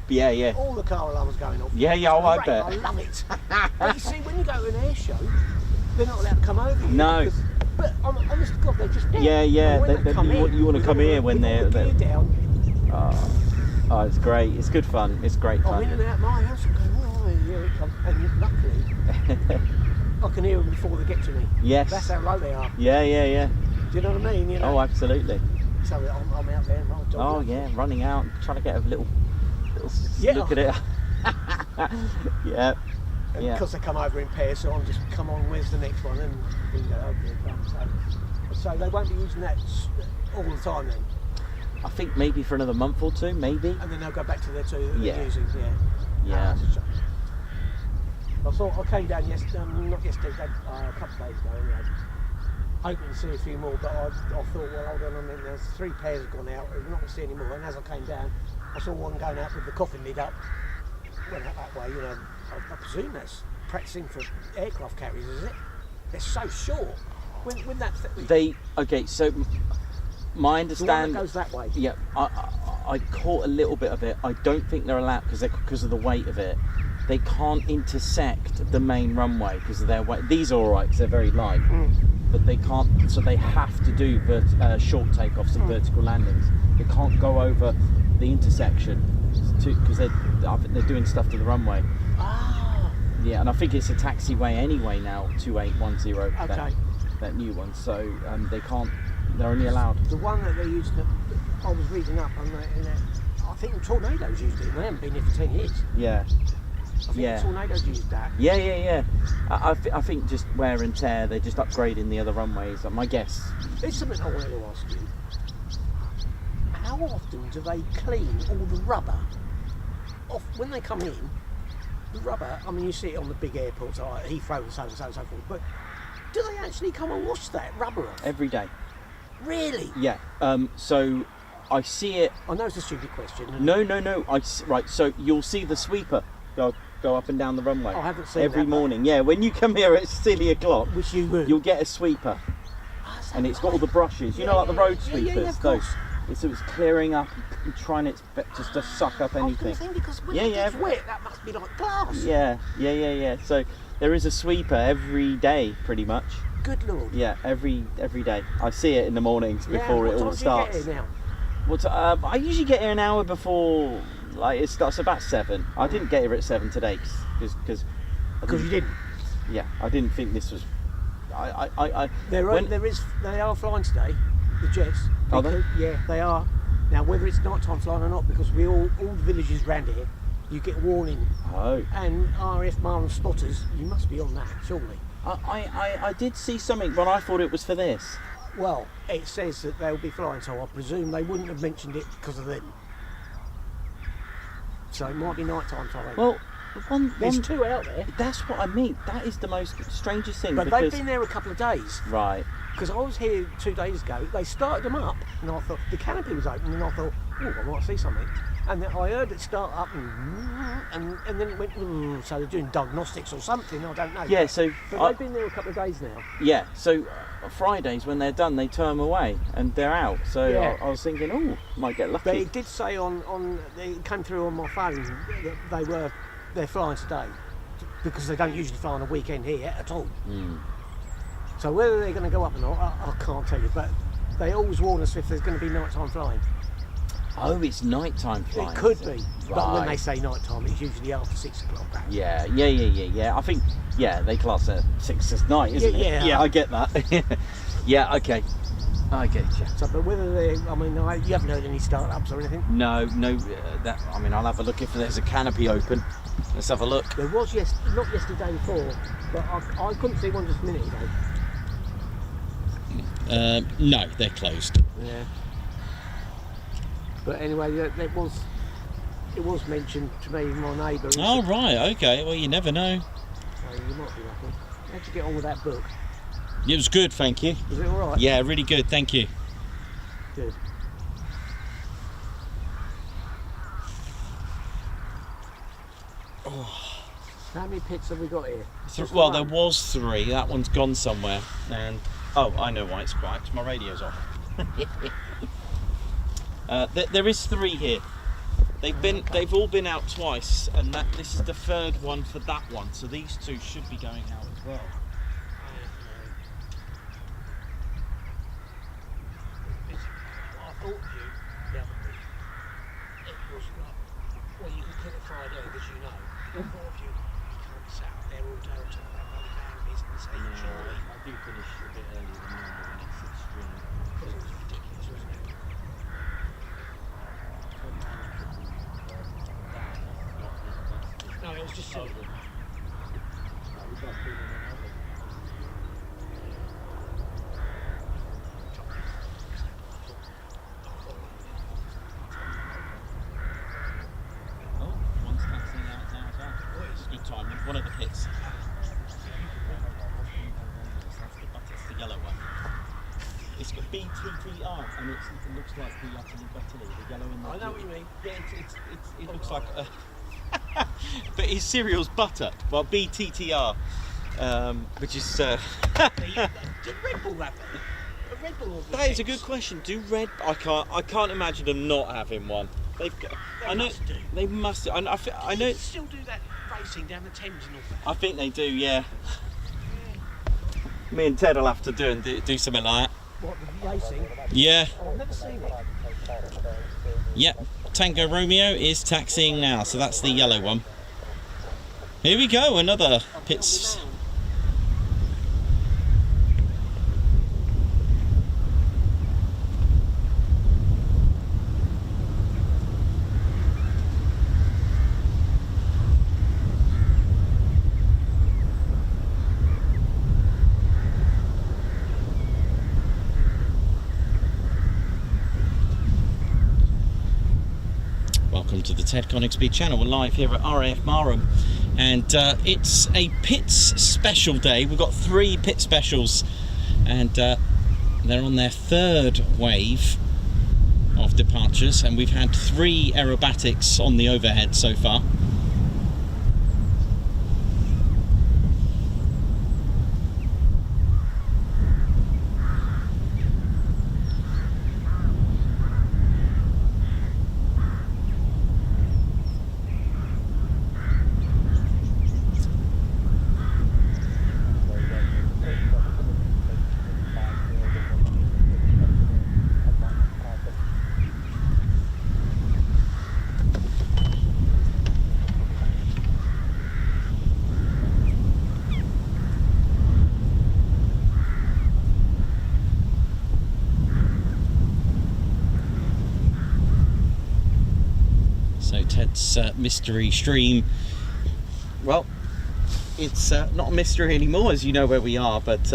Yeah. All the car alarms going off. Yeah, It's I great, bet. I love it. But you see, when you go to an air show, they're not allowed to come over here. No. Because, but honest to God, they're just dead. Yeah. And when they come You want to come here when with all the they're. gear down. Oh, it's great. It's good fun. It's great I'm in fun. and out my house and going, oh, here it comes. And luckily, I can hear them before they get to me. Yes. That's how low they are. Yeah. Do you know what I mean? You know? Oh, absolutely. So I'm out there and I'll jog. Oh yeah, running out, trying to get a little look at it. Yeah. And Yeah. because they come over in pairs, so I'll just come on, where's the next one? And we go, oh, here it comes. So they won't be using that all the time then. I think maybe for another month or two, maybe. And then they'll go back to their two that Yeah. they're using, Yeah. That's a shame. I thought I came down yesterday, not yesterday, a couple of days ago anyway, hoping to see a few more, but I thought, well, hold on a minute, there's 3 pairs have gone out, we're not going to see any more, and as I came down, I saw one going out with the coffin lid up, went out that way, you know, I presume that's practising for aircraft carriers, is it? They're so short. When that... Okay, so my the one understanding... that goes that way. Yeah, I caught a little bit of it. I don't think they're allowed because of the weight of it. They can't intersect the main runway because of their weight. These are all right because they're very light. but they can't. So they have to do short takeoffs and vertical landings. They can't go over the intersection because I think they're doing stuff to the runway. Ah. Yeah, and I think it's a taxiway anyway now, 2810. Okay. That new one. So they can't. They're only allowed. The one that they used to, I was reading up on that, I think the Tornadoes used it, and they haven't been here for 10 years. Yeah. I think the Tornadoes used that. Yeah. I think just wear and tear, they're just upgrading the other runways, my guess. There's something I wanted to ask you. How often do they clean all the rubber off when they come in? The rubber, I mean, you see it on the big airports, like Heathrow and so on and so on and so forth, but do they actually come and wash that rubber off? Every day. Really? Yeah. So I see it. I know it's a stupid question. No. Right. So you'll see the sweeper go up and down the runway. I haven't seen every that, morning. Yeah. When you come here at silly o'clock, which you will, you'll get a sweeper, and it's got all the brushes. You know, like the road sweepers. of course. So it's clearing up and trying its best just to suck up anything. I was going to think, because when it gets wet, that must be like glass. Yeah. So there is a sweeper every day, pretty much. Good Lord. Yeah, every day. I see it in the mornings before it all starts. What time do you get here now? I usually get here an hour before, like it starts about 7. I didn't get here at 7 today because you didn't. Yeah, I didn't think this was. They are flying today, the jets. Are they? Yeah, they are. Now whether it's nighttime flying or not, because all the villages around here, you get warning. Oh. And RAF Marham spotters, you must be on that, surely. I did see something, but I thought it was for this. Well, it says that they'll be flying, so I presume they wouldn't have mentioned it because of them. So it might be nighttime flying. Well, there's 2 out there. That's what I mean. That is the most strangest thing. But they've been there a couple of days. Right. Because I was here 2 days ago. They started them up, and I thought the canopy was open, and I thought, oh, I might see something. And then I heard it start up, and then it went. So they're doing diagnostics or something. I don't know. Yeah. But they've been there a couple of days now. Yeah. So Fridays when they're done, they turn them away and they're out. So yeah. I was thinking, oh, might get lucky. But it did say it came through on my phone that they're flying today, because they don't usually fly on a weekend here at all. So whether they're going to go up or not, I can't tell you. But they always warn us if there's going to be nighttime flying. Oh, it's nighttime flying. It could be, right. But when they say nighttime, it's usually after 6 o'clock. Yeah. I think, they class it 6 as night, isn't it? Yeah, I get that. Yeah, okay. I get you. So, but whether you haven't heard any start-ups or anything? No. I'll have a look if there's a canopy open. Let's have a look. There was not yesterday before, but I couldn't see one just a minute ago. No, they're closed. Yeah. But anyway, it was mentioned to me, my neighbour. Oh, right, okay. Well, you never know. So you might be lucky. How'd you get on with that book? It was good, thank you. Was it all right? Yeah, really good, thank you. Good. Oh. How many pits have we got here? Well, there was 3. That one's gone somewhere. And I know why it's quiet. My radio's off. There is 3 here. They've all been out twice, and this is the 3rd one for that one. So these 2 should be going out as well. I thought of you the other week. It was like, well, you could cook a fried egg, as you know. I thought of you. You can't sit out there all day on top of that bloody van business, surely. I do finish a bit earlier than normal when it's extreme. Because it was ridiculous, wasn't it? No, it was just silly. One's taxiing out now as well. It's a good time. One of the pits. That's the yellow one. It's got BTTR, and it looks like the Italy, the yellow in the. I know what you mean. Yeah, it looks like. But his cereal's butter. Well, BTTR, which is. Did Red Bull that? Red Bull. That is a good question. Do Red? I can't imagine them not having one. They've got. They must do. They must do. I know. They still do that racing down the Thames and all that. I think they do. Yeah. Me and Ted will have to do something like that. What, the racing? Yeah. I've never seen it. Yep. Tango Romeo is taxiing now, so that's the yellow one. Here we go, another pits. Welcome to the Ted Coningsby channel. We're live here at RAF Marham, and it's a pits special day. We've got 3 pit specials, and they're on their 3rd wave of departures, and we've had 3 aerobatics on the overhead so far. So Ted's mystery stream, well, it's not a mystery anymore, as you know where we are, but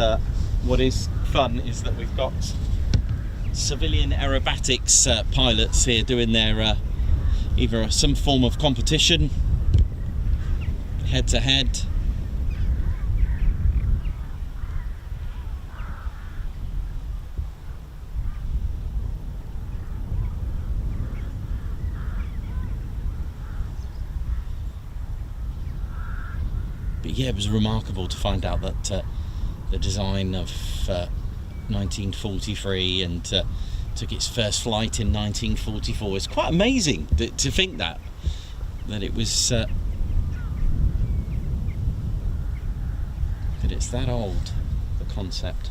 what is fun is that we've got civilian aerobatics pilots here doing their either some form of competition, head-to-head, but yeah, it was remarkable to find out that the design of 1943 and took its first flight in 1944. It's quite amazing to think that it was that it's that old, the concept.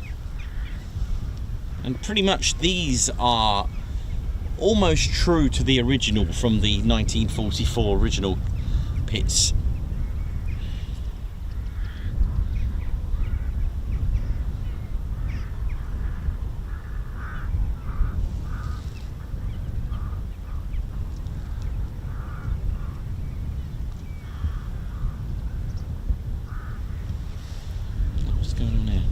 And pretty much these are almost true to the original from the 1944 original pits. What's going on here?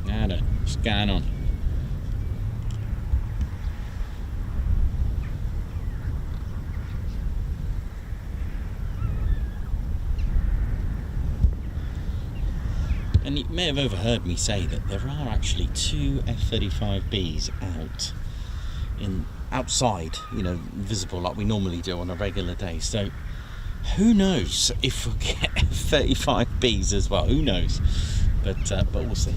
Nada. What's going on? And you may have overheard me say that there are actually 2 F-35Bs outside, you know, visible like we normally do on a regular day. So who knows if we'll get F-35Bs as well? Who knows? But we'll see.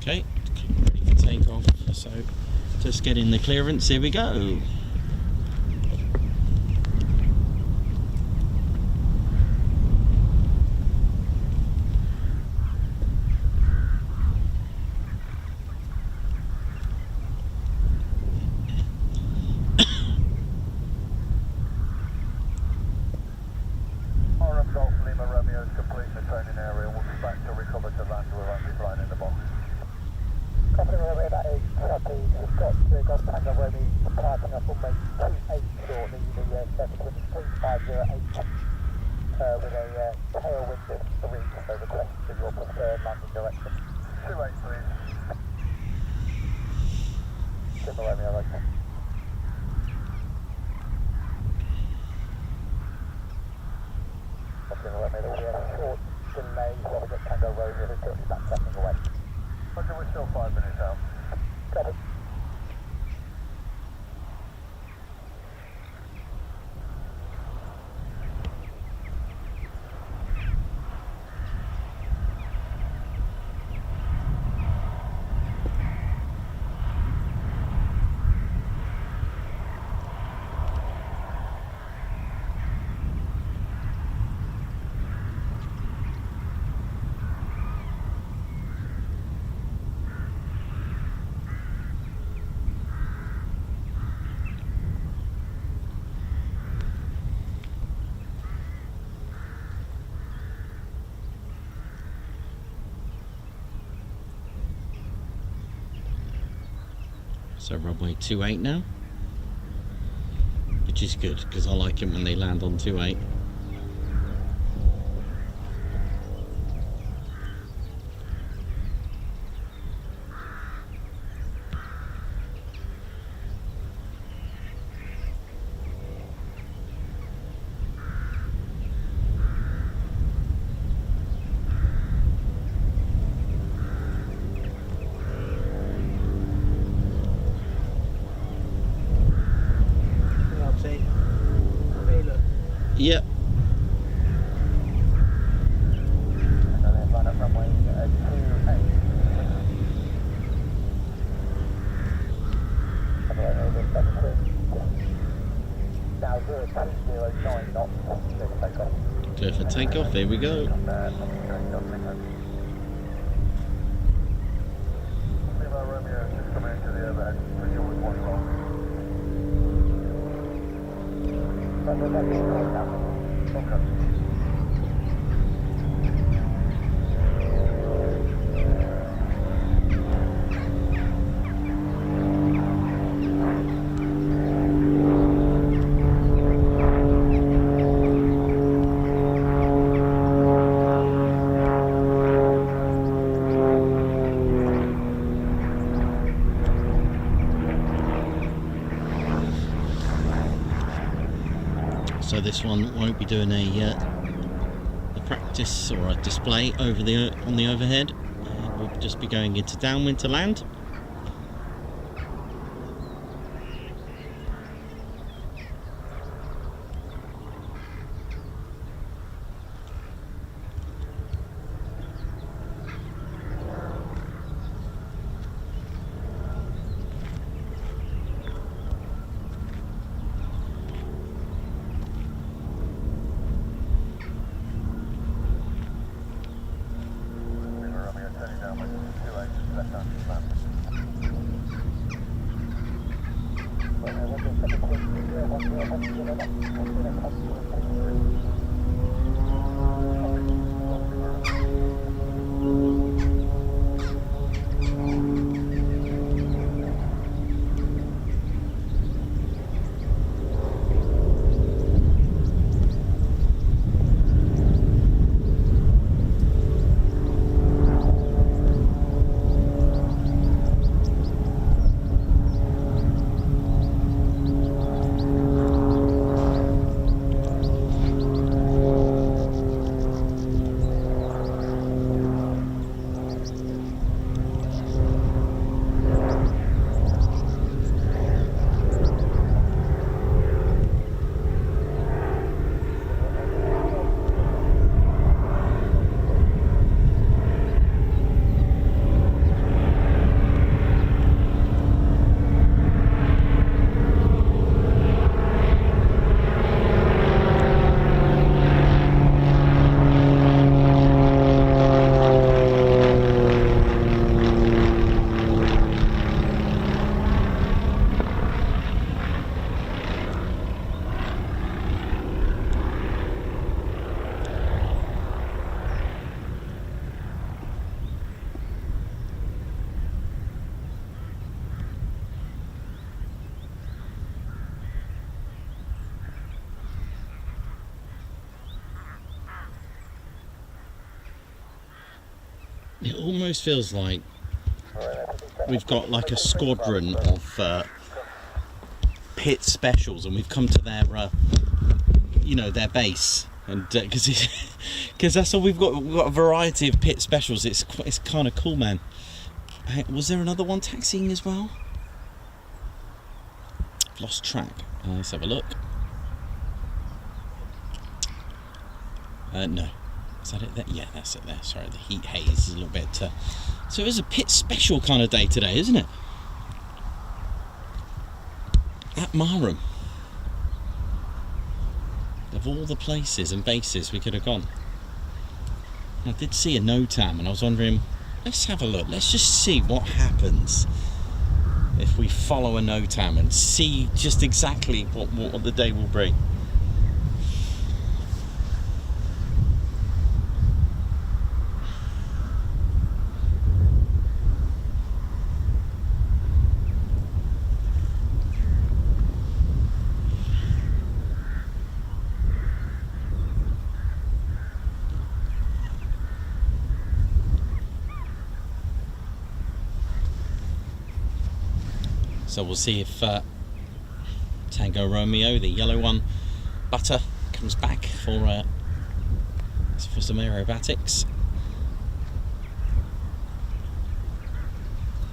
Okay, ready for takeoff, so just getting the clearance, here we go. RF Golf Lima Romeo is completing the training area and we'll be back to recover to land. We won't be flying in the box. Copy Romeo, that is copy. We've got Golf Tango Romeo departing up on May 28 shortly, the 73508 with a tailwind of 3, so request for your preferred landing direction. 28 please. you want to get Tango Romeo, who's currently back tracking away. Okay, we're still 5 minutes out. Copy. So runway 28 now, which is good because I like it when they land on 28. Yep. And then line up runway 28. Okay, over 7 quick. Now 0209 knots, clear for takeoff. Clear for takeoff, here we go. Lima Romeo, just coming into the overhead. Bring you with 1 long. Okay. So this one won't be doing a practice or a display over on the overhead. We'll just be going into downwind to land. It almost feels like we've got like a squadron of pit specials, and we've come to their, you know, their base, and because that's all we've got. We've got a variety of pit specials. It's kind of cool, man. Was there another one taxiing as well? I've lost track. Let's have a look. No. Is that it there? Yeah, that's it there. Sorry, the heat haze is a little bit... So it was a pit special kind of day today, isn't it? At Marham. Of all the places and bases we could have gone. I did see a NOTAM and I was wondering, let's have a look. Let's just see what happens if we follow a NOTAM and see just exactly what the day will bring. So we'll see if Tango Romeo, the yellow one, Butter, comes back for some aerobatics.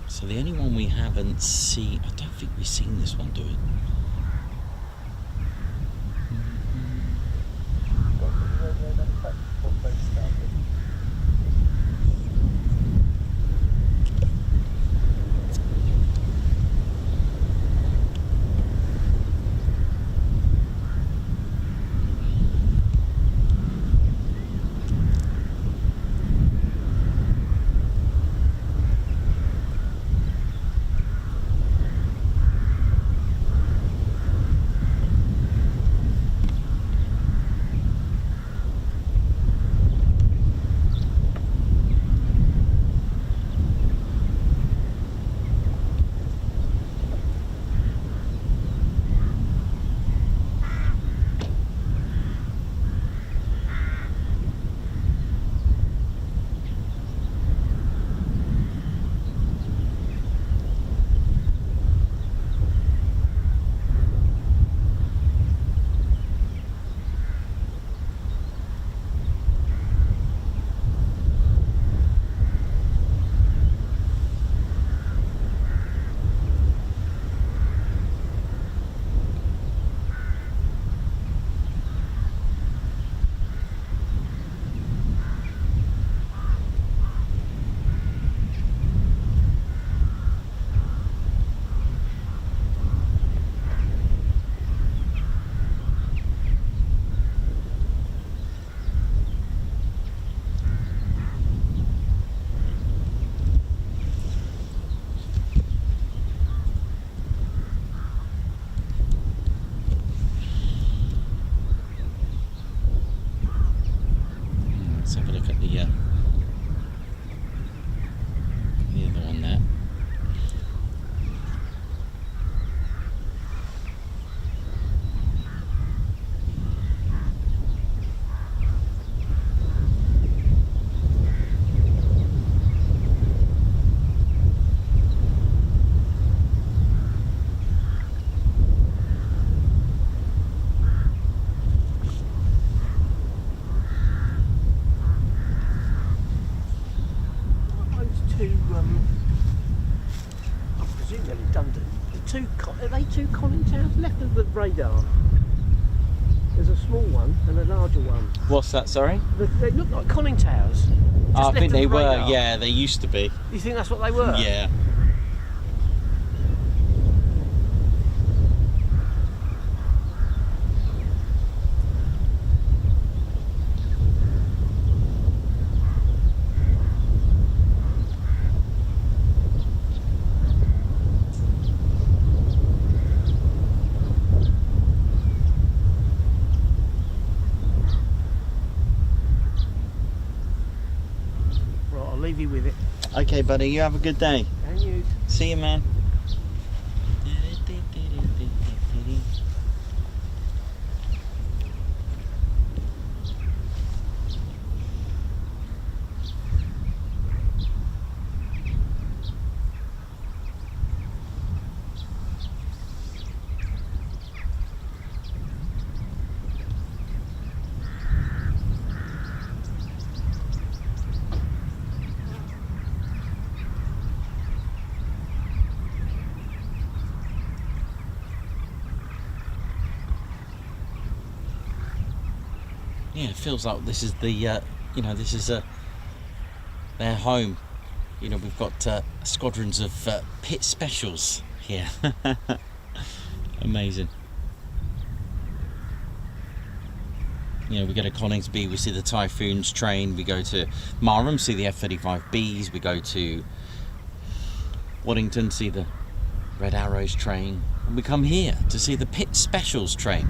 So the only one we haven't seen, I don't think we've seen this one do it. Are they two conning towers left of the radar? There's a small one and a larger one. What's that, sorry? They look like conning towers. I think they were, yeah, they used to be. You think that's what they were? Yeah. Leave you with it. Okay, buddy, you have a good day. And you. See you, man. yeah, it feels like this is the you know, this is their home. You know, we've got squadrons of pit specials here. Amazing. You know, we go to Coningsby, we see the Typhoons train, we go to Marham, see the F-35Bs, we go to Waddington, see the Red Arrows train, and we come here to see the Pit Specials train.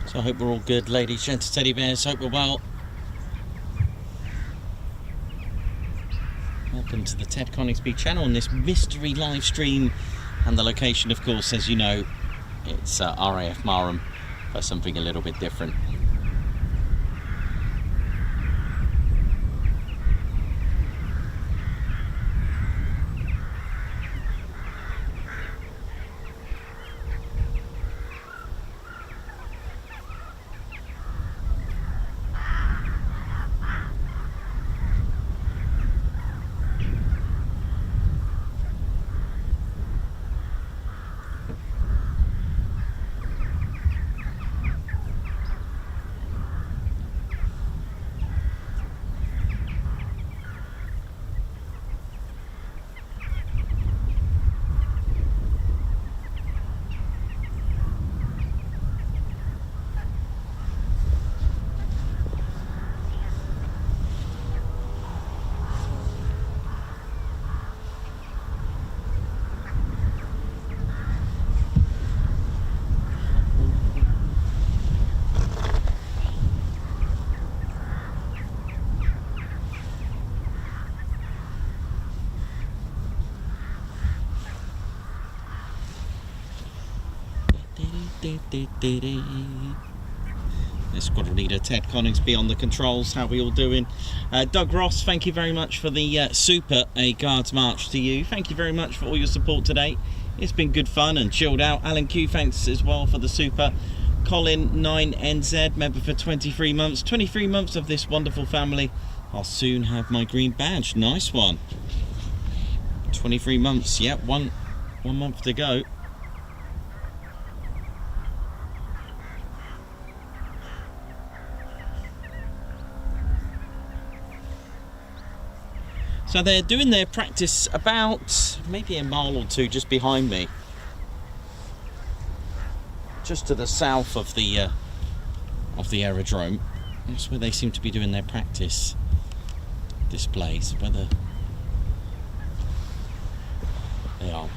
So I hope we're all good, ladies, gents, teddy bears. Hope we're well. Welcome to the Ted Coningsby channel on this mystery live stream, and the location, of course, as you know, it's RAF Marham, but something a little bit different. This squadron leader Ted Coningsby on the controls. How are we all doing? Doug Ross, thank you very much for the super. A Guards March to you. Thank you very much for all your support today. It's been good fun and chilled out. Alan Q, thanks as well for the super. Colin 9NZ, member for 23 months. 23 months of this wonderful family. I'll soon have my green badge. Nice one. 23 months. Yep, one month to go. So they're doing their practice about maybe a mile or two just behind me, just to the south of the aerodrome. That's where they seem to be doing their practice displays. Whether they are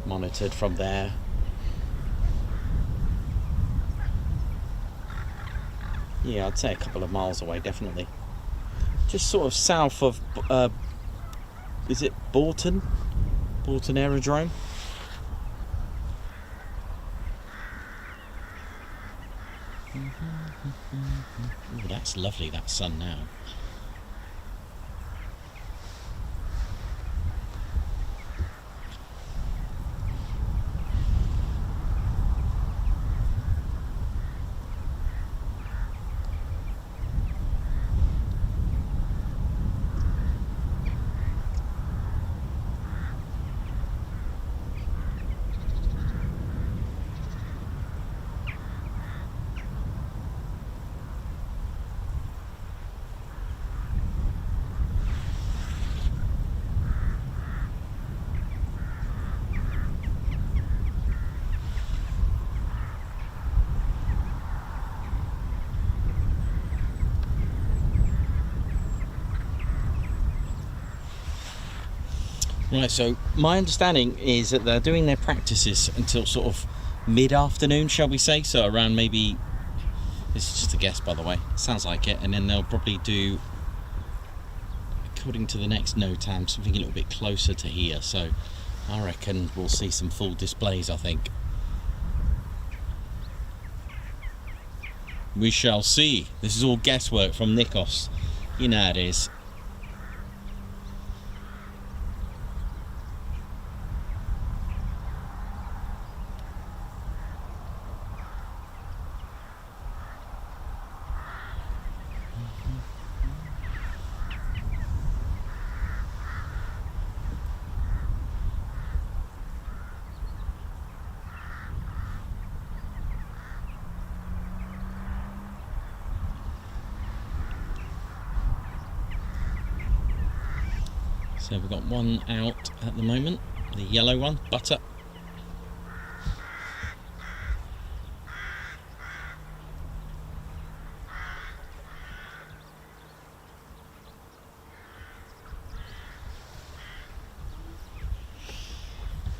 monitored from there. Yeah, I'd say a couple of miles away, definitely. Just sort of south of, is it Bourton? Bourton Aerodrome? Oh, that's lovely, that sun now. Right, so my understanding is that they're doing their practices until sort of mid-afternoon, shall we say, so around maybe, this is just a guess by the way, sounds like it, and then they'll probably do, according to the next NOTAM, something a little bit closer to here, so I reckon we'll see some full displays, I think. We shall see. This is all guesswork from Nikos, you know how it is. So we've got one out at the moment, the yellow one, Butter.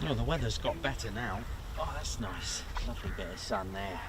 Oh, the weather's got better now. Oh, that's nice. Lovely bit of sun there.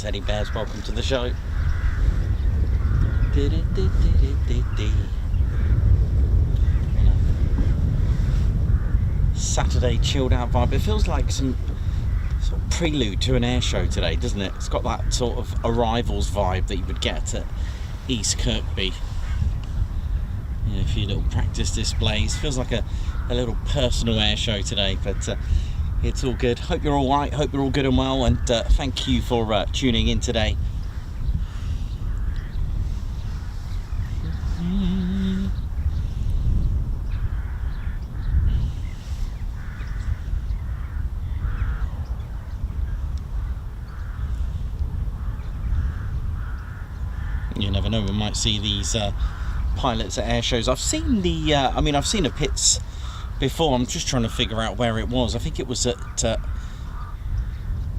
teddy bears, welcome to the show. Saturday chilled out vibe. It feels like some sort of prelude to an air show today, doesn't it? It's got that sort of arrivals vibe that you would get at East Kirkby. You know, a few little practice displays. Feels like a little personal air show today, but it's all good. Hope you're all right. Hope you're all good and well, and thank you for tuning in today. You never know, we might see these pilots at air shows. I've seen the I've seen the pits before. I'm just trying to figure out where it was. I think it was at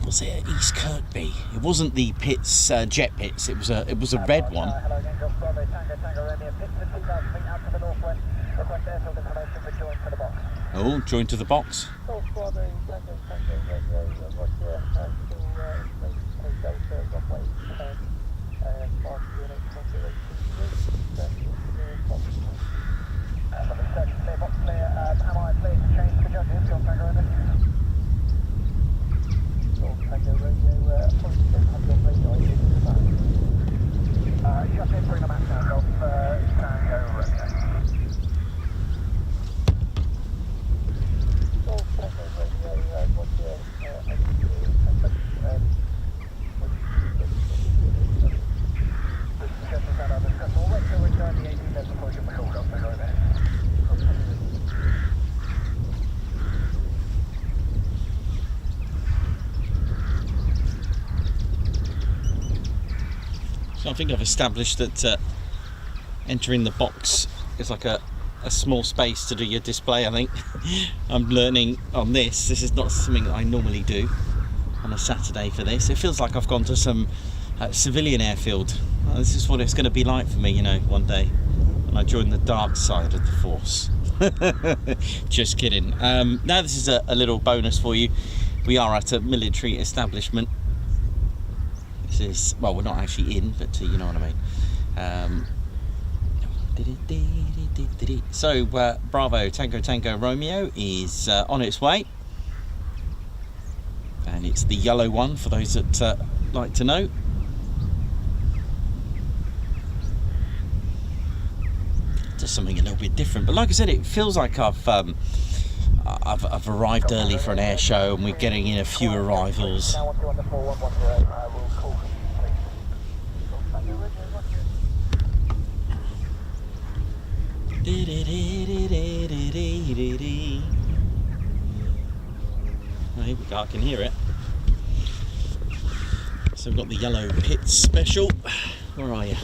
was it at East Kirkby? It wasn't the pits, jet pits. It was a red one. Hello, Angel Bravo, Tango, Romeo, pit to 2,000 feet out to the northwest. Request airfield information for join to the box. Oh, join to the box. Golf Bravo, Tango, Radio, Roger, and still Delta, runway 10, mark unit 2823, Somebody search clear, box clear. Am I clear to change the judges? Golf Tango, Romeo. Golf Tango, Radio, apologies, Tango, Radio, Shut in, bring them out now, Golf Tango, Romeo. Golf Tango, Radio, Roger, So I think I've established that entering the box is like a small space to do your display. I think I'm learning on this. This is not something that I normally do on a Saturday for this. It feels like I've gone to some civilian airfield. This is what it's going to be like for me, you know, one day when I join the dark side of the force. Just kidding. Now this is a little bonus for you. We are at a military establishment. This is, well, we're not actually in, but you know what I mean. So Bravo Tango Romeo is on its way, and it's the yellow one for those that like to know. Just something a little bit different, but like I said, it feels like I've arrived early for an air show, and we're getting in a few arrivals. Oh, here we go, I can hear it. So we've got the yellow pit special. Where are you?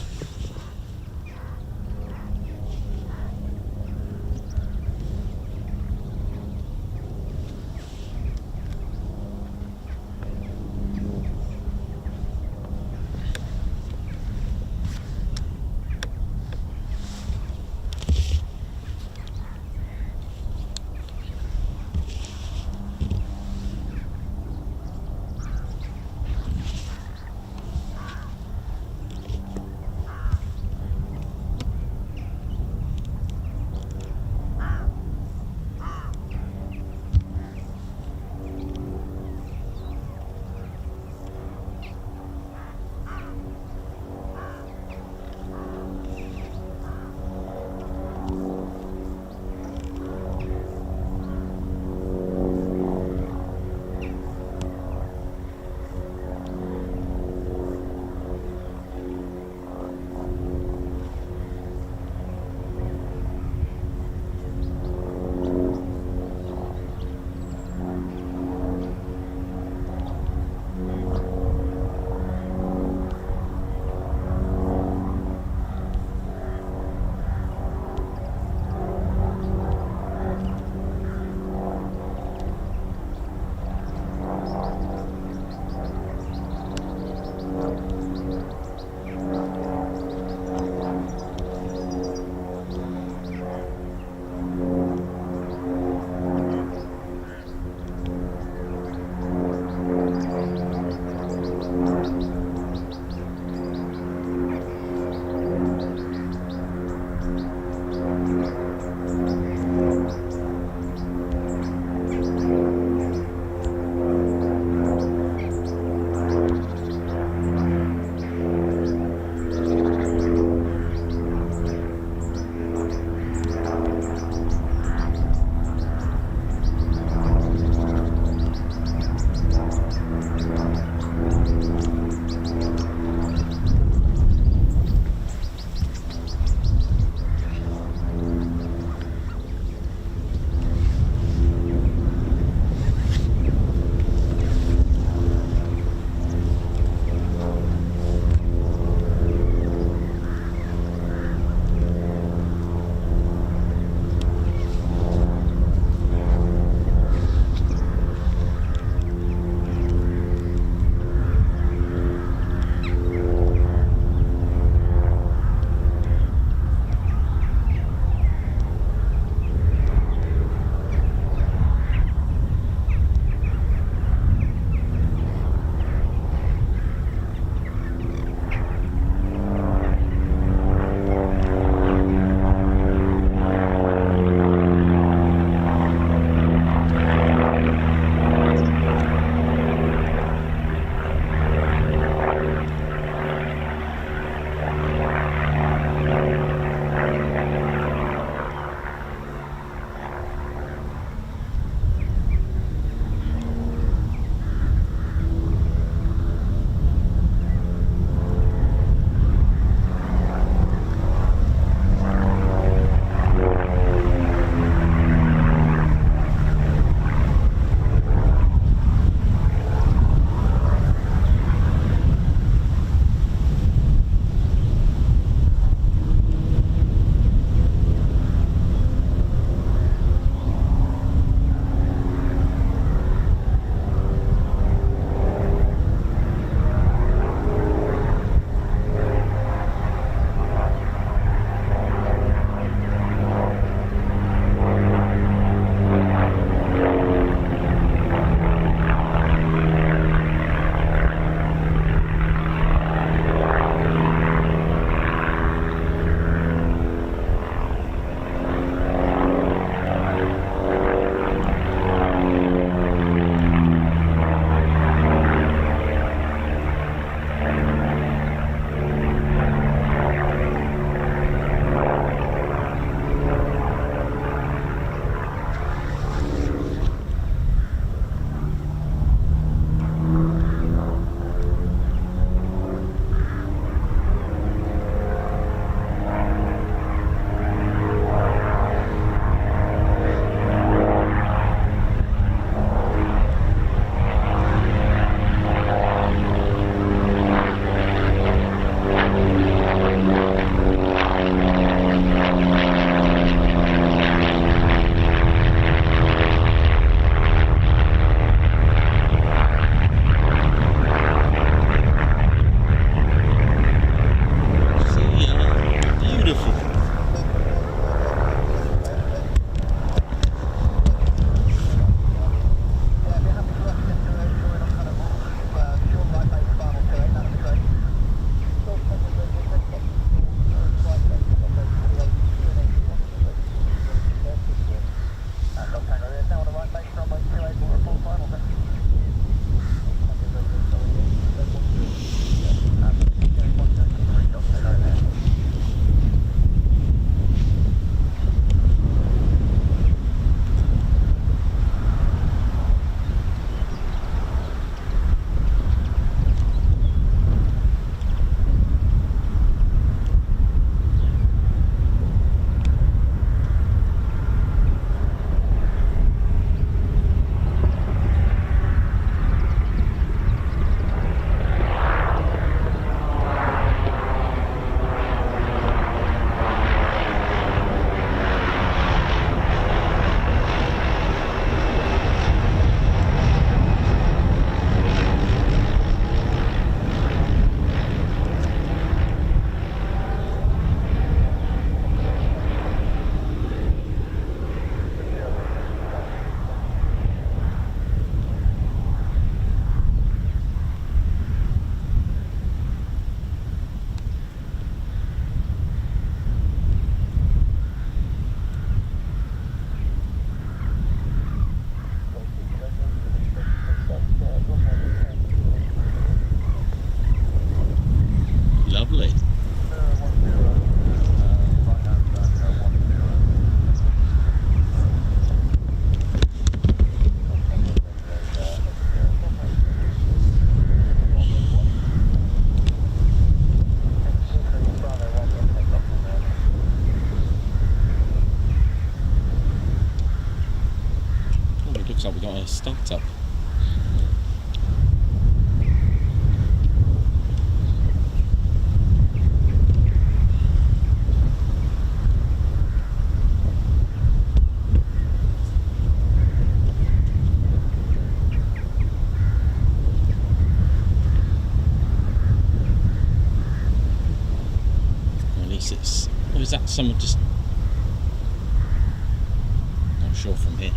startup. Or is that someone just... Not sure from here.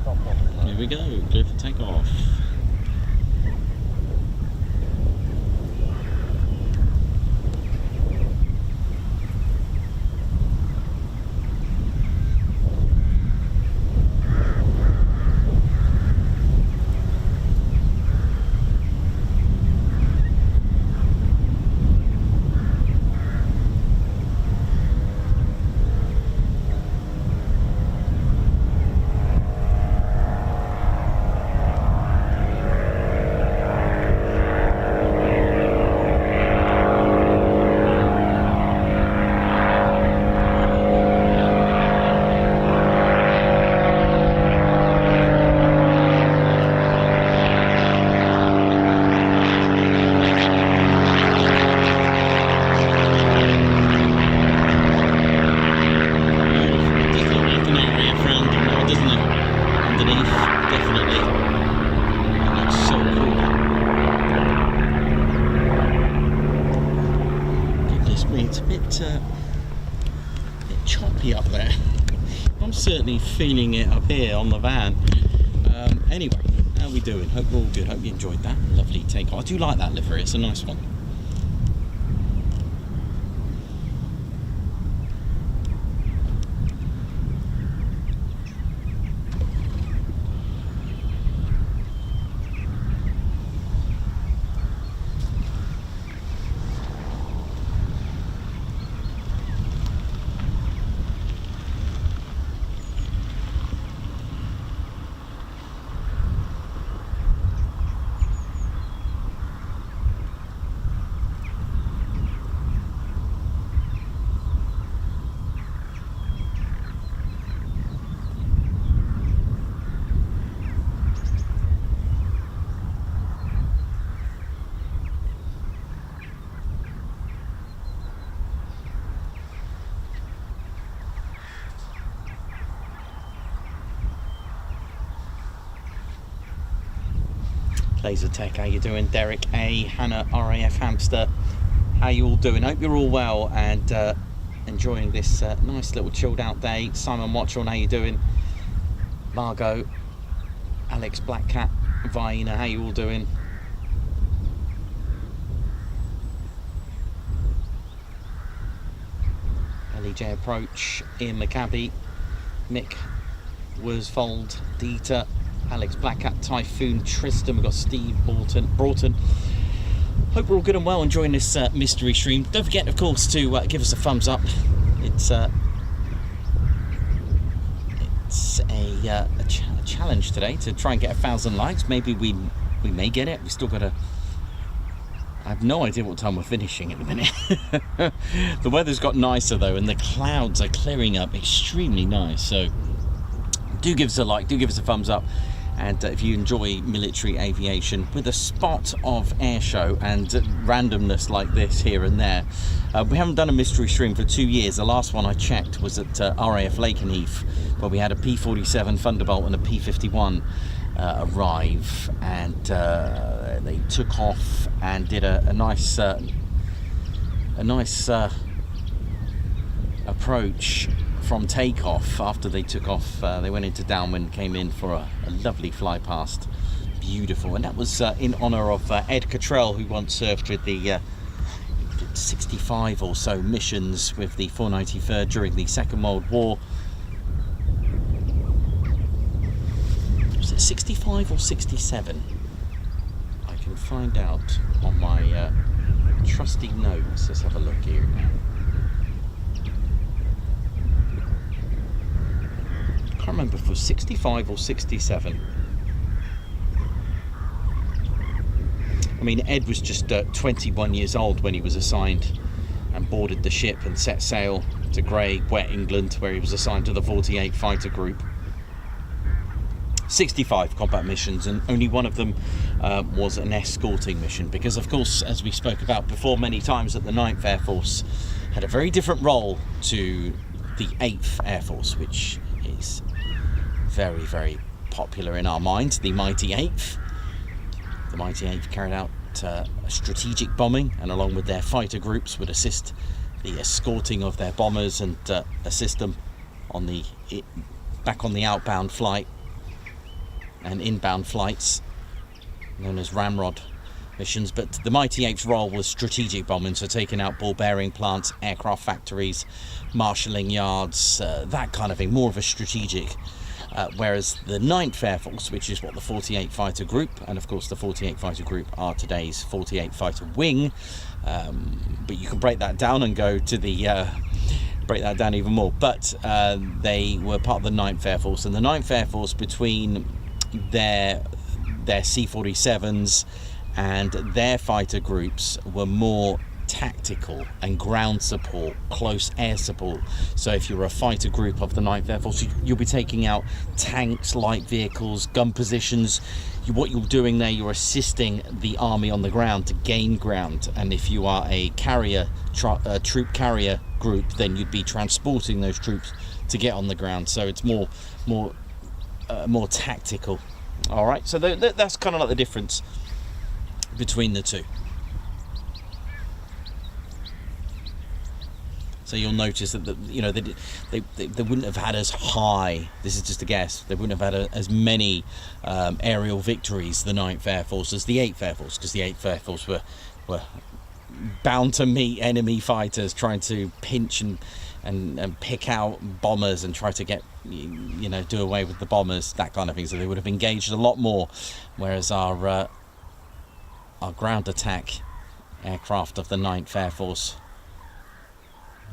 Here we go, clear for takeoff. Certainly feeling it up here on the van. Anyway, how are we doing? Hope we're all good. Hope you enjoyed that lovely takeoff. I do like that livery, it's a nice one. Laser Tech, how you doing? Derek A, Hannah, RAF Hamster, how you all doing? Hope you're all well and enjoying this nice little chilled out day. Simon Watchorn, how you doing? Margot, Alex Black Cat, Vienna, how you all doing? LEJ Approach, Ian McCabe, Mick Worsfold, Dieter, Alex Black Cat, Typhoon, Tristan, we've got Steve Broughton. Hope we're all good and well enjoying this mystery stream. Don't forget, of course, to give us a thumbs up. It's a challenge today to try and get 1,000 likes. Maybe we may get it. We still got to. I have no idea what time we're finishing at the minute. The weather's got nicer though, and the clouds are clearing up extremely nice. So do give us a like, do give us a thumbs up. And if you enjoy military aviation with a spot of air show and randomness like this here and there, we haven't done a mystery stream for 2 years. The last one I checked was at RAF Lakenheath, where we had a P-47 Thunderbolt and a P-51 arrive, and they took off and did a nice approach from takeoff. After they took off, they went into downwind, came in for a lovely fly past. Beautiful. And that was in honour of Ed Cottrell, who once served with the 65 or so missions with the 493rd during the Second World War. Was it 65 or 67? I can find out on my trusty notes. Let's have a look here now. I can't remember if it was 65 or 67. I mean, Ed was just 21 years old when he was assigned and boarded the ship and set sail to grey, wet England, where he was assigned to the 48 Fighter Group. 65 combat missions, and only one of them was an escorting mission, because of course, as we spoke about before many times, that the 9th Air Force had a very different role to the 8th Air Force, which is very, very popular in our minds. The Mighty 8th. The Mighty 8th carried out strategic bombing, and along with their fighter groups would assist the escorting of their bombers and assist them on the back on the outbound flight and inbound flights, known as ramrod missions. But the Mighty Ape's role was strategic bombing, so taking out ball bearing plants, aircraft factories, marshalling yards, that kind of thing, more of a strategic. Whereas the 9th Air Force, which is what the 48 Fighter Group, and of course the 48 Fighter Group are today's 48 Fighter Wing, but you can break that down and go to the break that down even more. But they were part of the 9th Air Force, and the 9th Air Force, between their C-47s and their fighter groups, were more tactical and ground support, close air support. So if you're a fighter group of the 9th Air Force, you'll be taking out tanks, light vehicles, gun positions. What you're doing there, you're assisting the army on the ground to gain ground. And if you are a carrier, troop carrier group, then you'd be transporting those troops to get on the ground. So it's more tactical. All right, so that's kind of like the difference between the two. So you'll notice that they wouldn't have had as high. This is just a guess. They wouldn't have had as many aerial victories, the 9th Air Force, as the 8th Air Force, because the 8th Air Force were bound to meet enemy fighters trying to pinch and pick out bombers and try to get, do away with the bombers, that kind of thing. So they would have engaged a lot more, whereas our ground attack aircraft of the 9th Air Force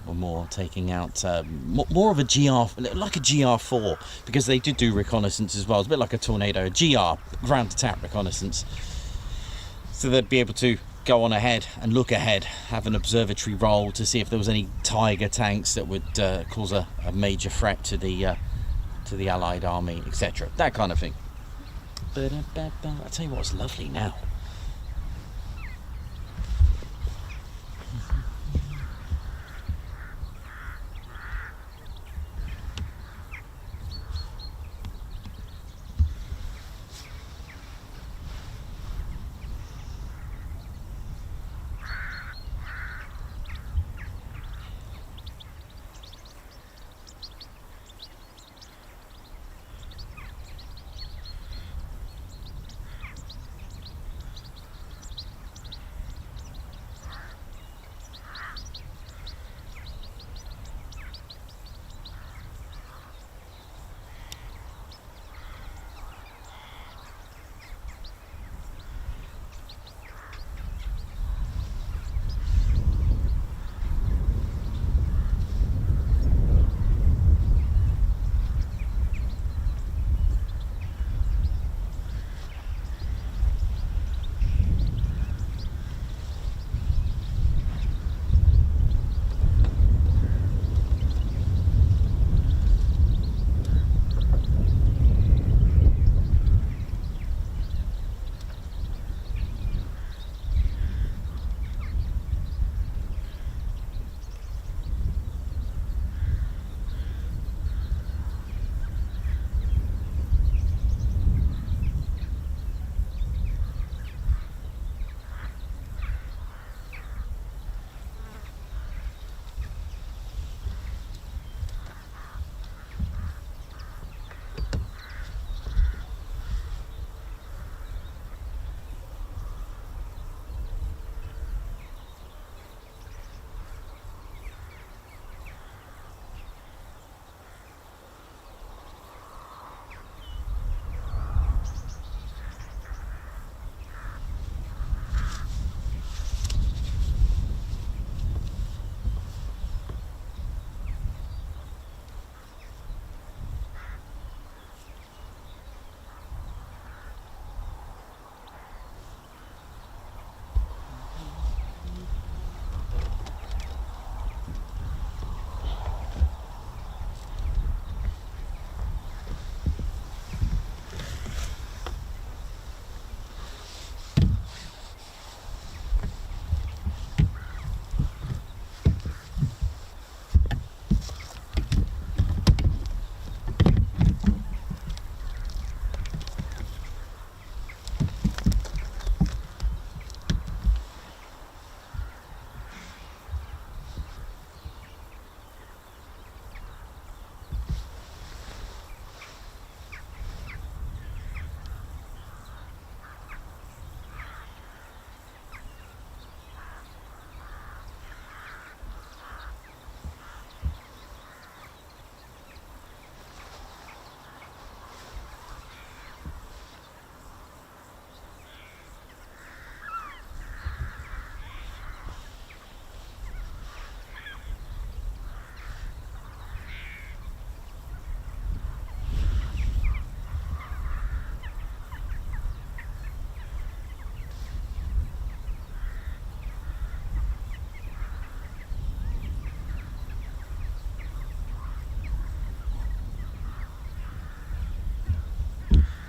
were more taking out more of a like a GR4, because they did do reconnaissance as well. It's a bit like a Tornado, a GR, ground attack reconnaissance. So they'd be able to go on ahead and look ahead, have an observatory role to see if there was any Tiger tanks that would cause a major threat to the Allied army, etc. That kind of thing. But I'll tell you what's lovely now.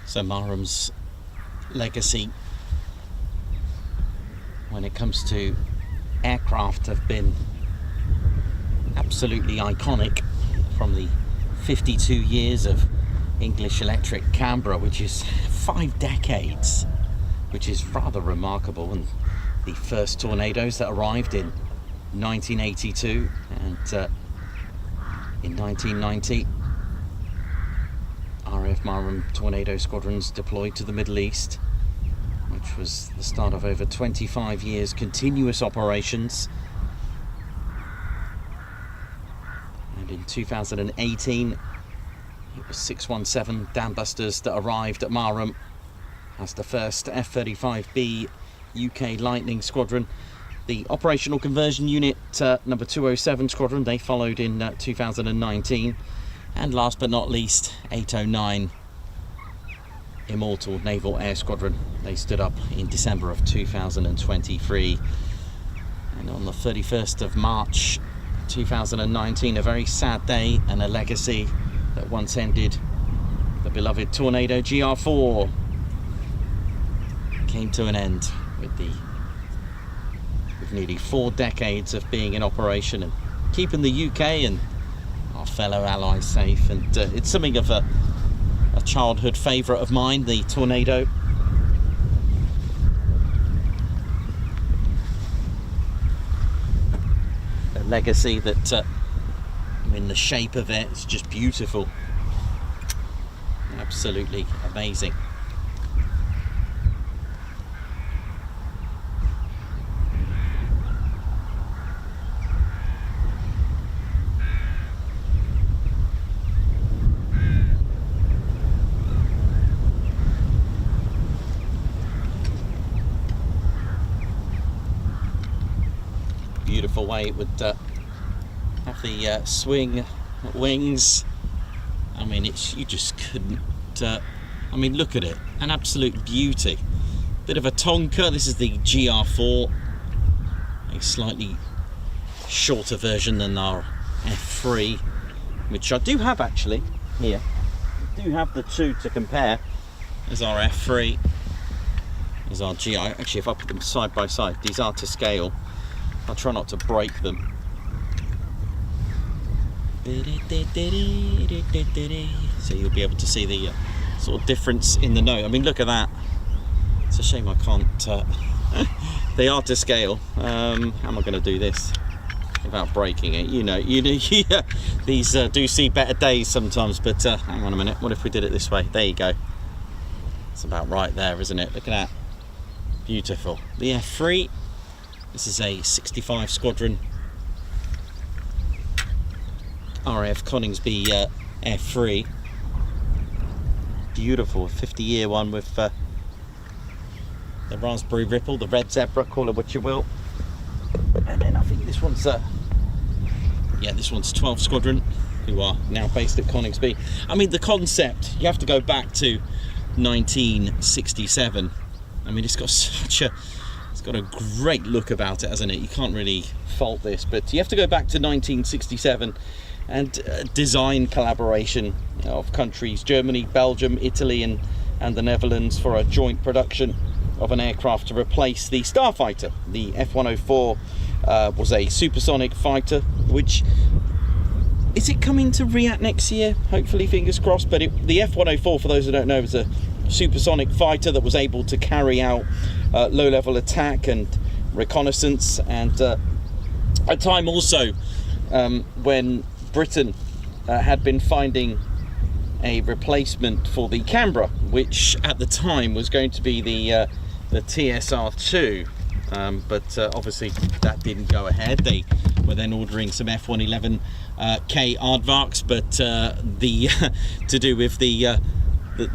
So Marham's legacy when it comes to aircraft have been absolutely iconic, from the 52 years of English Electric Canberra, which is 5 decades, which is rather remarkable, and the first Tornadoes that arrived in 1982, and in 1990 RAF Marham Tornado squadrons deployed to the Middle East, which was the start of over 25 years continuous operations. And in 2018 it was 617 Dambusters that arrived at Marham as the first F-35B UK Lightning Squadron. The Operational Conversion Unit number 207 Squadron, they followed in 2019. And last but not least, 809 Immortal Naval Air Squadron. They stood up in December of 2023. And on the 31st of March 2019, a very sad day and a legacy that once ended. The beloved Tornado GR4 came to an end with nearly 4 decades of being in operation and keeping the UK and our fellow allies safe. And it's something of a childhood favourite of mine, the Tornado. A legacy that, I mean, the shape of it is just beautiful, absolutely amazing. Beautiful way it would have the swing wings. I mean, you just couldn't. I mean, look at it, an absolute beauty. Bit of a tonker. This is the GR4, a slightly shorter version than our F3, which I do have actually here. I do have the two to compare. There's our F3. There's our GR. Actually, if I put them side by side, these are to scale. I'll try not to break them. So you'll be able to see the sort of difference in the note. I mean, look at that. It's a shame I can't. They are to scale. How am I going to do this without breaking it? You know, yeah, these do see better days sometimes. But hang on a minute. What if we did it this way? There you go. It's about right there, isn't it? Look at that. Beautiful. The F3. This is a 65 Squadron RAF Coningsby F3. Beautiful 50-year one with the raspberry ripple, the red zebra, call it what you will. And then I think this one's this one's 12 Squadron, who are now based at Coningsby. I mean, the concept, you have to go back to 1967. I mean, it's got a great look about it, hasn't it? You can't really fault this, but you have to go back to 1967 and design collaboration of countries, Germany, Belgium, Italy and the Netherlands, for a joint production of an aircraft to replace the Starfighter. The F-104 was a supersonic fighter, which is it coming to RIAT next year? Hopefully, fingers crossed. But the F-104, for those who don't know, is a supersonic fighter that was able to carry out low-level attack and reconnaissance, and a time also when Britain had been finding a replacement for the Canberra, which at the time was going to be the TSR-2, but obviously that didn't go ahead. They were then ordering some F-111K aardvarks, but to do with the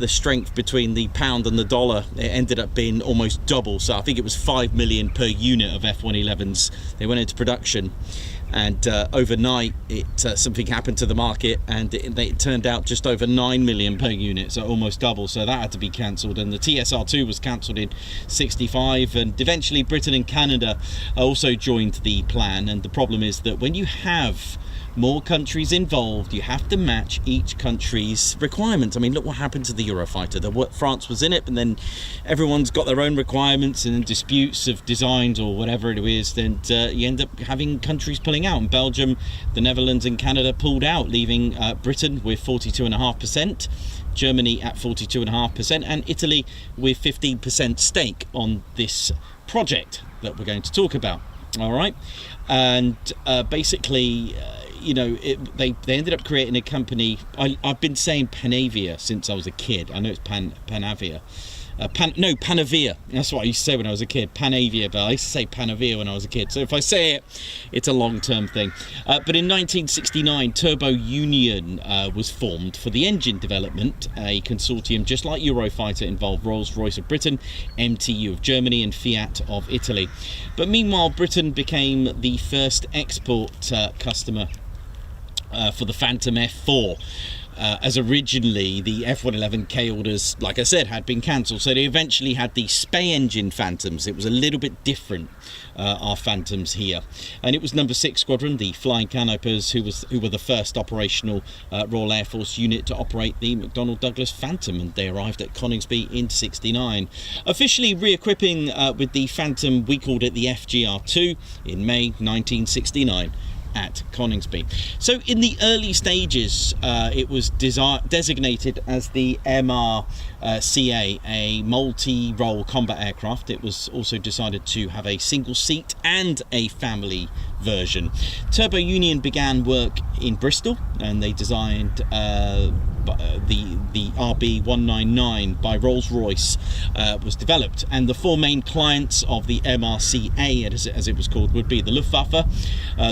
strength between the pound and the dollar, it ended up being almost double. So I think it was 5 million per unit of F-111s. They went into production, and overnight something happened to the market, and it turned out just over 9 million per unit, so almost double. So that had to be cancelled, and the TSR-2 was cancelled in '65, and eventually Britain and Canada also joined the plan. And the problem is that when you have more countries involved, you have to match each country's requirements. I mean, look what happened to the Eurofighter. France was in it, and then everyone's got their own requirements and disputes of designs or whatever it is, then you end up having countries pulling out. And Belgium, the Netherlands and Canada pulled out, leaving Britain with 42.5%, Germany at 42.5%, and Italy with 15% stake on this project that we're going to talk about. All right, and basically, you know, they ended up creating a company. I've been saying Panavia since I was a kid. I know it's Panavia. Panavia. That's what I used to say when I was a kid. Panavia, but I used to say Panavia when I was a kid. So if I say it, it's a long-term thing. But in 1969, Turbo Union was formed for the engine development. A consortium just like Eurofighter involved Rolls-Royce of Britain, MTU of Germany, and Fiat of Italy. But meanwhile, Britain became the first export customer for the Phantom F4. As originally the F111K orders, like I said, had been cancelled, so they eventually had the Spey engine Phantoms. It was a little bit different, our Phantoms here, and it was number 6 Squadron, the Flying Canopers, who were the first operational Royal Air Force unit to operate the McDonnell Douglas Phantom, and they arrived at Coningsby in '69. Officially re-equipping with the Phantom, we called it the FGR2 in May 1969. At Coningsby. So in the early stages, it was designated as the MRCA, a multi-role combat aircraft. It was also decided to have a single seat and a family version. Turbo Union began work in Bristol, and they designed the RB199 by Rolls-Royce was developed, and the 4 main clients of the MRCA, as it was called, would be the Luftwaffe,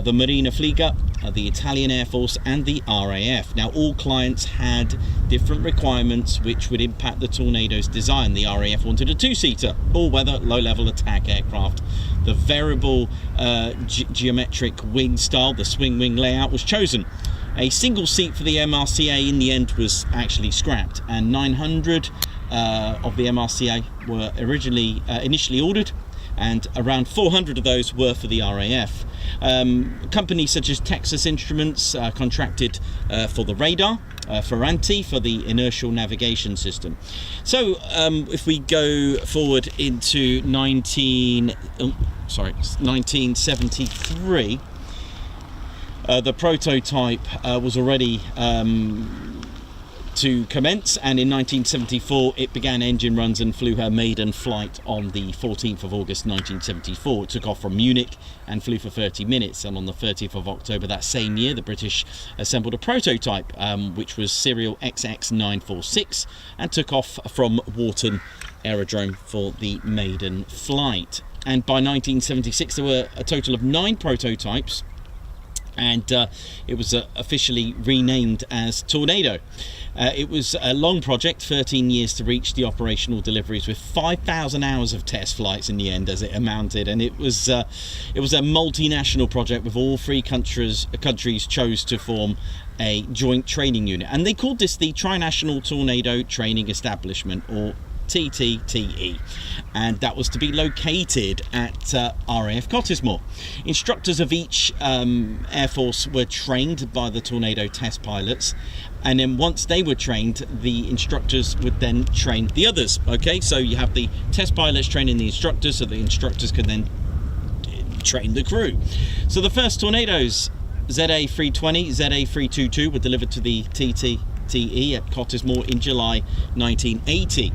the Marina Fliega, the Italian Air Force, and the RAF. Now, all clients had different requirements which would impact the Tornado's design. The RAF wanted a 2-seater, all-weather, low-level attack aircraft. The variable geometric wing style, the swing wing layout, was chosen. A single seat for the MRCA in the end was actually scrapped, and 900 of the MRCA were initially ordered, and around 400 of those were for the RAF. Companies such as Texas Instruments contracted for the radar, Ferranti for the inertial navigation system. So if we go forward into 1973, the prototype was already to commence, and in 1974 it began engine runs and flew her maiden flight on the 14th of August 1974. It took off from Munich and flew for 30 minutes, and on the 30th of October that same year the British assembled a prototype which was serial XX946 and took off from Warton Aerodrome for the maiden flight. And by 1976 there were a total of 9 prototypes, and it was officially renamed as Tornado. It was a long project, 13 years to reach the operational deliveries, with 5,000 hours of test flights in the end as it amounted, and it was a multinational project with all 3 countries chose to form a joint training unit, and they called this the Trinational Tornado Training Establishment, or TTTE, and that was to be located at RAF Cottesmore. Instructors of each Air Force were trained by the Tornado test pilots, and then once they were trained, the instructors would then train the others. Okay, so you have the test pilots training the instructors, so the instructors could then train the crew. So the first Tornadoes, ZA320, ZA322, were delivered to the TTTE at Cottesmore in July 1980.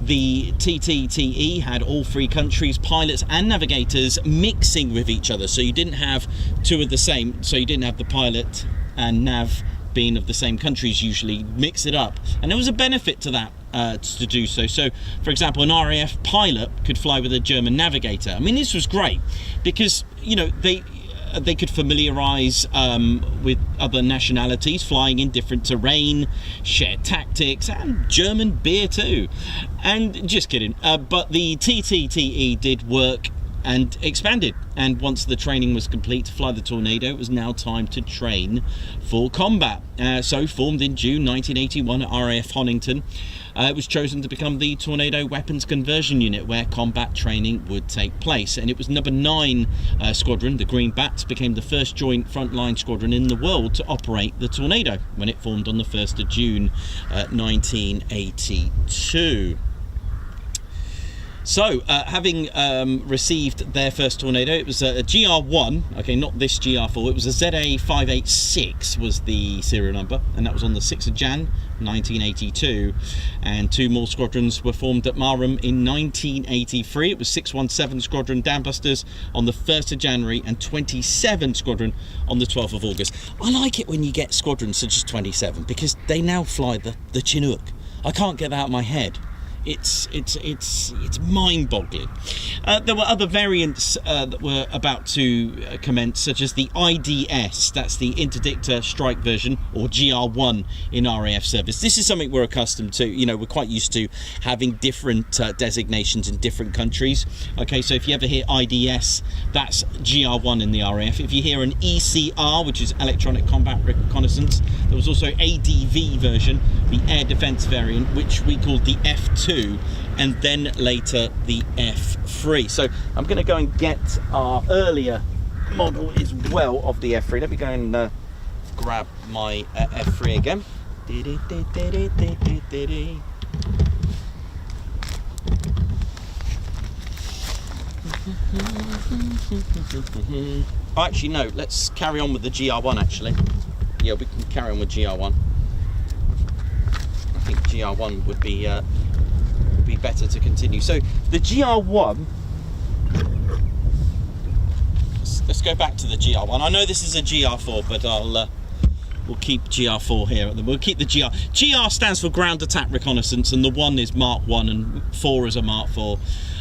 The TTTE had all 3 countries' pilots and navigators mixing with each other, so you didn't have 2 of the same, so you didn't have the pilot and nav being of the same countries, usually mix it up, and there was a benefit to that to do so. So for example, an RAF pilot could fly with a German navigator. I mean, this was great because, you know, they could familiarise with other nationalities, flying in different terrain, share tactics, and German beer too. And just kidding, but the TTTE did work and expanded, and once the training was complete to fly the Tornado, it was now time to train for combat. So formed in June 1981 at RAF Honington, It was chosen to become the Tornado Weapons Conversion Unit where combat training would take place, and it was number 9 squadron, the Green Bats, became the first joint frontline squadron in the world to operate the Tornado when it formed on the 1st of June 1982. So, having received their first Tornado, it was a GR1, okay, not this GR4, it was a ZA586 was the serial number, and that was on the 6th of Jan 1982, and 2 more squadrons were formed at Marham in 1983. It was 617 Squadron Dambusters on the 1st of January and 27 Squadron on the 12th of August. I like it when you get squadrons such as 27 because they now fly the Chinook. I can't get that out of my head. It's mind-boggling. There were other variants that were about to commence, such as the IDS, that's the Interdictor Strike version, or GR1 in RAF service. This is something we're accustomed to. You know, we're quite used to having different designations in different countries. Okay, so if you ever hear IDS, that's GR1 in the RAF. If you hear an ECR, which is Electronic Combat Reconnaissance, there was also ADV version, the Air Defence variant, which we called the F2, and then later the F3. So I'm going to go and get our earlier model as well of the F3. Let me go and grab my F3 again. Oh, actually no, let's carry on with the GR1 actually. Yeah, we can carry on with GR1. I think GR1 would be better to continue. So the GR1, let's go back to the GR1. I know this is a GR4, but we'll keep GR4 here. We'll keep the GR. GR stands for Ground Attack Reconnaissance, and the 1 is Mark 1 and 4 is a Mark 4.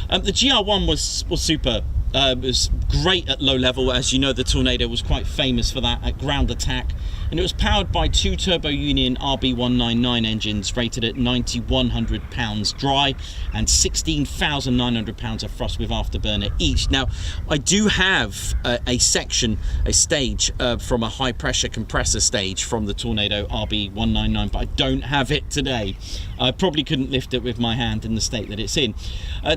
The GR1 was superb. It was great at low level. As you know, the Tornado was quite famous for that at ground attack, and it was powered by 2 Turbo Union RB199 engines rated at 9,100 pounds dry and 16,900 pounds of thrust with afterburner each. Now, I do have a stage from a high pressure compressor stage from the Tornado RB199, but I don't have it today. I probably couldn't lift it with my hand in the state that it's in.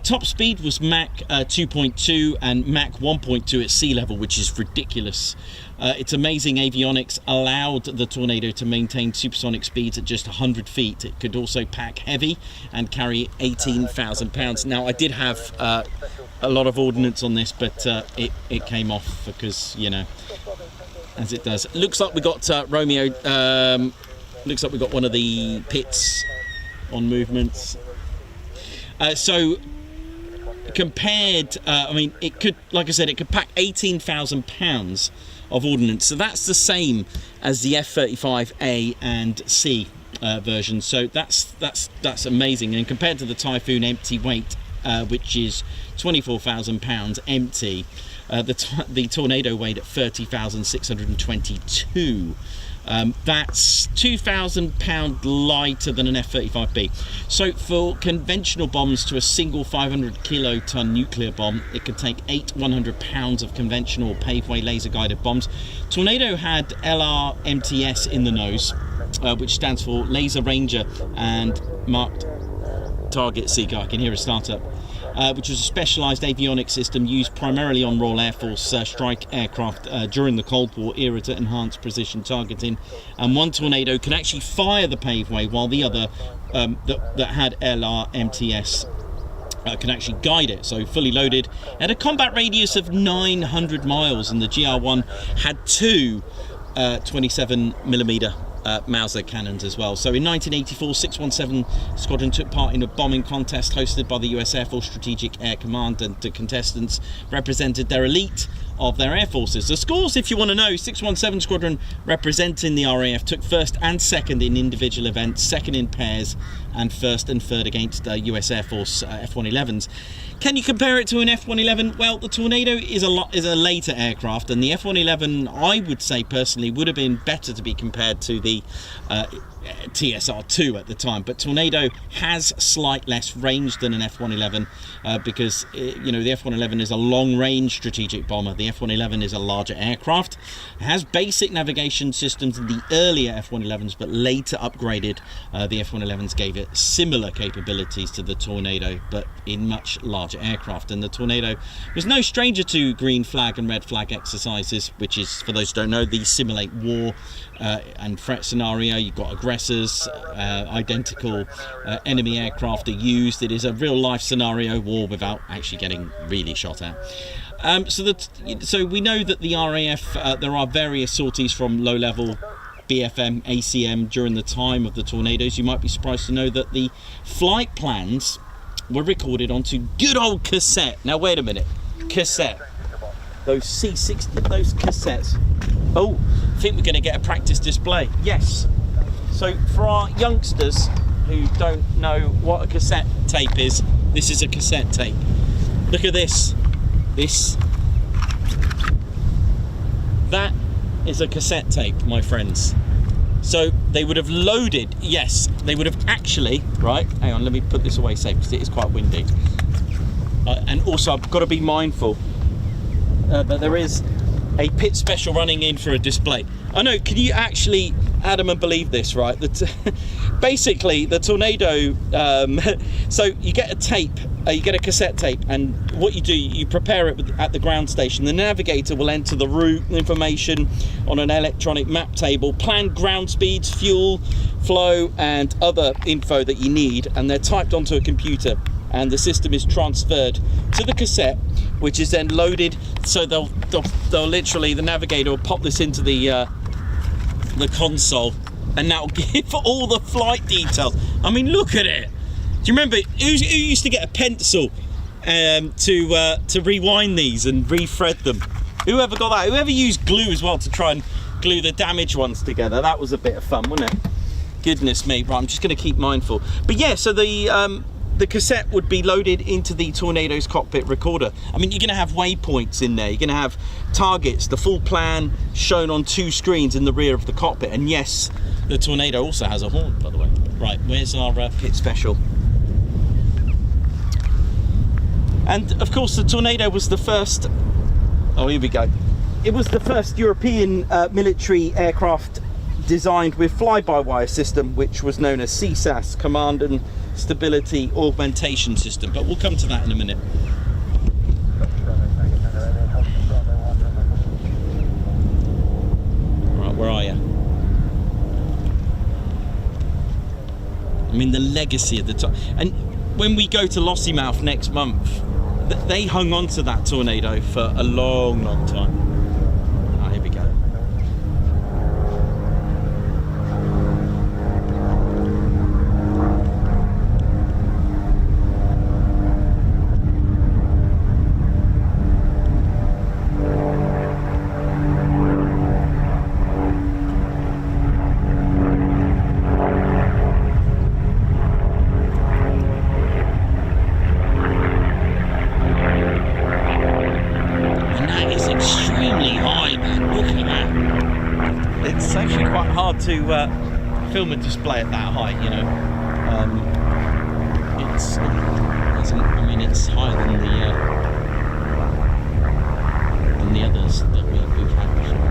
Top speed was Mach 2.2 and Mach 1.2 at sea level, which is ridiculous. Its amazing avionics allowed the Tornado to maintain supersonic speeds at just 100 feet. It could also pack heavy and carry 18,000 pounds. Now, I did have a lot of ordnance on this, but it came off because, you know, as it does. Looks like we got Romeo. Looks like we got one of the pits on movements. So compared, I mean, it could, like I said, it could pack 18,000 pounds of ordnance. So that's the same as the F-35A and C version. So that's amazing. And compared to the Typhoon empty weight, which is 24,000 pounds empty, the Tornado weighed at 30,622. That's 2,000 pounds lighter than an F-35B. So for conventional bombs to a single 500 kiloton nuclear bomb, it could take 8 100 pounds of conventional paveway laser guided bombs. Tornado had LRMTS in the nose, which stands for Laser Ranger and Marked Target Seeker. I can hear a startup. Which was a specialised avionics system used primarily on Royal Air Force strike aircraft during the Cold War era to enhance precision targeting. And one Tornado can actually fire the paveway, while the other that had LRMTS can actually guide it. So fully loaded, it had a combat radius of 900 miles, and the GR1 had 2 27mm Mauser cannons as well. So in 1984, 617 Squadron took part in a bombing contest hosted by the US Air Force Strategic Air Command, and the contestants represented their elite of their air forces. The scores, if you want to know: 617 Squadron, representing the RAF, took first and second in individual events, second in pairs, and first and third against US Air Force F-111s. Can you compare it to an F-111? Well, the Tornado is a later aircraft, and the F-111, I would say personally, would have been better to be compared to the TSR2 at the time, but Tornado has slight less range than an F-111 because you know, the F-111 is a long-range strategic bomber. The F-111 is a larger aircraft. It has basic navigation systems in the earlier F-111s, but later upgraded. The F-111s gave it similar capabilities to the Tornado, but in much larger aircraft. And the Tornado was no stranger to green flag and red flag exercises, which is, for those who don't know, these simulate war and threat scenario. You've got aggressors, identical enemy aircraft are used. It is a real life scenario war without actually getting really shot at. So we know that the RAF, there are various sorties from low level BFM, ACM during the time of the Tornadoes. You might be surprised to know that the flight plans were recorded onto good old cassette. Now wait a minute, cassette. Those C60, those cassettes. Oh, I think we're going to get a practice display. Yes. So for our youngsters who don't know what a cassette tape is, this is a cassette tape. Look at this. That is a cassette tape, my friends. So they would have loaded, yes, they would have actually, right, hang on, let me put this away safe because it is quite windy. And also I've got to be mindful that there is a pit special running in for a display. I know, can you actually, Adam, and believe this, right? That basically the Tornado, so you get a tape, you get a cassette tape, and what you do, you prepare it at the ground station. The navigator will enter the route information on an electronic map table, plan ground speeds, fuel, flow, and other info that you need, and they're typed onto a computer, and the system is transferred to the cassette, which is then loaded. So they'll literally, the navigator will pop this into the console, and that will give all the flight details. I mean, look at it. Do you remember who used to get a pencil to rewind these and rethread them? Whoever got that? Whoever used glue as well to try and glue the damaged ones together? That was a bit of fun, wasn't it? Goodness me. Right, I'm just going to keep mindful. But yeah, so the cassette would be loaded into the Tornado's cockpit recorder. I mean, you're going to have waypoints in there. You're going to have targets, the full plan shown on 2 screens in the rear of the cockpit. And yes, the Tornado also has a horn, by the way. Right, where's our pit special? And of course, the Tornado was the first. Oh, here we go. It was the first European military aircraft designed with fly-by-wire system, which was known as CSAS, Command and Stability Augmentation System, but we'll come to that in a minute. Right, where are you? I mean, the legacy of the time. And when we go to Lossiemouth next month, they hung on to that Tornado for a long, long time. Ah, here we go. To film a display at that height, you know, I mean, it's higher than the others that we've had before.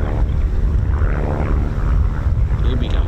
Here we go.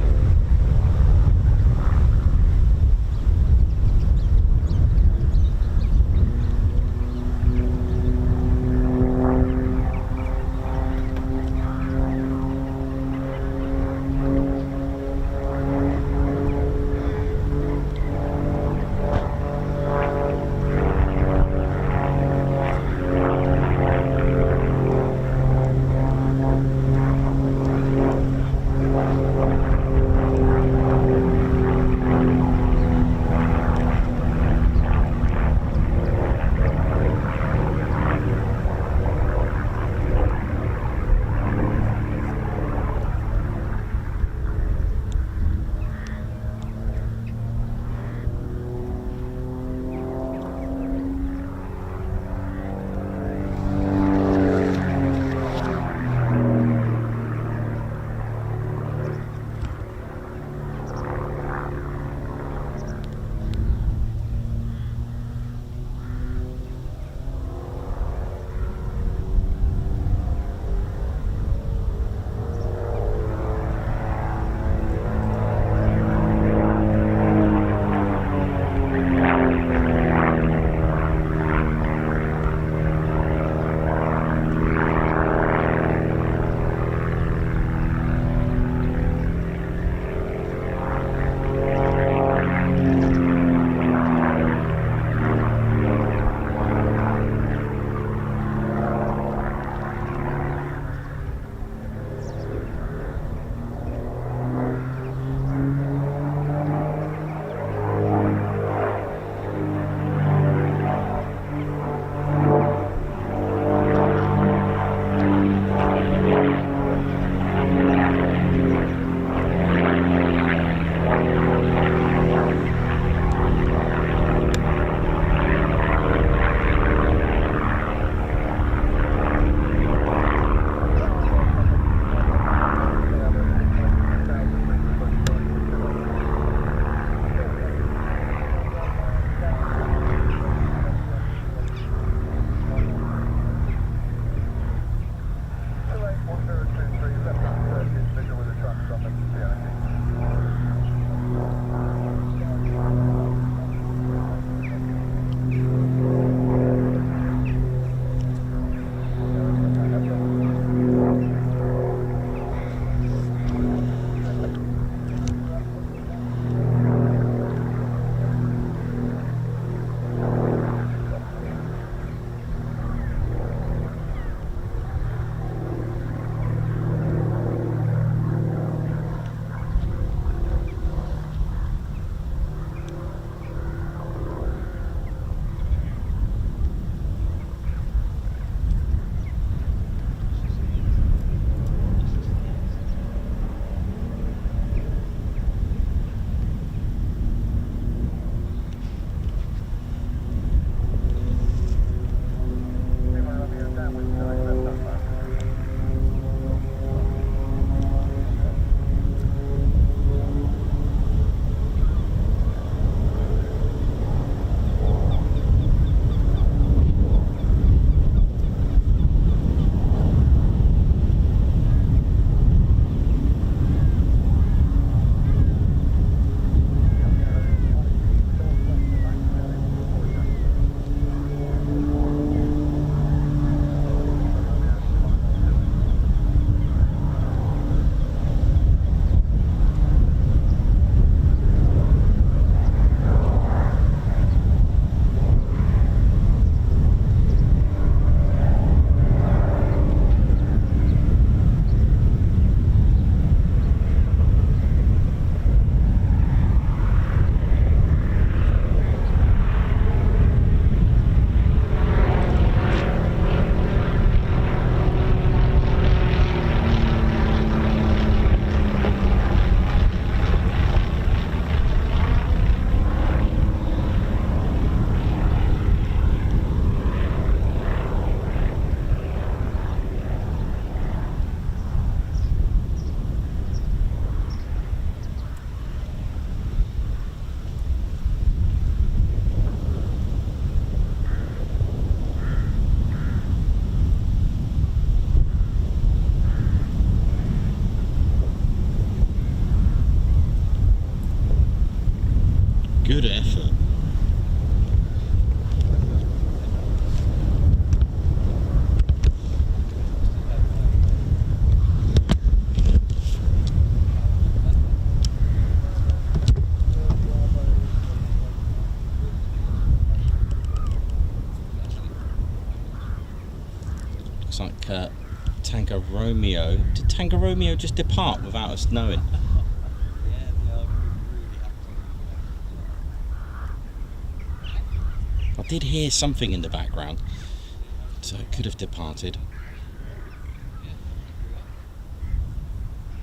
Looks like Tango Romeo. Did Tango Romeo just depart without us knowing? I did hear something in the background, so it could have departed.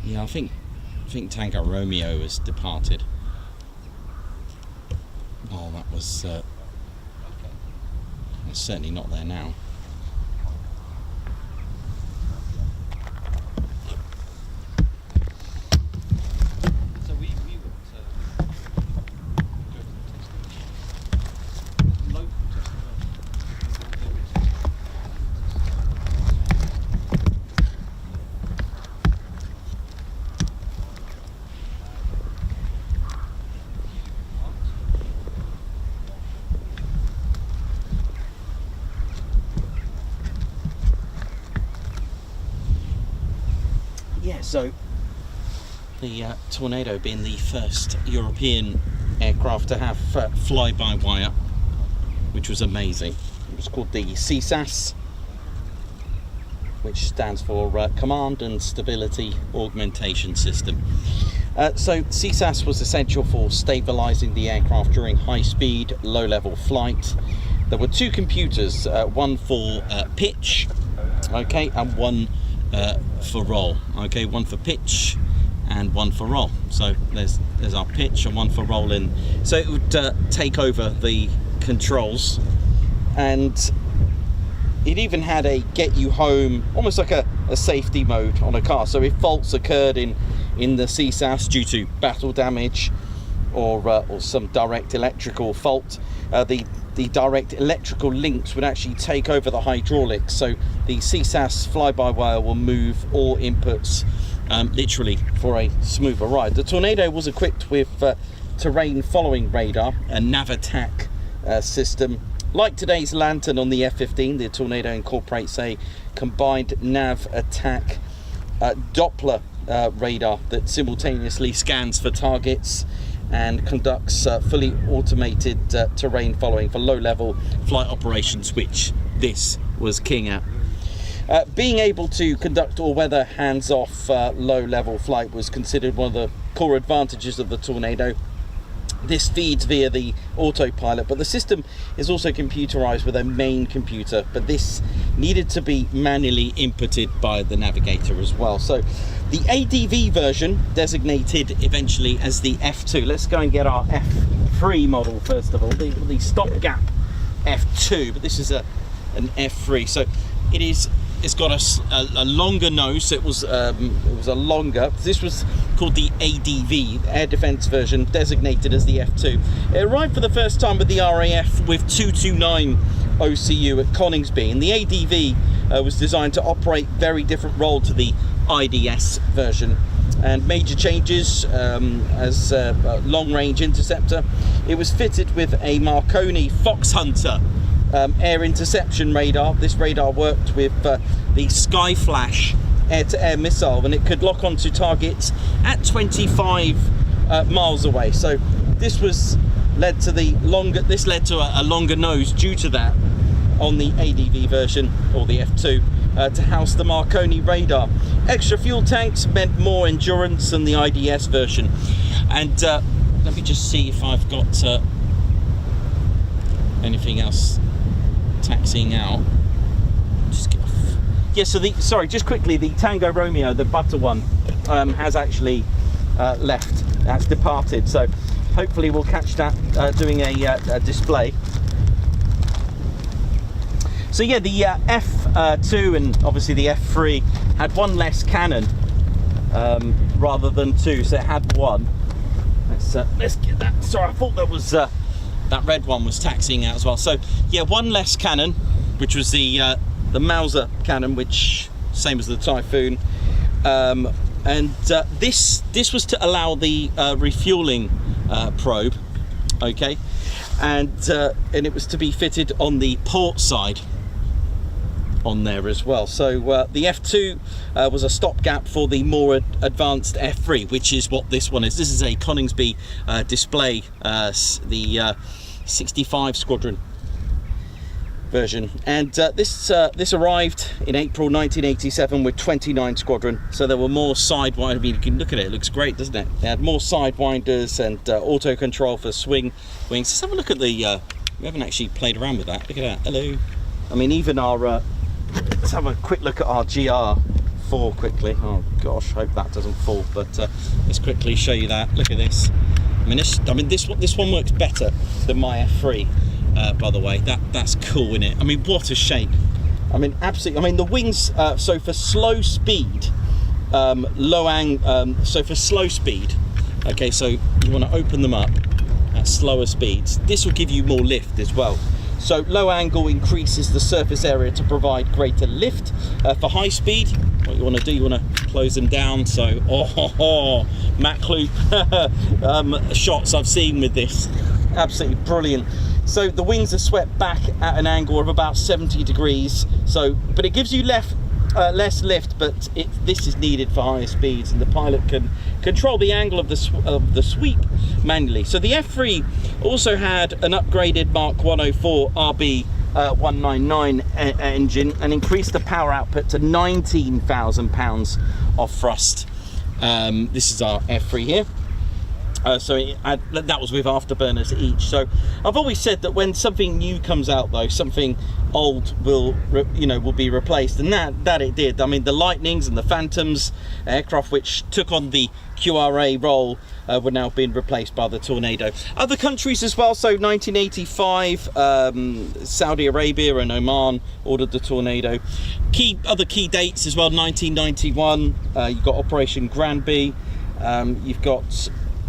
Yeah, I think Tango Romeo has departed. Oh, that was it's certainly not there now. So we local test. Yeah, so the Tornado being the first European aircraft to have fly-by-wire, which was amazing. It was called the CSAS, which stands for Command and Stability Augmentation System. So CSAS was essential for stabilising the aircraft during high-speed, low-level flight. There were two computers, one for pitch, okay, and one for roll. Okay, one for pitch and one for roll. So there's our pitch and one for rolling. So it would take over the controls, and it even had a get you home, almost like a safety mode on a car. So if faults occurred in the CSAS due to battle damage or some direct electrical fault, the direct electrical links would actually take over the hydraulics. So the CSAS fly-by-wire will move all inputs literally for a smoother ride. The Tornado was equipped with terrain following radar, a NavAttack system. Like today's Lantern on the F-15, the Tornado incorporates a combined NavAttack Doppler radar that simultaneously scans for targets and conducts fully automated terrain following for low-level flight operations, which this was king at. Being able to conduct all-weather hands-off low-level flight was considered one of the core advantages of the Tornado. This feeds via the autopilot, but the system is also computerized with a main computer, but this needed to be manually inputted by the navigator as well. So the ADV version, designated eventually as the F2. Let's go and get our F3 model first of all, the stopgap F2, but this is an F3. So it's got a longer nose. It was a longer. This was called the ADV, Air Defence version, designated as the F2. It arrived for the first time with the RAF with 229 OCU at Coningsby, and the ADV was designed to operate very different role to the IDS version. And major changes as a long-range interceptor. It was fitted with a Marconi Fox Hunter air interception radar. This radar worked with the Skyflash air-to-air missile, and it could lock onto targets at 25 miles away. So this led to a longer nose due to that on the ADV version, or the F2, to house the Marconi radar. Extra fuel tanks meant more endurance than the IDS version. And let me just see if I've got anything else taxiing out. Just get off. Yeah, so just quickly, the Tango Romeo, the butter one, has actually left. That's departed. So hopefully we'll catch that doing a display. So yeah, the F2 and obviously the F3 had one less cannon rather than two, so it had one. Let's get that. Sorry, I thought that was that red one was taxiing out as well. So yeah, one less cannon, which was the Mauser cannon, which same as the Typhoon, and this was to allow the refueling probe, okay, and it was to be fitted on the port side on there as well. So the F2 was a stopgap for the more advanced F3, which is what this one is. This is a Coningsby display, the 65 squadron. version. And this arrived in April 1987 with 29 Squadron. So there were more sidewinder. I mean, you can look at it. It looks great, doesn't it? They had more sidewinders and auto control for swing wings. Let's have a look at the. We haven't actually played around with that. Look at that. Hello. I mean, even our. Let's have a quick look at our GR4 quickly. Oh gosh, hope that doesn't fall. But let's quickly show you that. Look at this. I mean, this one works better than my F3. By the way, that's cool, isn't it? I mean, what a shape. I mean, absolutely. I mean, the wings. So for slow speed, so for slow speed. Okay, so you want to open them up at slower speeds. This will give you more lift as well. So low angle increases the surface area to provide greater lift. For high speed, what you want to do, you want to close them down. So, Mac Loop shots I've seen with this, absolutely brilliant. So the wings are swept back at an angle of about 70 degrees. So, but it gives you less lift, but this is needed for higher speeds, and the pilot can control the angle of the sweep manually. So the F3 also had an upgraded Mark 104 RB 199 engine and increased the power output to 19,000 pounds of thrust. This is our F3 here. That was with afterburners each. So I've always said that when something new comes out, though, something old will be replaced, and that it did. I mean, the Lightnings and the Phantoms aircraft, which took on the QRA role, were now being replaced by the Tornado. Other countries as well. So 1985, Saudi Arabia and Oman ordered the Tornado. Other key dates as well. 1991, you've got Operation Granby. You've got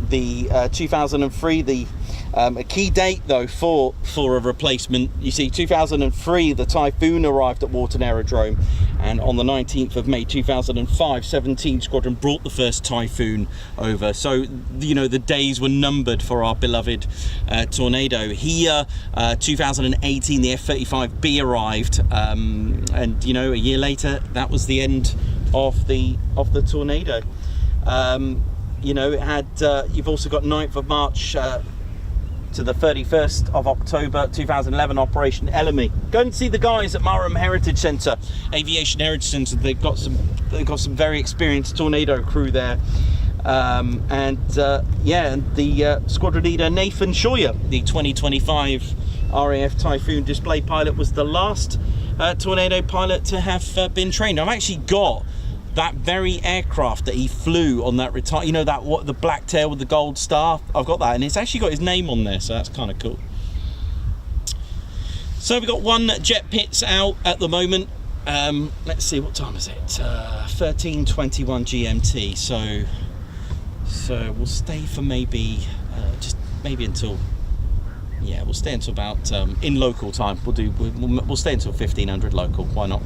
the 2003, a key date though for a replacement. You see, 2003 the Typhoon arrived at Warton Aerodrome, and on the 19th of May 2005 17 Squadron brought the first Typhoon over. So the days were numbered for our beloved Tornado. Here 2018 the F-35B arrived, and a year later that was the end of the Tornado. It had, you've also got 9th of March to the 31st of October 2011, Operation Elemi. Go and see the guys at Marham Heritage Centre, Aviation Heritage Centre. They've got some very experienced Tornado crew there. And the squadron leader Nathan Scheuer, the 2025 RAF Typhoon display pilot, was the last Tornado pilot to have been trained. I've actually got that very aircraft that he flew on that the black tail with the gold star. I've got that, and it's actually got his name on there, so that's kind of cool. So we've got one jet pits out at the moment. Let's see, what time is it? 13:21 GMT. So we'll stay for maybe until, we'll stay until about in local time. We'll stay until 1500 local. Why not?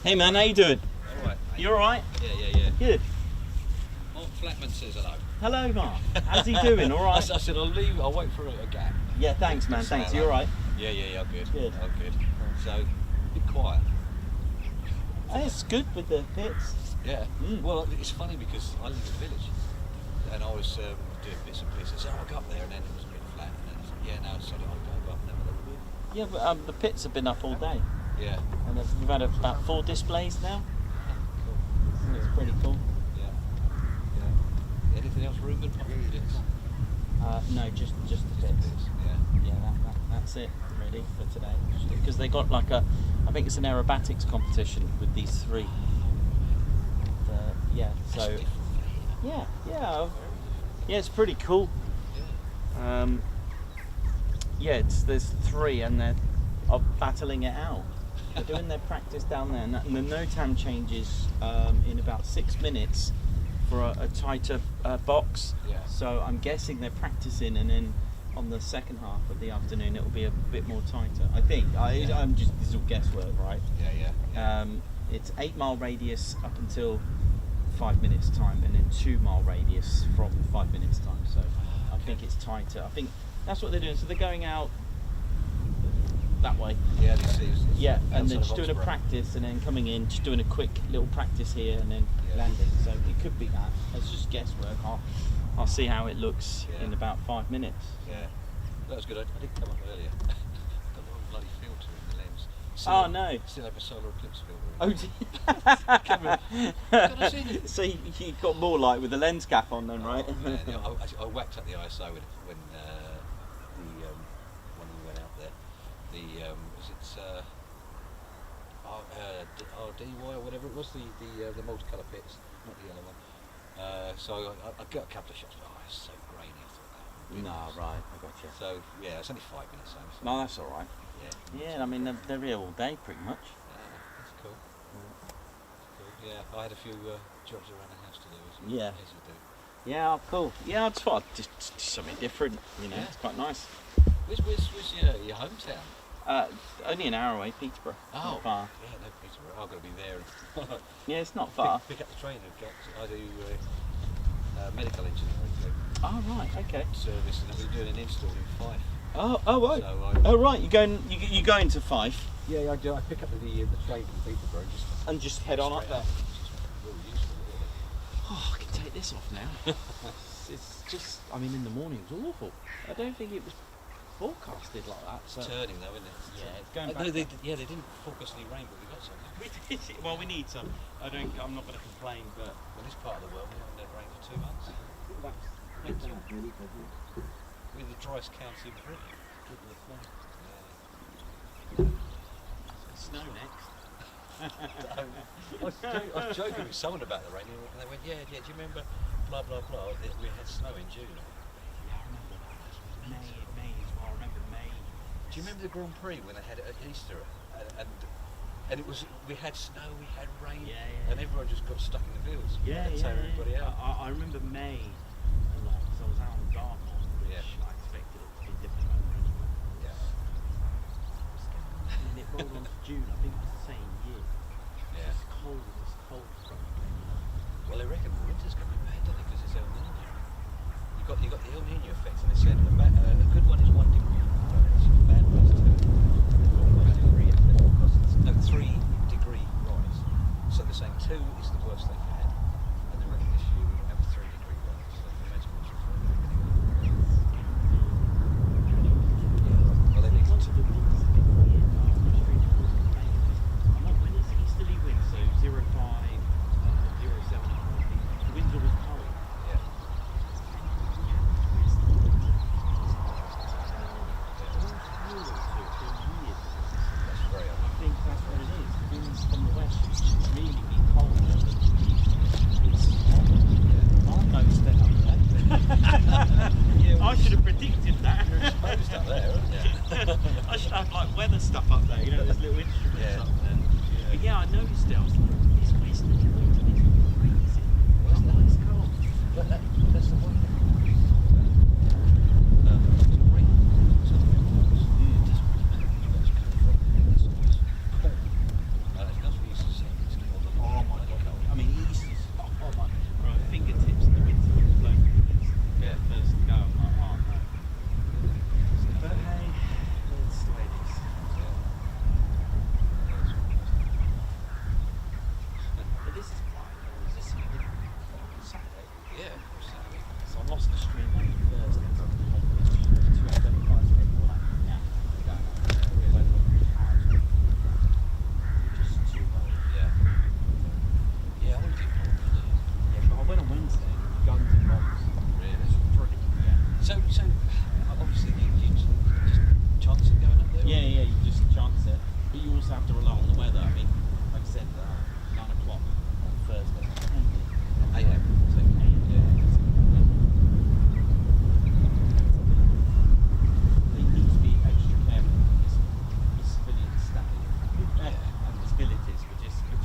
Hey man, how you doing? All right. You alright? Yeah. Good. Mark Flatman says hello. Hello Mark. How's he doing? Alright? I said I'll leave. I'll wait for a gap. Yeah, thanks man, Say thanks. You hello. alright? Yeah. I'm good. Good. I'm good. So, a bit quiet. Hey, it's good with the pits. Yeah. Mm. Well, it's funny because I live in the village, and I was doing bits and pieces. So I'll go up there, and then it was a bit flat, and then I said, yeah, now sorry, I'll go up and have a little bit. Yeah, but the pits have been up all day. Yeah. And we've had about 4 displays now. Cool. So it's pretty cool. Yeah. Anything else rumoured? No, just the pits. Yeah, that's it really for today. Because they got like I think it's an aerobatics competition with these 3. Yeah, so yeah, it's pretty cool. Yeah, there's 3 and they're battling it out. They're doing their practice down there, and the NOTAM changes in about 6 minutes for a tighter box. Yeah. So I'm guessing they're practicing, and then on the second half of the afternoon it will be a bit more tighter. I think. I'm just, this is all guesswork, right? Yeah. It's 8 mile radius up until 5 minutes time, and then 2 mile radius from 5 minutes time. So I think it's tighter. I think that's what they're doing. So they're going out that way. Yeah, this is. Yeah, and then outside just of doing a Oxborough. practice, and then coming in, just doing a quick little practice here, and then Yeah. landing. So it could be that. It's just guesswork. I'll see how it looks Yeah. in about 5 minutes. Yeah, that was good. I did come up earlier. Got the wrong bloody filter in the lens. Oh, no. Still have a solar eclipse filter. Oh, God, I seen it. so you got more light with the lens cap on then, right? Oh, man, yeah, I whacked up the ISO when we went out there. RDY or whatever it was, the multicolour pits, not the yellow one. So I got a couple of shots, but it's so grainy. I thought, oh, No, goodness. right, I got you. So yeah, it's only 5 minutes. So No, that's all right. yeah, Yeah, I mean they're here all day pretty much. that's cool. Cool. Yeah, I had a few jobs around the house to do as well. Yeah. As you do. Yeah, cool. Yeah, I just thought just something different. You know, Yeah. it's quite nice. Where's your hometown? Only an hour away, Peterborough. Oh, Not far. yeah, no, Peterborough. I've got to be there. Yeah, it's not far. Pick up the train. I do medical engineering Oh right, okay. service, and we're doing an install in Fife. Oh right. So Oh right, you going to Fife yeah, I do. I pick up the train from Peterborough and just head on up straight there. It's just real useful, really. Oh, I can take this off now. it's just, I mean, in the morning it was awful. I don't think it was forecasted like that. So. It's turning though, isn't it? Yeah, it's going No, back. they didn't forecast any rain, but we got some. Well, we need some. I'm not going to complain, but In this part of the world, we haven't had rain for 2 months. We're the driest county in Britain. snow next. I was joking with someone about the rain, and they went, yeah, do you remember blah blah blah, we had snow in June. Yeah, I remember that. May as well. I remember May. Do you remember the Grand Prix when they had it at Easter, and it was, we had snow, we had rain, Yeah. and everyone just got stuck in the fields. Yeah, Had to tear everybody out. I remember May a lot because I was out on Dartmoor, which Yeah. I expected it to be different. But Yeah. and then it rolled on to June. I think it was the same year. Yeah. It's cold. It's cold. Well, they reckon winter's going to be bad, don't they? Because it's El Nino. You got the El Nino effect, and they said a good one is 1 degree. A bad one is 2. No, 3 degree rise. So they're saying 2 is the worst they've had, and they reckon this year we're going to have a 3 degree rise. So imagine what you're doing. Well, then One of the winds has been weird. I'm not when it's easterly wind, so 0.5, 0.7. The wind's always cold. yeah. That's very I think that's what it is. The winds from the west should really be colder than it's hot. I noticed that up there. I should have predicted that. exposed up there, aren't you? I should have like weather stuff up there, you know, there's little instruments Yeah. up there. But yeah, I noticed it. I was like, it's westerly wind and it's crazy. It's cold. But that's the one thing. That's what we used to say.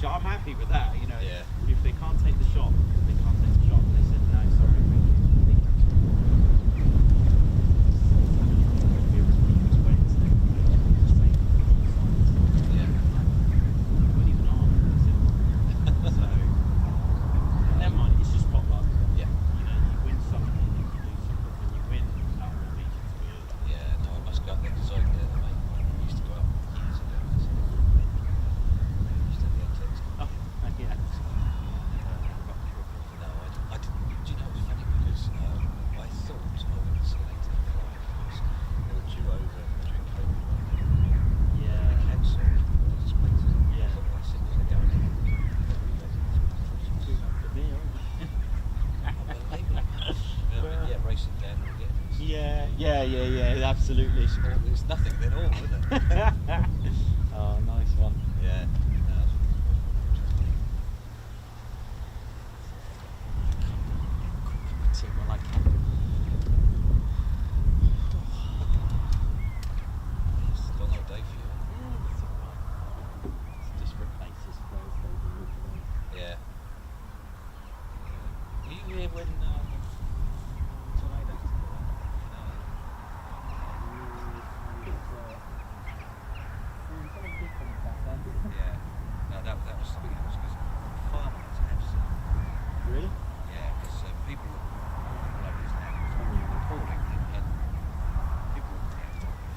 So I'm happy with that, you know. Yeah. If they can't take the shot, they can't take the shot. They said, no, sorry, we can't. Yeah. Weren't even armed, so never mind, it's just pop luck. Yeah. You know, you win some and you lose some, but when you win out of the beach, it's good. Yeah, no, I must go up there because I used to go up years ago. Used to have the antennas. Oh, yeah. No, I didn't. Do you know, it's funny because I thought I wouldn't see an antenna fly because they were due over during COVID. Yeah. They cancelled the displays. Yeah. So I said, they're going in. Unbelievable. Yeah, racing down and getting this. Yeah, absolutely. There's nothing then all, is there? Oh, nice one. Yeah. See what I can. It's a long old day for you. It's alright. It's just replaces Thursday. Yeah. Were you here when tornadoes? Yeah. No, that was something else because farmers have some. Really? Yeah, because people all over this town was appalling and people.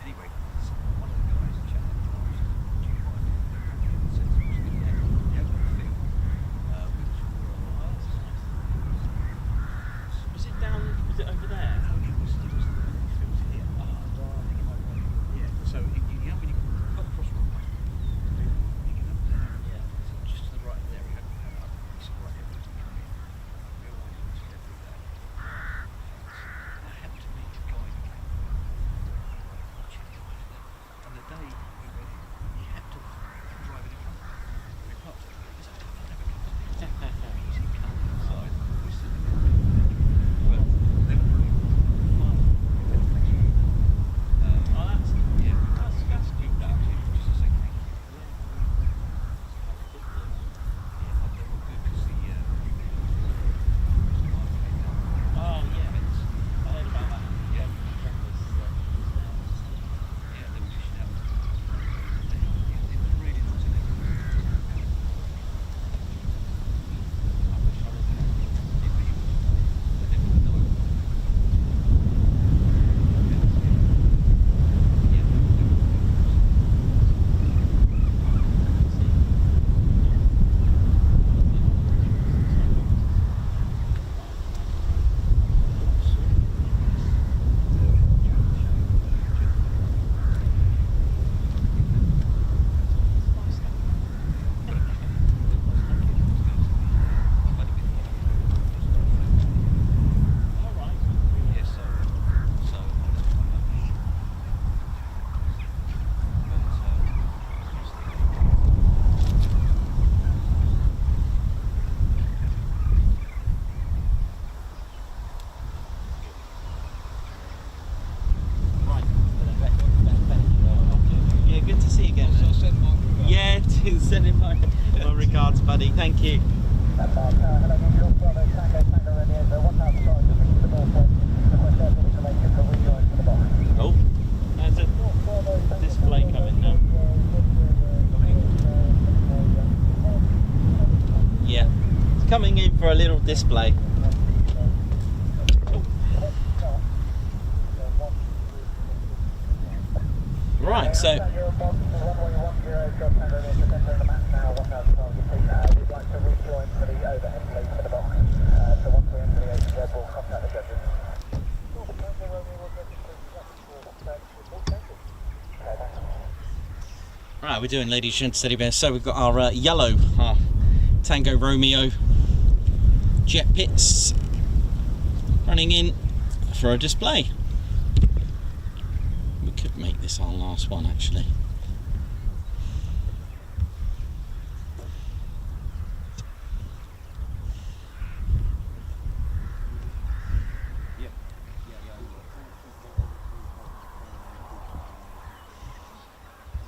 Anyway, one of the guys, a chap that drives G-BTTR, said to us, the open field, which Was it down? Was it over there? it was here. Yeah. So you know when you got across from Yeah. just to the right there, we had it's right here. We always used to go through that. I happened to meet a guy who came and the day we went in, he had to drive in a car. We parked it. He said, "I never come to this." He come inside. We stood in the well, they were brilliant. Fun. Oh, that's That's good. Just to say thank you. Yeah, they were good because the Oh yeah, I heard about that. Yeah. Yeah. they were dishing out. It was really nice. I wish I was there. I never know. All right. Yes, so that's quite lucky. Right. Yeah, good to see you again. So send Mark regards. Yeah, send him my regards, buddy. Thank you. That's our hello, New York, Bravo, Tango, Romeo, so 1,000 yards to reach the northwest. Request airfield information for rejoin for the box. Oh, there's a display coming now. Yeah, it's coming in for a little display. Right, so right, we're doing Lady Shin Steady Bear. So we've got our yellow Tango Romeo jet pits running in for a display. We could make this our last one actually.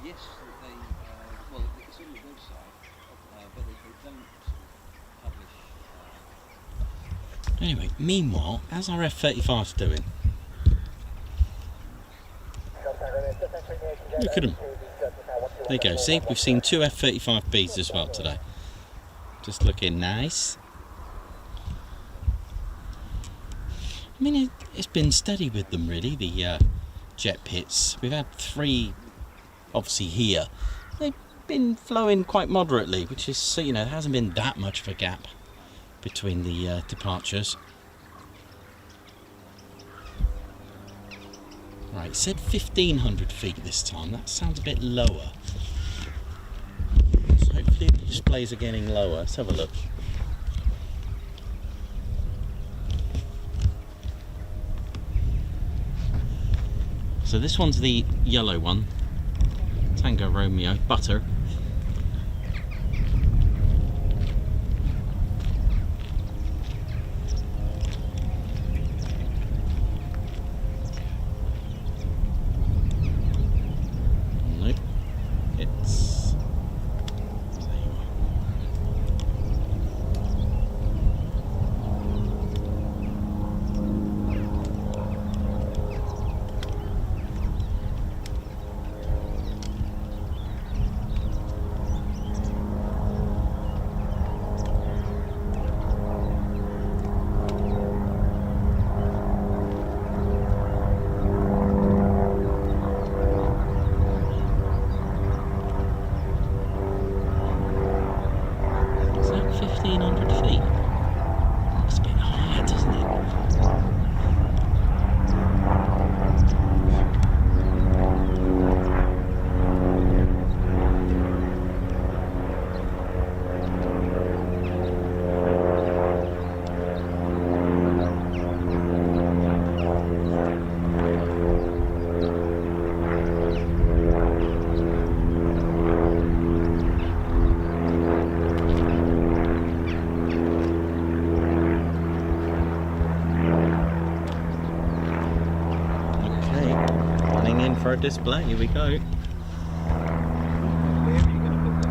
Yes, they, well, it's on the website. but they don't sort of publish. Anyway, meanwhile, how's our F-35s doing? Look at them. There you go, see, we've seen 2 F-35Bs as well today. Just looking nice. I mean, it's been steady with them really, the jet pits. We've had 3, obviously here. They've been flowing quite moderately, which is, you know, there hasn't been that much of a gap between the departures. Right, it said 1,500 feet this time. That sounds a bit lower. So hopefully the displays are getting lower. Let's have a look. So this one's the yellow one, Tango Romeo, butter. Nope, it's... there you are. Is that 1,500 feet? Looks a bit higher, doesn't it? Okay, running in for a display, here we go. Where are you going to put that?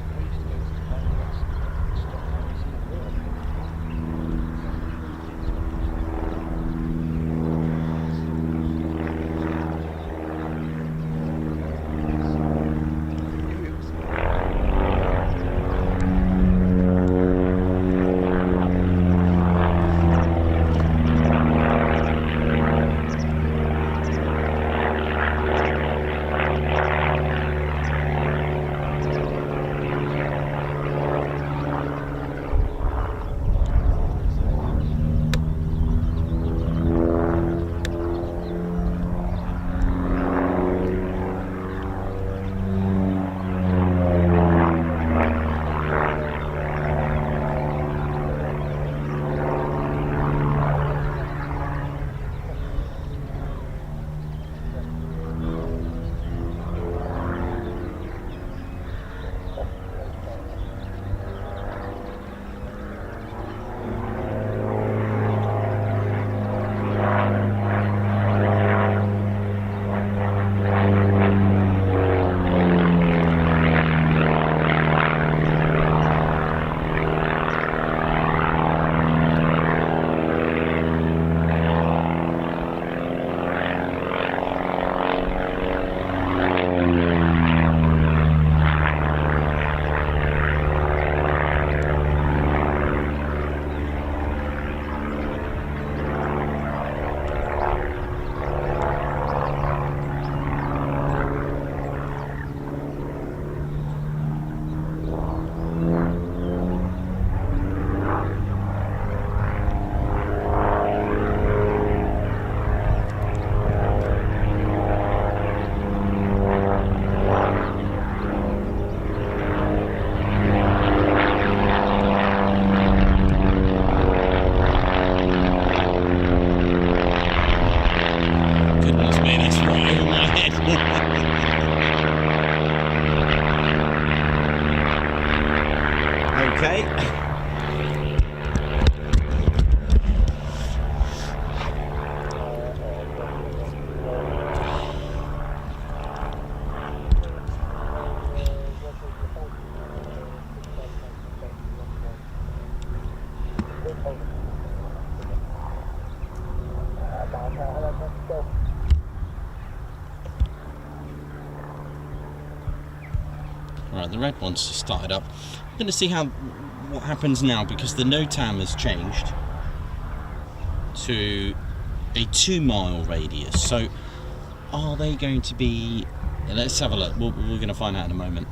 I used to go to the Bangladesh. Right, the red one's started up. I'm going to see what happens now, because the NOTAM has changed to a 2-mile radius. So are they going to be... Let's have a look. We're going to find out in a moment.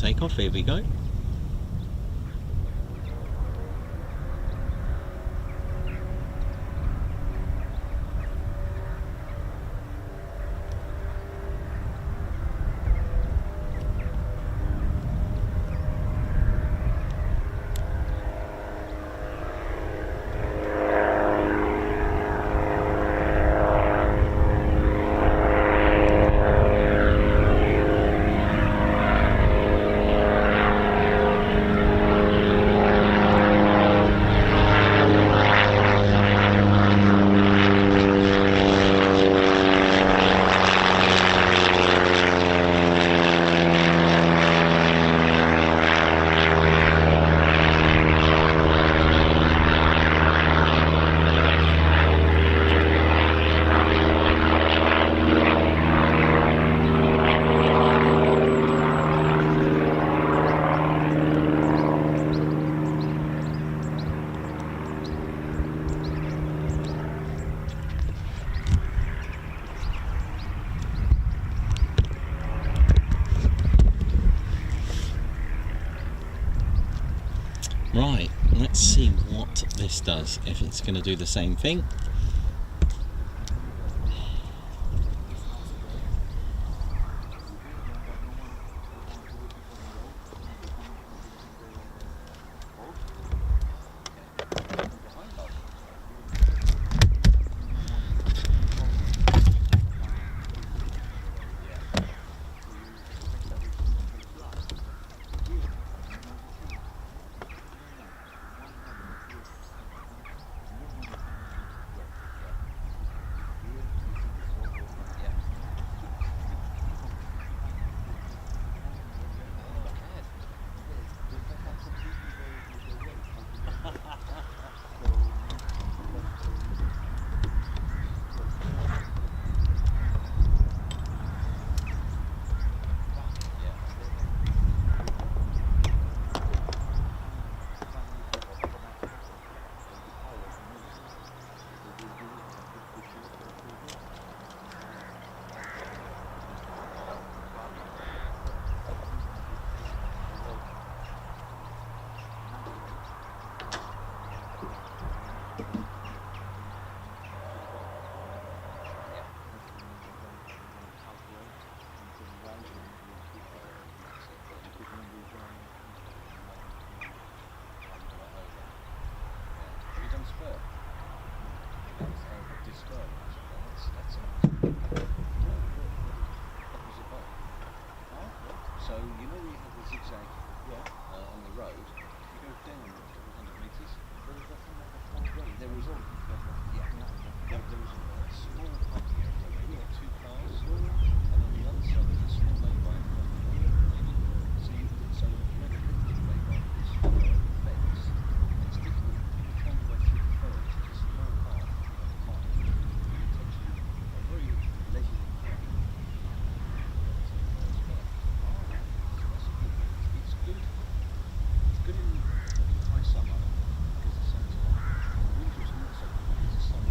takeoff. Here we go. Right, let's see what this does, if it's going to do the same thing. So you know we have the zigzag on the road. If you go down a couple hundred metres, there was there was a small parking area where we had 2 cars, and on the other side there's a small lay-by front. So where the lifting lay-by is fence, it's difficult to find a way through the forest. It's a small path you have to find. It takes you a very leisurely time. It's good. It's good in high summer because the sun's hot. In winter it's not so good because the sun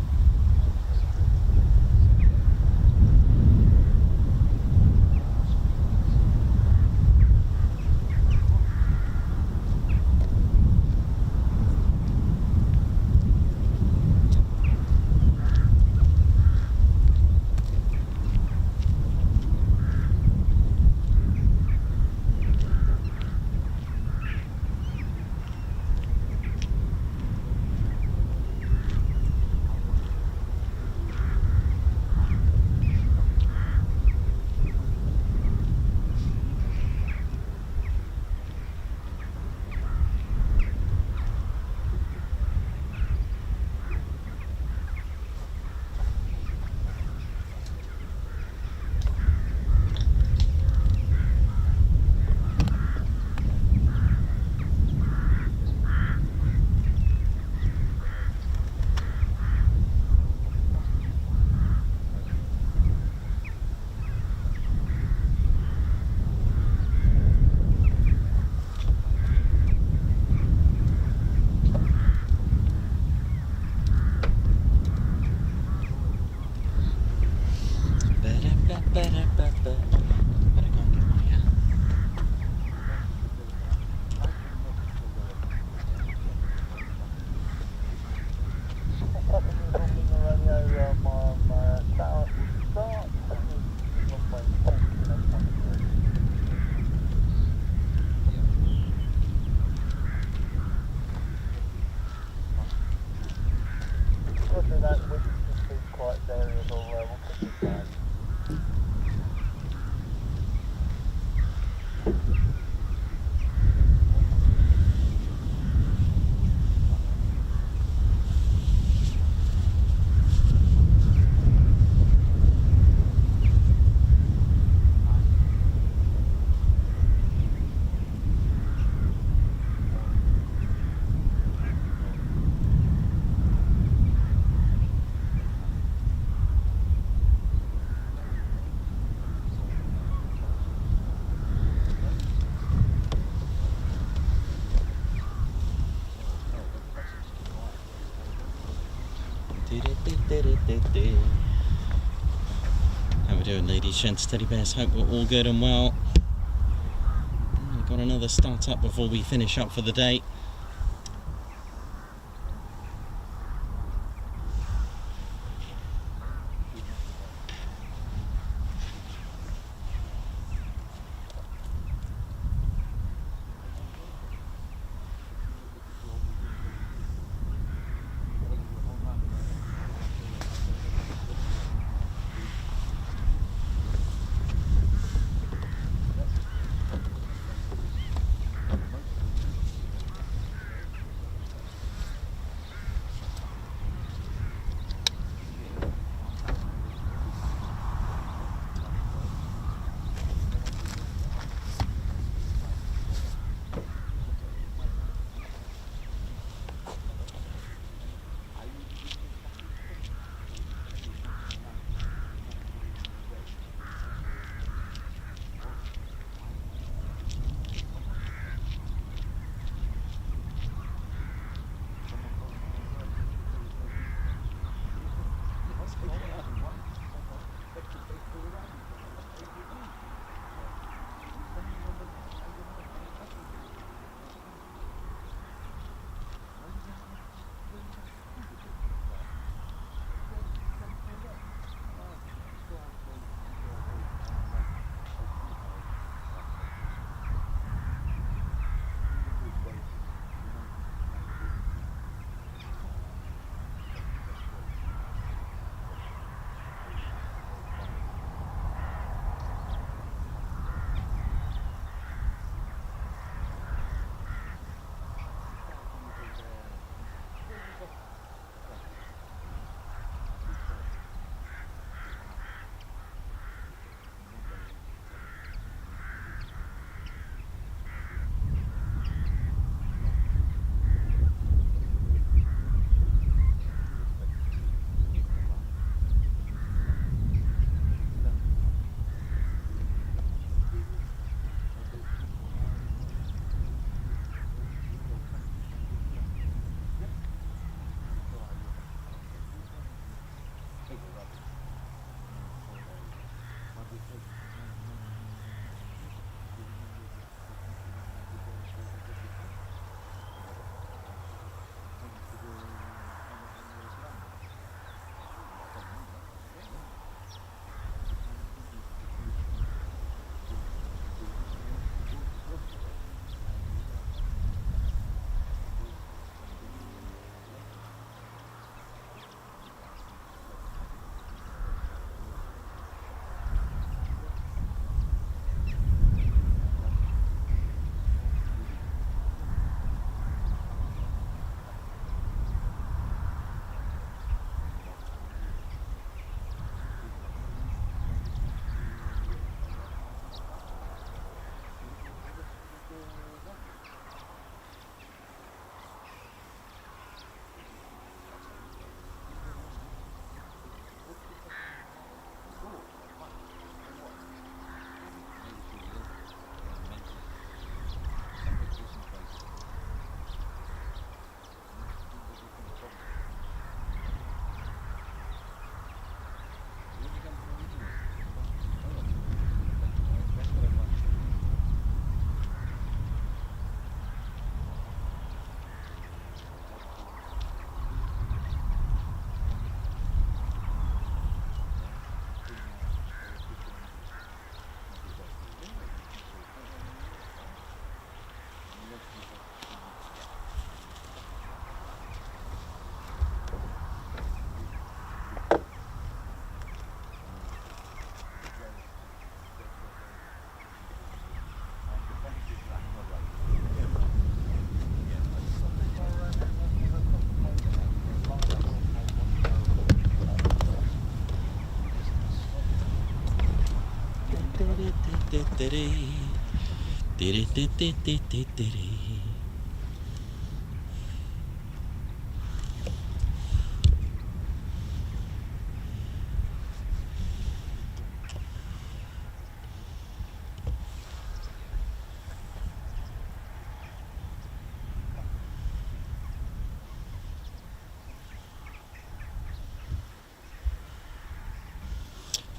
How we doing, ladies, gents, teddy bears? Hope we're all good and well. We've got another start up before we finish up for the day.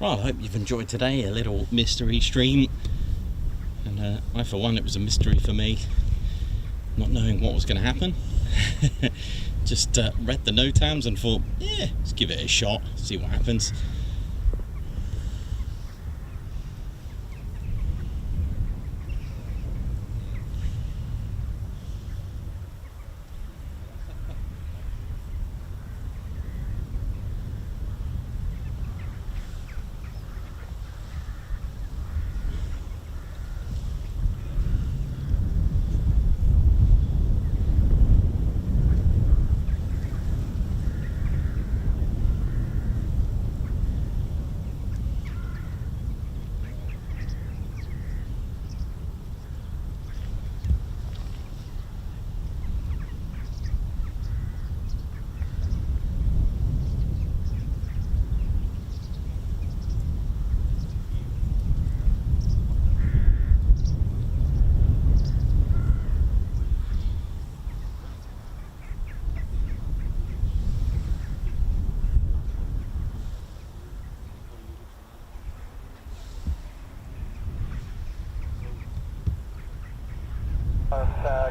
Well, I hope you've enjoyed today, a little mystery stream. And I, for one, it was a mystery for me, not knowing what was going to happen. Just read the NOTAMs and thought, yeah, let's give it a shot, see what happens.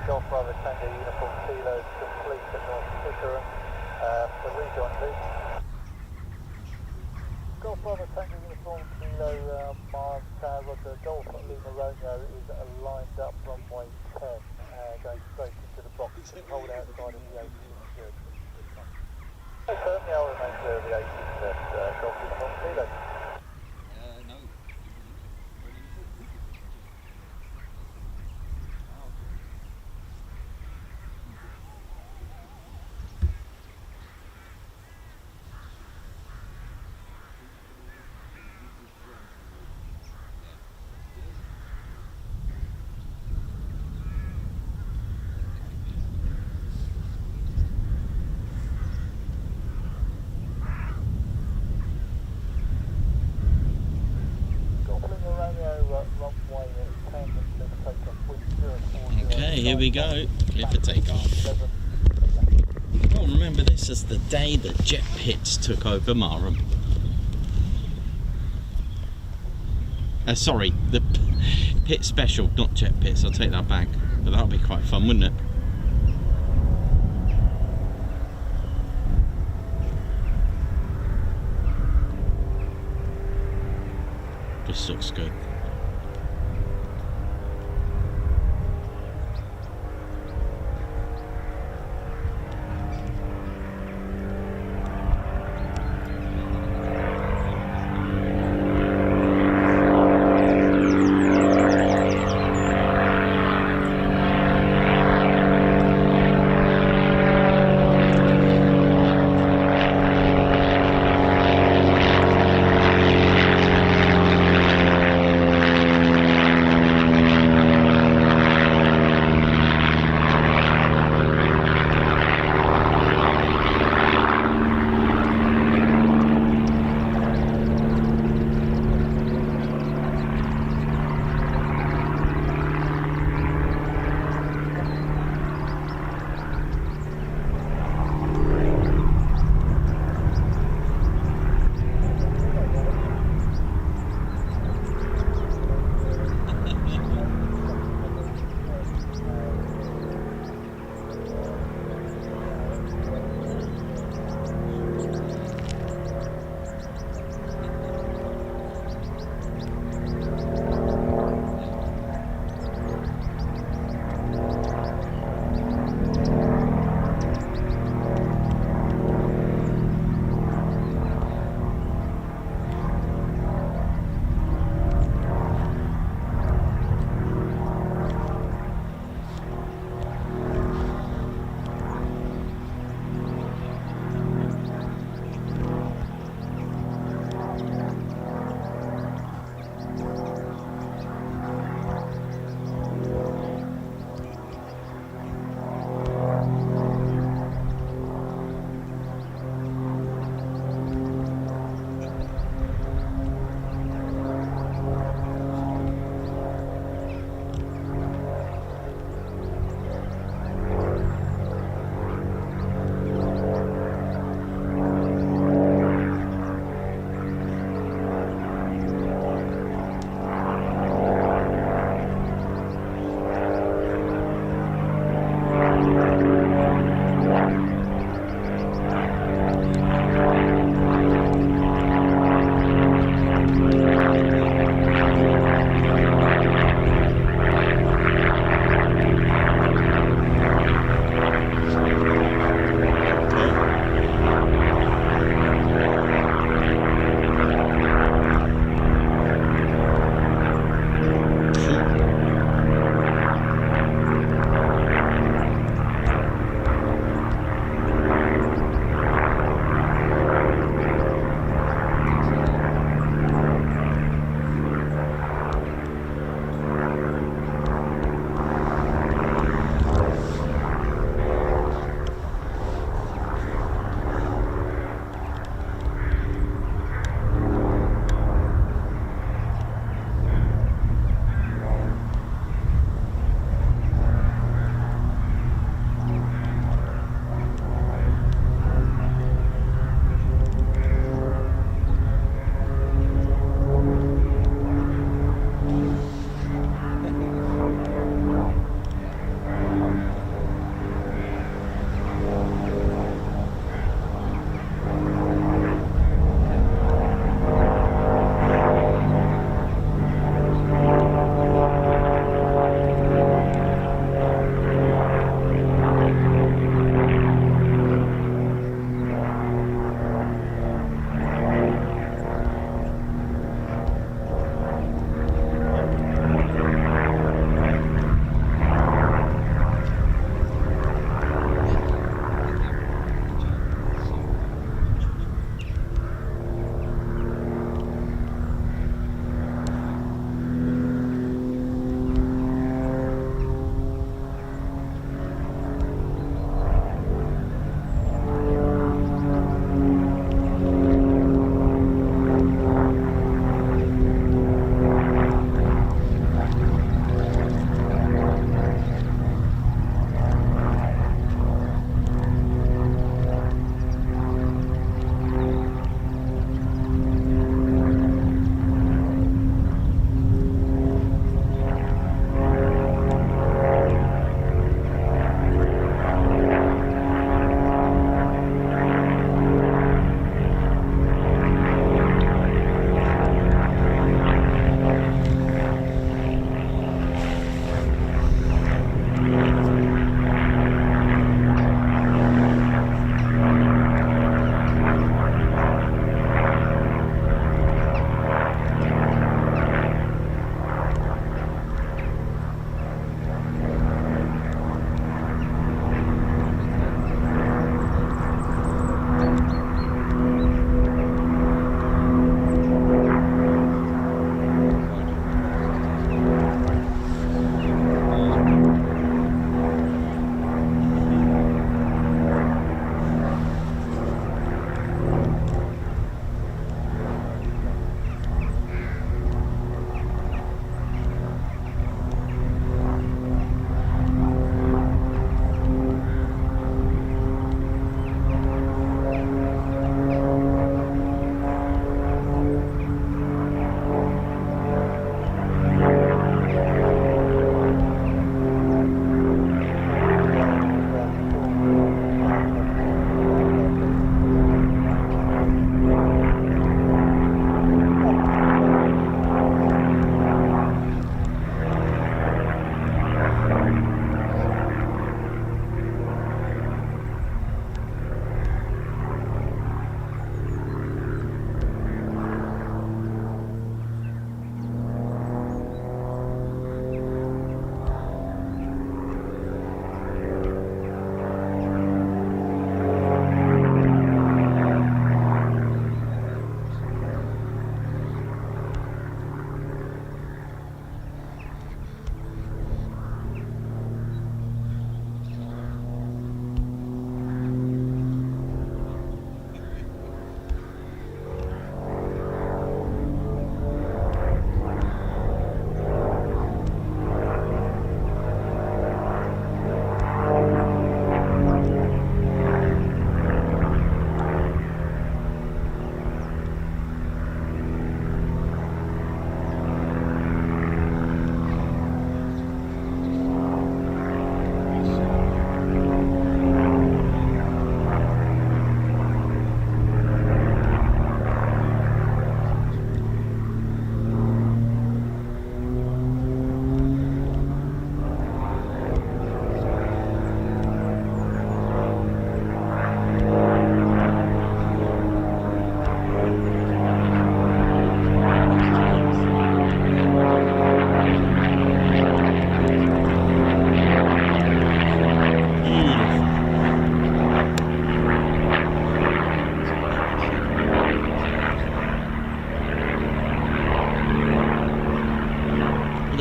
Golf Bravo Tango Uniform Kilo complete at North Pickering for rejoin please. Golf Bravo Tango Uniform Kilo Marham Roger Golf Lima Romeo is lined up runway 10 going straight into the box. Hold outside of the 18 good. Certainly I'll remain clear of the 18 Golf Uniform Kilo. No. Okay, here we go, clear for takeoff. Well, remember this as the day that jet pits took over Marham. Sorry, the pit special, not jet pits, I'll take that back. But that'll be quite fun, wouldn't it? This looks good.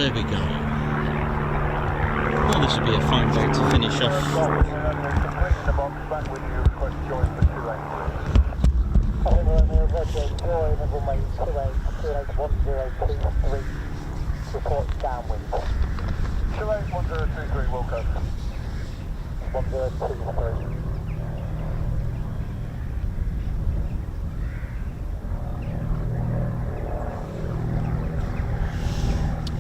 there we go. Well, this would be a fine way to finish off. Report downwind. 281023, welcome. 1023.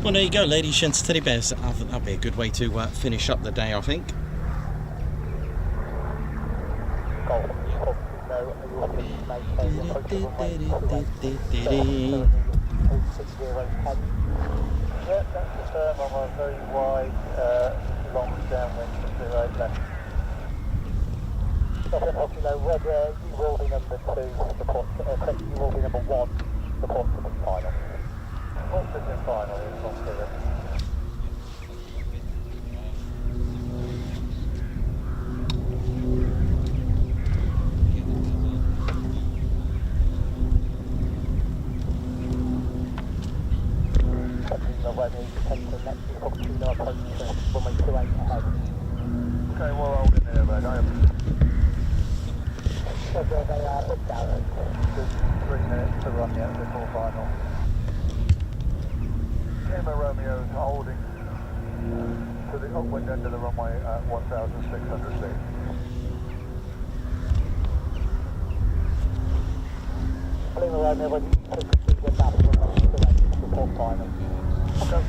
Well, there you go, ladies, gents, teddy bears. That'll be a good way to finish up the day, I think. Yeah, that's the firm on a very wide, long downwind to 08 left. Red, you will be number 2, report, you will be number 1, report to the final. What's this in final? It's not clear. Okay, we're holding there, mate. I am. Just 3 minutes to run yet before final. Lima Romeo holding to the upwind end of the runway at 1,600 feet. Lima Romeo, when you take the speed with that, before final. Okay.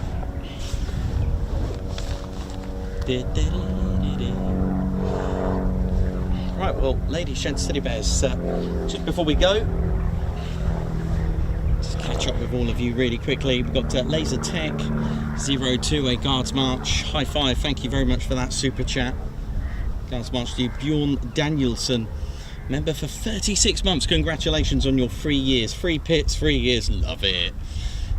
Right, well, ladies, gents, teddy bears, just before we go, just catch up with all of you really quickly. We've got Laser Tech 02, a Guards March. High five, thank you very much for that super chat. Guards March to you. Bjorn Danielson, member for 36 months. Congratulations on your 3 years. 3 pits, 3 years, love it.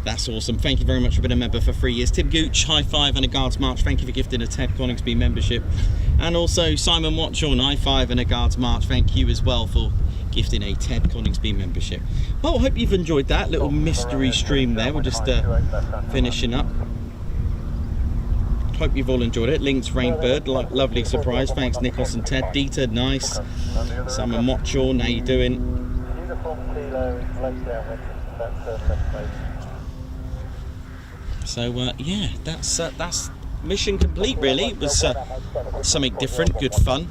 That's awesome. Thank you very much for being a member for 3 years. Tim Gooch, high five and a Guards March. Thank you for gifting a Ted Coningsby membership. And also Simon Watchorn, high five and a Guards March. Thank you as well for gifting a Ted Coningsby membership. Well, I hope you've enjoyed that little mystery stream there. We're just finishing up. Hope you've all enjoyed it. Links Rainbird, lovely surprise. Thanks Nikos and Ted. Dieter, nice. Simon Watchorn, how you doing? So yeah, that's mission complete really. It was something different, good fun.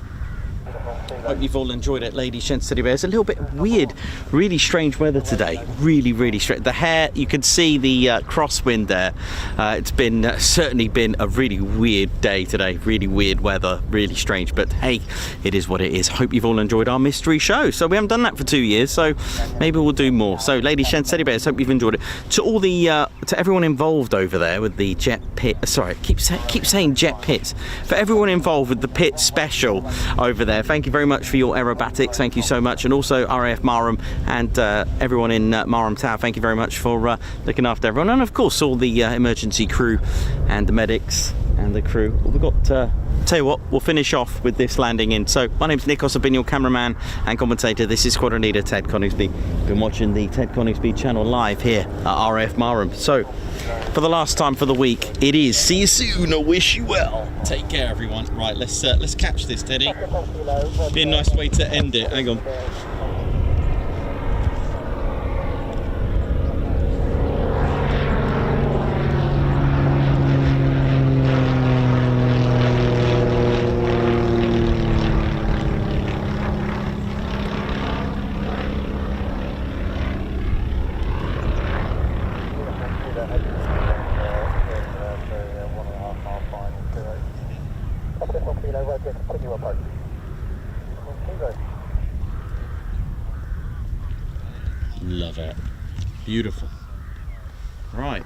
Hope you've all enjoyed it, ladies, gents, teddy bears. A little bit weird, really strange weather today. Really strange. The hair, you can see the crosswind there. It's been certainly been a really weird day today. Really weird weather, really strange. But hey, it is what it is. Hope you've all enjoyed our mystery show. So we haven't done that for 2 years, so maybe we'll do more. So, ladies, gents, teddy bears, hope you've enjoyed it. To all the to everyone involved over there with the jet pit. Sorry, keep saying jet pits. For everyone involved with the pit special over there, thank you very much for your aerobatics, thank you so much, and also RAF Marham and everyone in Marham Tower, thank you very much for looking after everyone, and of course all the emergency crew and the medics and the crew. Well, we've got tell you what, we'll finish off with this landing in. So my name's Nikos, I've been your cameraman and commentator. This is Squadron Leader Ted Coningsby. Been watching the Ted Coningsby channel live here at RAF Marham. So for the last time for the week, it is see you soon, I wish you well. Take care everyone. Right, let's catch this, Teddy. Be a nice way to end it. Hang on. Love it. Beautiful. Right.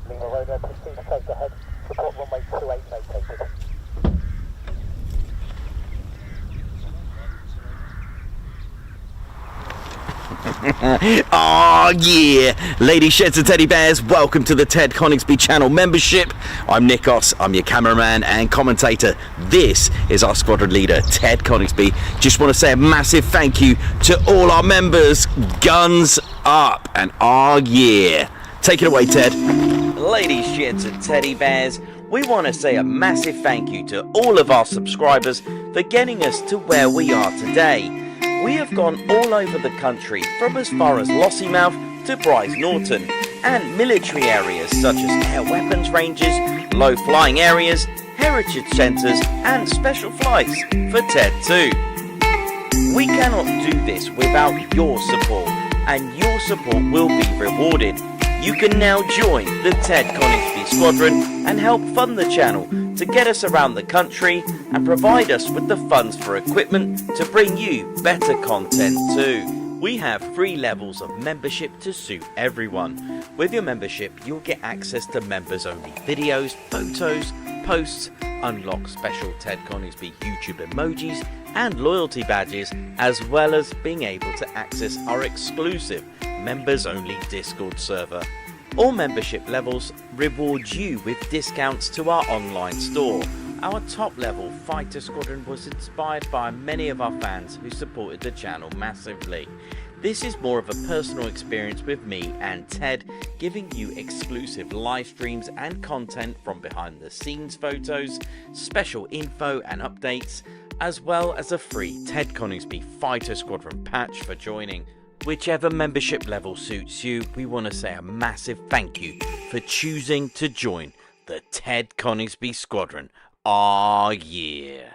Lima Romeo, proceed straight ahead. Report runway 28 vacated. Oh yeah, ladies, sheds and teddy bears, welcome to the Ted Coningsby channel membership. I'm Nikos, I'm your cameraman and commentator. This is our squadron leader, Ted Coningsby. Just want to say a massive thank you to all our members. Guns up and oh yeah. Take it away, Ted. Ladies, sheds and teddy bears, we want to say a massive thank you to all of our subscribers for getting us to where we are today. We have gone all over the country, from as far as Lossiemouth to Bryce Norton, and military areas such as air weapons ranges, low flying areas, heritage centres and special flights for TED 2. We cannot do this without your support, and your support will be rewarded. You can now join the Ted Coningsby Squadron and help fund the channel to get us around the country and provide us with the funds for equipment to bring you better content too. We have 3 levels of membership to suit everyone. With your membership, you'll get access to members only videos, photos, posts, unlock special Ted Coningsby YouTube emojis and loyalty badges, as well as being able to access our exclusive members only Discord server. All membership levels reward you with discounts to our online store. Our top level fighter squadron was inspired by many of our fans who supported the channel massively. This is more of a personal experience with me and Ted, giving you exclusive live streams and content from behind the scenes photos, special info and updates, as well as a free Ted Coningsby Fighter Squadron patch for joining. Whichever membership level suits you, we want to say a massive thank you for choosing to join the Ted Coningsby Squadron. Ah, yeah.